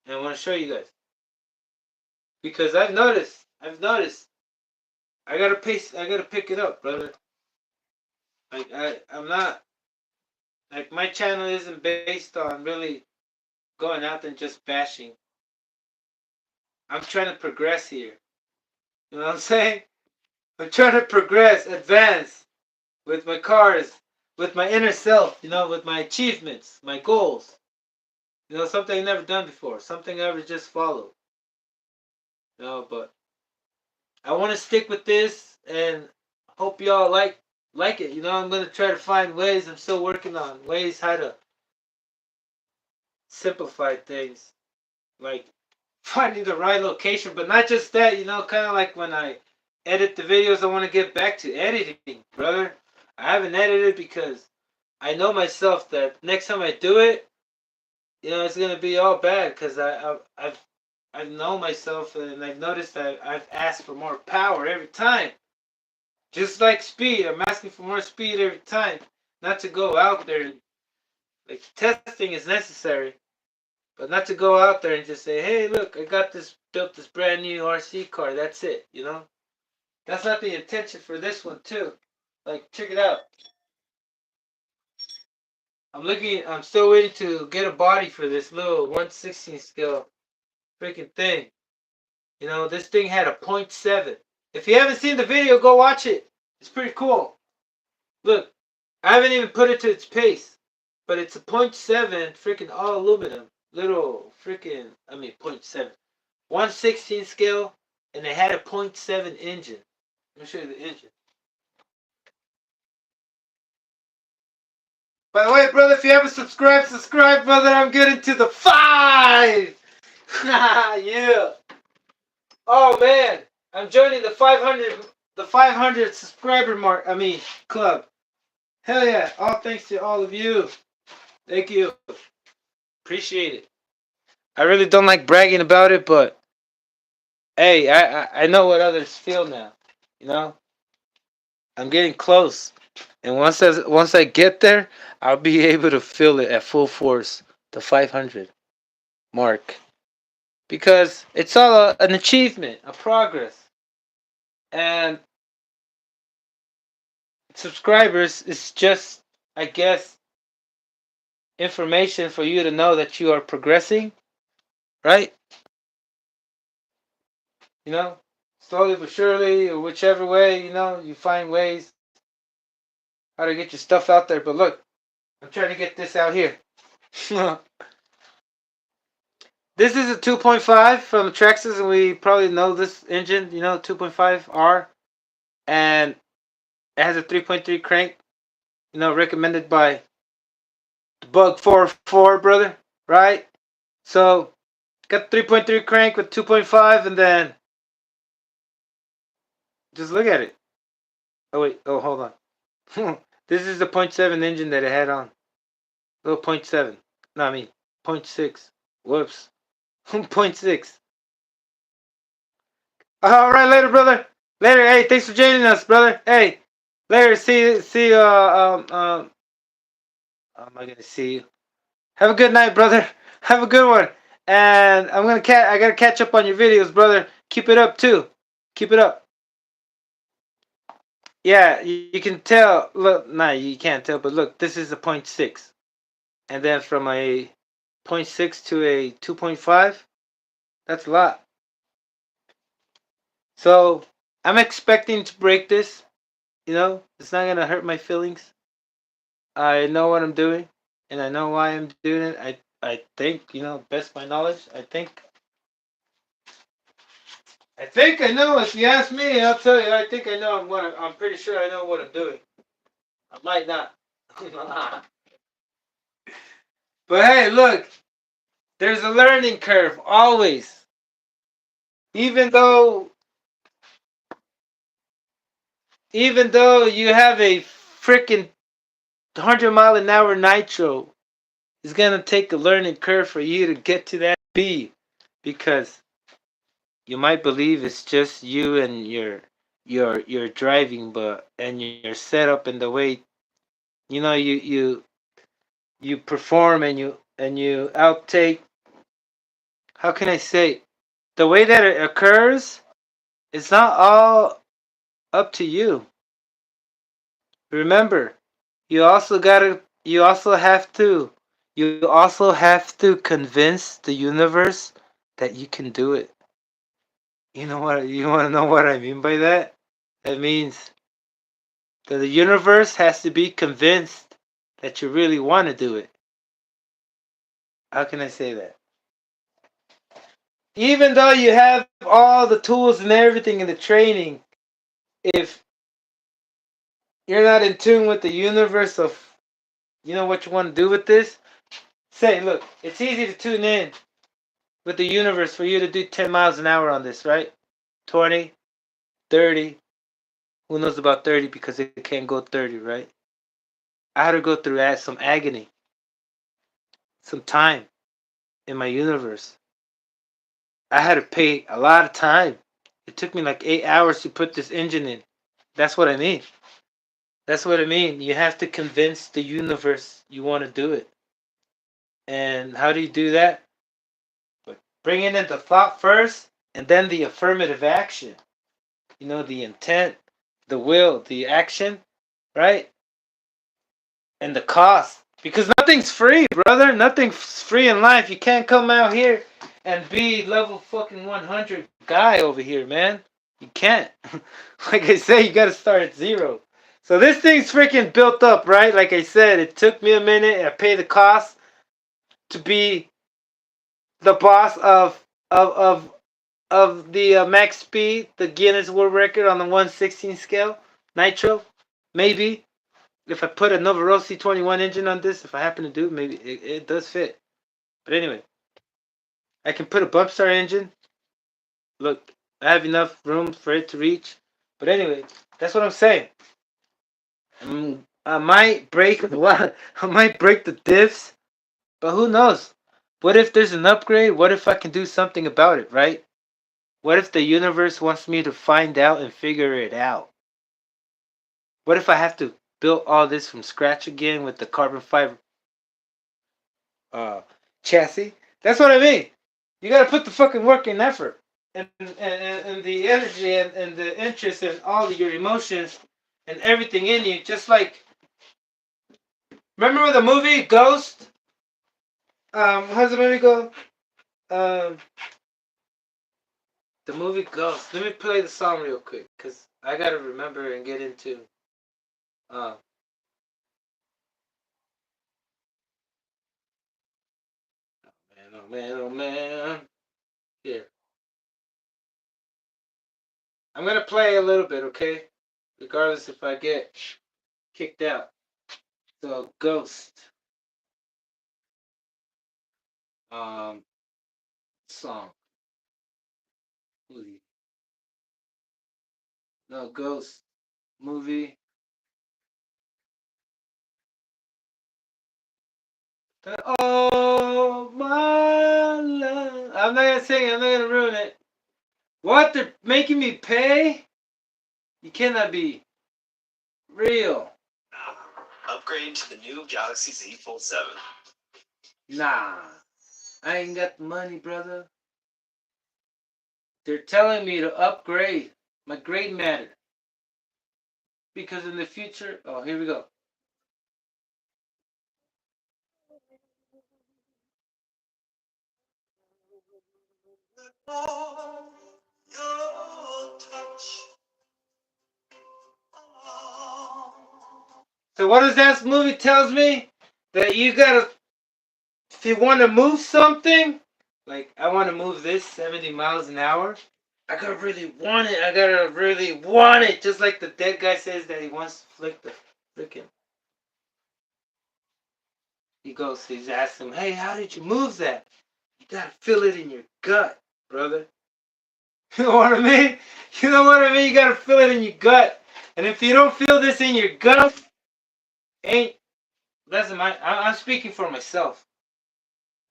And I want to show you guys because I've noticed, I gotta pick it up, brother. Like I'm not like my channel isn't based on really going out and just bashing. I'm trying to progress here. You know what I'm saying? I'm trying to progress, advance with my cars, with my inner self. With my achievements, my goals. Something I never done before, something I ever just followed. But I want to stick with this and hope y'all like it. I'm gonna try to find ways. I'm still working on ways how to simplify things, like finding the right location, but not just that. Kind of like when I edit the videos, I want to get back to editing, brother. I haven't edited because I know myself that next time I do it, it's gonna be all bad because I know myself and I've noticed that I've asked for more power every time. Just like speed, I'm asking for more speed every time. Not to go out there. Like testing is necessary, but not to go out there and just say, "Hey, look, I built this brand new RC car." That's it. That's not the intention for this one too. Like, check it out. I'm still waiting to get a body for this little 1/16 scale freaking thing. This thing had a .7. If you haven't seen the video, go watch it. It's pretty cool. Look, I haven't even put it to its pace, but it's a .7 freaking all aluminum. Little freaking, I mean, .7. 1/16 scale, and it had a .7 engine. Let me show you the engine. By the way, brother, if you haven't subscribe, brother. I'm getting to the 5. Yeah. Oh man, I'm joining the 500 subscriber mark. I mean, club. Hell yeah! All thanks to all of you. Thank you. Appreciate it. I really don't like bragging about it, but hey, I know what others feel now. You know, I'm getting close, and once I get there, I'll be able to feel it at full force, the 500 mark, because it's all an achievement, a progress, and subscribers is just, I guess, information for you to know that you are progressing, right? You know, slowly but surely, or whichever way, you find ways how to get your stuff out there. But look, I'm trying to get this out here. This is a 2.5 from Traxxas, and we probably know this engine, 2.5R, and it has a 3.3 crank, recommended by the Bug 44, brother, right? So, got 3.3 crank with 2.5, and then just look at it. Oh, wait, hold on. This is the point .7 engine that it had on. Little point .7. No, I mean, point .6. Whoops. Point .6. All right, later, brother. Later. Hey, thanks for joining us, brother. Hey, later. See you. How am I gonna see you? Have a good night, brother. Have a good one. And I gotta catch up on your videos, brother. Keep it up too. Keep it up. Yeah, you can tell. Look, nah, you can't tell, but look, this is a point .6, and then from a point .6 to a 2.5, that's a lot. So I'm expecting to break this. It's not gonna hurt my feelings. I know what I'm doing, and I know why I'm doing it. I think, best my knowledge. I think I know. If you ask me, I'll tell you. I think I know. I'm pretty sure I know what I'm doing. I might not. But hey, look, there's a learning curve always. Even though, even though you have a freaking 100-mile-an-hour nitro, it's gonna take a learning curve for you to get to that speed, because you might believe it's just you and your driving, but and your setup and the way you perform, and you outtake. How can I say, the way that it occurs? It's not all up to you. Remember, you also have to convince the universe that you can do it. You want to know what I mean by that? That means that the universe has to be convinced that you really want to do it. How can I say that? Even though you have all the tools and everything in the training, if you're not in tune with the universe of what you want to do with this, say, look, it's easy to tune in with the universe for you to do 10 miles an hour on this, right? 20, 30. Who knows about 30, because it can't go 30, right? I had to go through some agony, some time in my universe. I had to pay a lot of time. It took me like 8 hours to put this engine in. That's what I mean. That's what I mean. You have to convince the universe you want to do it. And how do you do that? Bringing in the thought first, and then the affirmative action. The intent, the will, the action, right? And the cost. Because nothing's free, brother. Nothing's free in life. You can't come out here and be level fucking 100 guy over here, man. You can't. Like I say, you gotta start at zero. So this thing's freaking built up, right? Like I said, it took me a minute. I paid the cost to be the boss of the max speed, the Guinness World Record on the 1/16 scale, Nitro. Maybe if I put a Novorossi 21 engine on this, if I happen to do, maybe it does fit. But anyway, I can put a bump start engine. Look, I have enough room for it to reach. But anyway, that's what I'm saying. I might break I might break the diffs, but who knows? What if there's an upgrade? What if I can do something about it, right? What if the universe wants me to find out and figure it out? What if I have to build all this from scratch again with the carbon fiber uh, chassis? That's what I mean. You gotta put the fucking work and effort and the energy and the interest and all of your emotions and everything in you. Just like, remember the movie Ghost? How's the movie go? Um, the movie Ghost. Let me play the song real quick, cause I gotta remember and get into. Uh, man, oh man, oh man. Here, I'm gonna play a little bit, okay? Regardless if I get kicked out. So Ghost. Um, song. Movie. No, Ghost. Movie. Oh my love. I'm not gonna sing it. I'm not gonna ruin it. What? They're making me pay? You cannot be real. Upgrade to the new Galaxy Z Fold 7. Nah. I ain't got the money, brother. They're telling me to upgrade. My grade matter. Because in the future. Oh, here we go. So what does that movie tells me? That you gotta, if you want to move something, like I want to move this 70 miles an hour, I gotta really want it. I gotta really want it. Just like the dead guy says that he wants to flick the freaking. He goes, he's asking him, hey, how did you move that? You gotta feel it in your gut, brother. You know what I mean? You know what I mean? You gotta feel it in your gut. And if you don't feel this in your gut, ain't, that's my, I'm speaking for myself.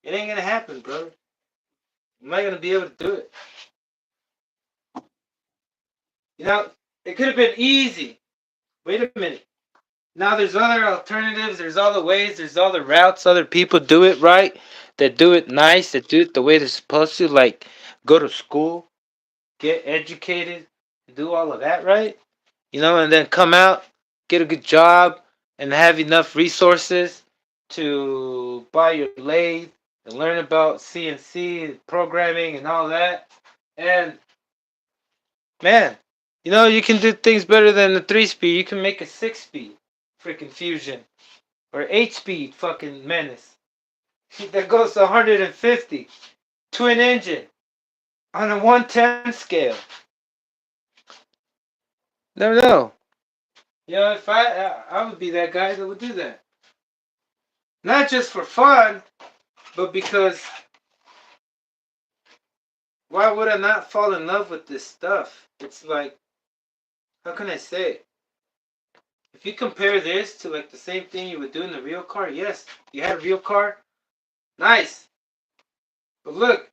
It ain't gonna happen, brother. I'm not gonna be able to do it. You know, it could have been easy. Wait a minute. Now there's other alternatives. There's all the ways. There's all the routes. Other people do it right. That do it nice. That do it the way they're supposed to. Like go to school, get educated, do all of that right. You know, and then come out, get a good job, and have enough resources to buy your lathe and learn about CNC programming and all that. And man, you know, you can do things better than the 3-speed. You can make a 6-speed freaking Fusion or 8-speed fucking Menace that goes to 150 twin engine on a 110 scale. Never know. You know, if I would be that guy that would do that. Not just for fun, but because why would I not fall in love with this stuff? It's like, how can I say it? If you compare this to like the same thing you would do in the real car, yes, you had a real car, nice. But look,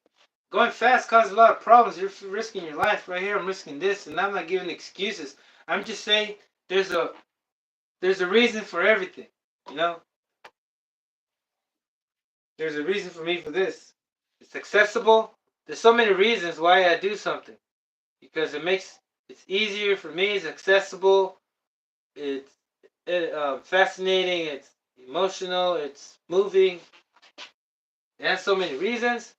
going fast causes a lot of problems. You're risking your life right here. I'm risking this, and I'm not giving excuses. I'm just saying there's a reason for everything. You know, there's a reason for me for this. It's accessible. There's so many reasons why I do something because it's easier for me. It's accessible. It's fascinating. It's emotional. It's moving. It has so many reasons,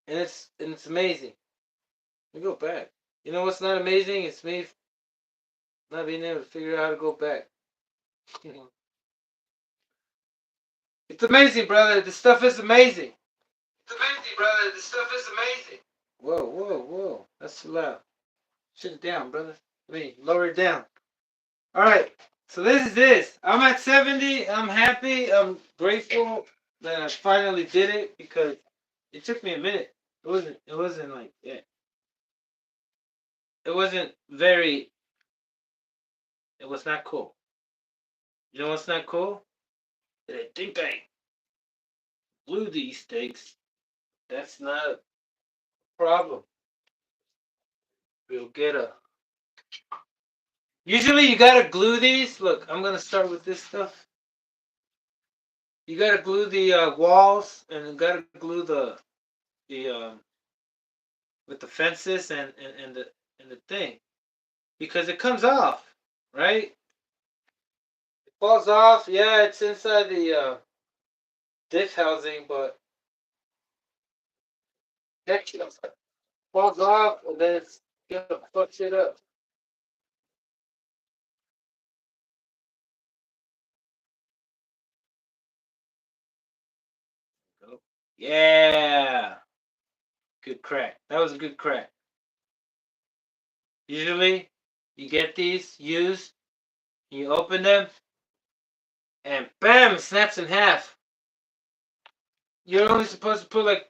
and it's amazing. Let me go back. You know what's not amazing? It's me not being able to figure out how to go back. It's amazing, brother. This stuff is amazing. It's amazing, brother. This stuff is amazing. Whoa, whoa, whoa. That's too loud. Shut it down, brother. I mean, lower it down. All right. So this is this. I'm at 70. I'm happy. I'm grateful that I finally did it because it took me a minute. It wasn't like yeah. It wasn't very. It was not cool. You know what's not cool? That I think I glue these things, that's not a problem. We'll get a. Usually, you gotta glue these. Look, I'm gonna start with this stuff. You gotta glue the walls, and you gotta glue the with the fences and the thing because it comes off, right? It falls off. Yeah, it's inside the diff housing, but heck, it falls off, and then it's gonna fuck shit up. Go. Yeah, good crack. That was a good crack. Usually, you get these used, you open them, and bam, it snaps in half. You're only supposed to put like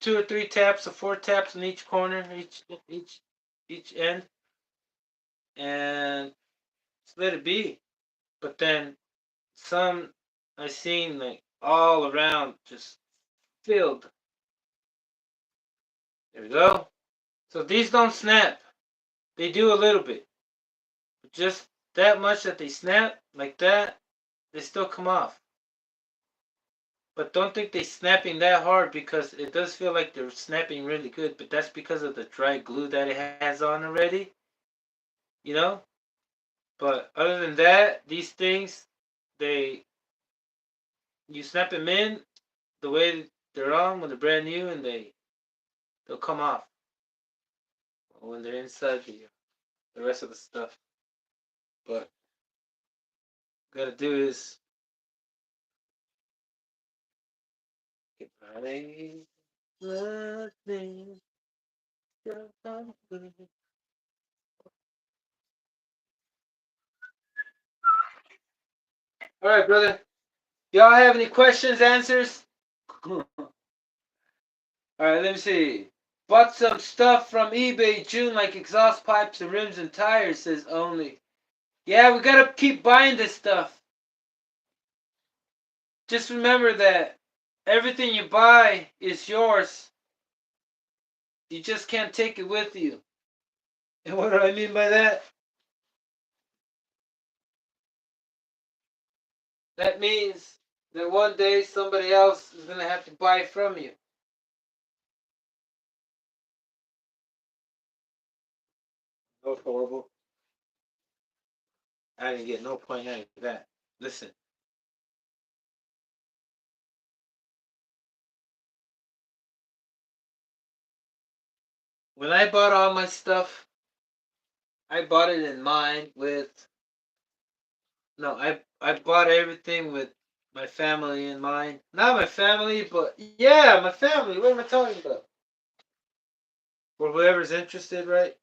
2 or 3 taps or 4 taps in each corner, each end, and just let it be. But then some I seen like all around just filled. There we go. So these don't snap. They do a little bit. But just that much that they snap like that, they still come off. But don't think they're snapping that hard because it does feel like they're snapping really good, but that's because of the dry glue that it has on already. You know? But other than that, these things, they you snap them in the way they're on when they're brand new, and they'll come off when they're inside the rest of the stuff. But gotta do is get ready. Nothing. All right, brother. Y'all have any questions, answers? All right, let me see. Bought some stuff from eBay June, like exhaust pipes and rims and tires, says only. Yeah, we gotta keep buying this stuff. Just remember that everything you buy is yours. You just can't take it with you. And what do I mean by that? That means that one day somebody else is gonna have to buy it from you. That was horrible. I didn't get no point out of that. Listen, when I bought all my stuff, I bought it in mind with no, I bought everything with my family in mind. Not my family, but yeah, my family. What am I talking about? For whoever's interested, right?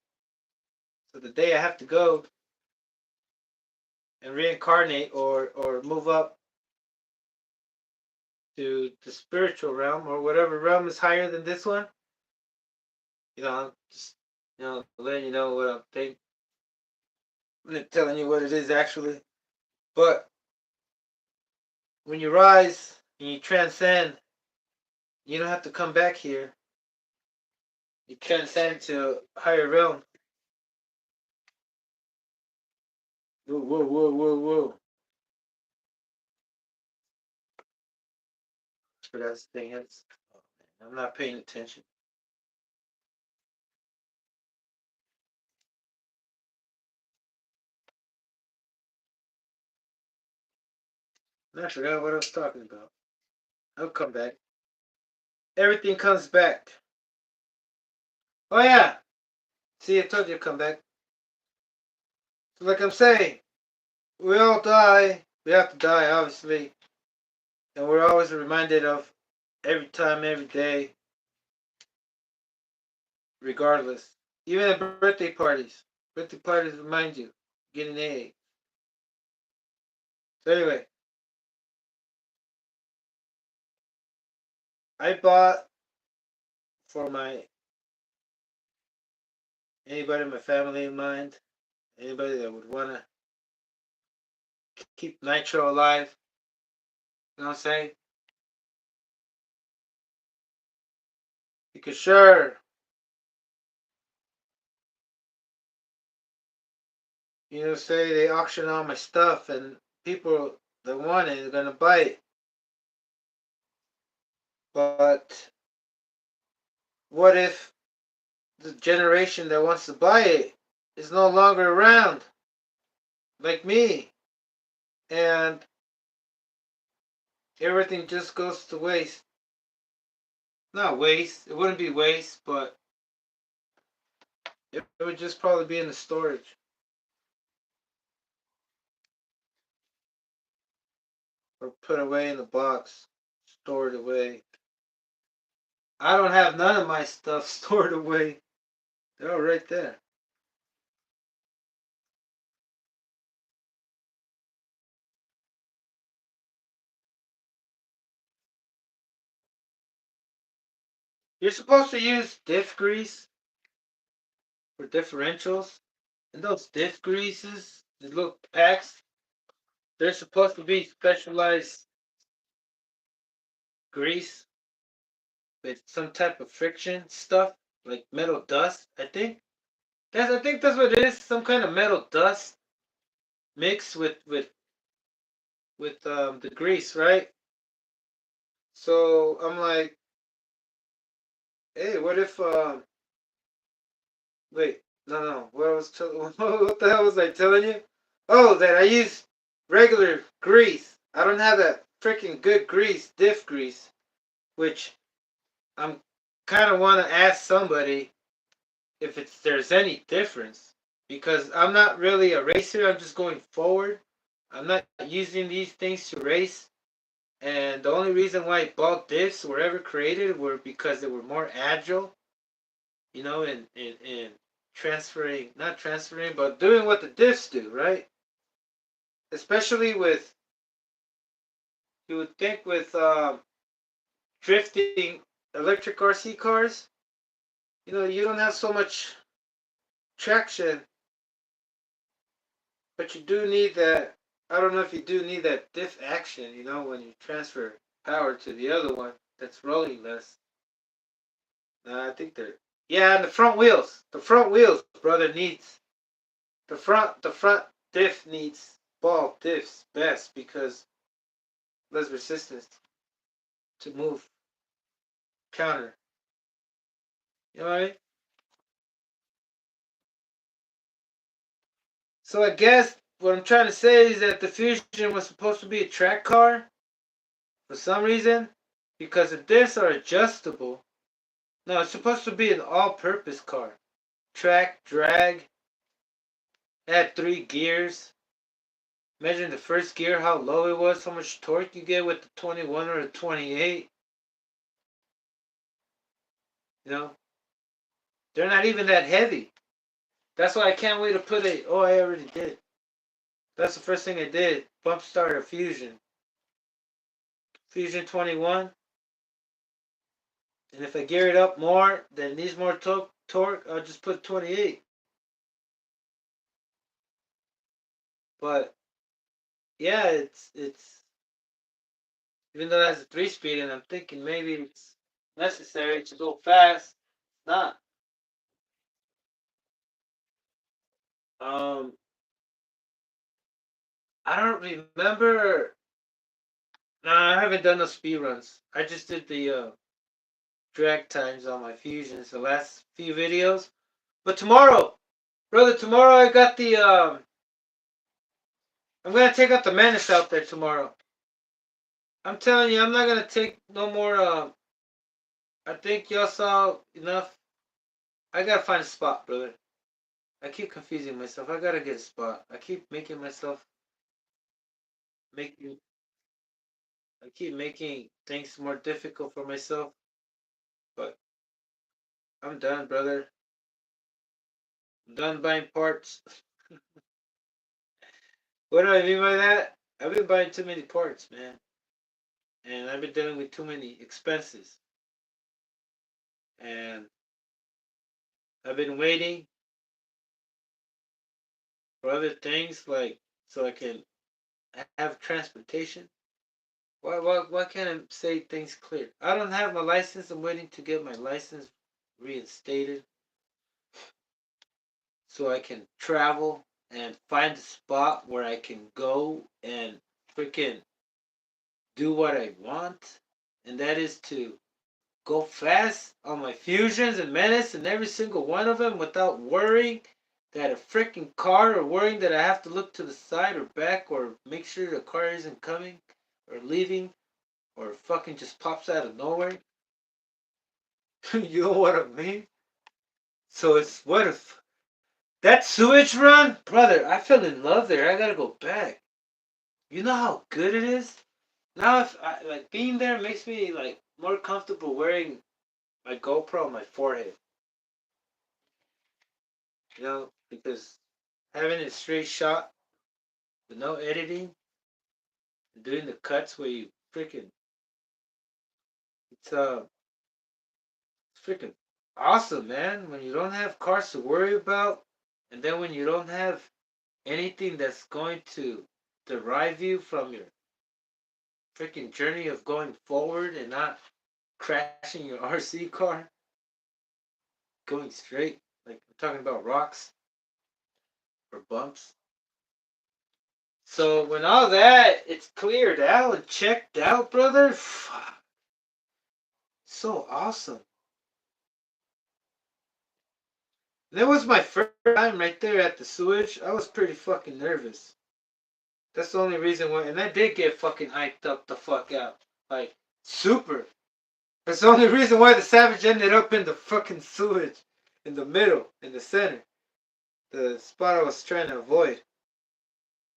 So the day I have to go and reincarnate or move up to the spiritual realm or whatever realm is higher than this one, I'm just letting you know what I'm thinking, telling you what it is actually. But when you rise and you transcend, you don't have to come back here. You transcend to a higher realm. Whoa, whoa, whoa, whoa, whoa. So that's the thing is, I'm not paying attention. I forgot what I was talking about. I'll come back. Everything comes back. Oh yeah. See, I told you to come back. So like I'm saying, we all die. We have to die, obviously. And we're always reminded of every time, every day, regardless. Even at birthday parties. Birthday parties remind you. Getting egg. So anyway, I bought for my anybody in my family in mind, anybody that would wanna keep Nitro alive. You know what I'm saying? Because sure, say they auction all my stuff and people that want it are gonna buy it. But what if the generation that wants to buy it is no longer around, like me, and everything just goes to waste? Not waste. It wouldn't be waste, but it would just probably be in the storage or put away in the box, stored away. I don't have none of my stuff stored away. They're all right there. You're supposed to use diff grease for differentials. And those diff greases, the little packs, they're supposed to be specialized grease with some type of friction stuff, like metal dust, I think. I think that's what it is, some kind of metal dust mixed with the grease, right? So I'm like, hey, what if wait, no, what the hell was I telling you? Oh, that I use regular grease. I don't have that freaking good grease, diff grease, which I'm kind of want to ask somebody if there's any difference, because I'm not really a racer. I'm just going forward. I'm not using these things to race. And the only reason why ball diffs were ever created were because they were more agile, in transferring, not transferring, but doing what the diffs do, right? Especially with, you would think with drifting electric RC cars, you don't have so much traction, but you do need that. I don't know if you do need that diff action, when you transfer power to the other one that's rolling less. I think they're, yeah, and the front wheels. The front wheels, brother, needs the front diff needs ball diffs best because less resistance to move counter. You know what I mean? So I guess what I'm trying to say is that the Fusion was supposed to be a track car for some reason because the diffs are adjustable. No, it's supposed to be an all-purpose car. Track, drag, had 3 gears. Imagine the first gear, how low it was, how much torque you get with the 21 or the 28. You know, they're not even that heavy. That's why I can't wait to put a. Oh, I already did. That's the first thing I did. Bump start a Fusion. Fusion 21. And if I gear it up more, then needs more torque, I'll just put 28. But yeah, it's even though that's a 3-speed, and I'm thinking maybe it's necessary to go fast. It's not. Um, I don't remember. No, I haven't done no speed runs. I just did the drag times on my fusions the last few videos. But tomorrow, brother, tomorrow I got the. I'm gonna take out the Menace out there tomorrow. I'm telling you, I'm not gonna take no more. I think y'all saw enough. I gotta find a spot, brother. I keep confusing myself. I gotta get a spot. I keep making myself making. I keep making things more difficult for myself. But I'm done, brother. I'm done buying parts. What do I mean by that? I've been buying too many parts, man, and I've been dealing with too many expenses. And I've been waiting for other things, like so I can have transportation. Why can't I say things clear? I don't have my license. I'm waiting to get my license reinstated so I can travel and find a spot where I can go and freaking do what I want. And that is to go fast on my fusions and menace and every single one of them without worrying that a freaking car or worrying that I have to look to the side or back or make sure the car isn't coming or leaving or fucking just pops out of nowhere. You know what I mean? So it's what if that sewage run, brother? I fell in love there. I gotta go back. You know how good it is. Now, if I like being there makes me like more comfortable wearing my GoPro on my forehead. You know, because having it straight shot with no editing, doing the cuts where you freaking it's freaking awesome, man. When you don't have cars to worry about, and then when you don't have anything that's going to derive you from your freaking journey of going forward and not crashing your RC car, going straight. Like I'm talking about rocks or bumps. So when all that it's cleared out and checked out, brother, so awesome. That was my first time right there at the sewage. I was pretty fucking nervous. That's the only reason why, and I did get fucking hyped up the fuck out, like super. That's the only reason why the Savage ended up in the fucking sewage, in the middle, in the center, the spot I was trying to avoid.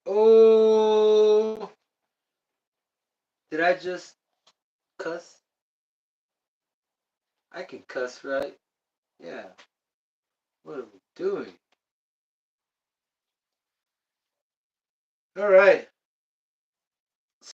Oh, did I just cuss? I can cuss, right? Yeah. What are we doing? All right.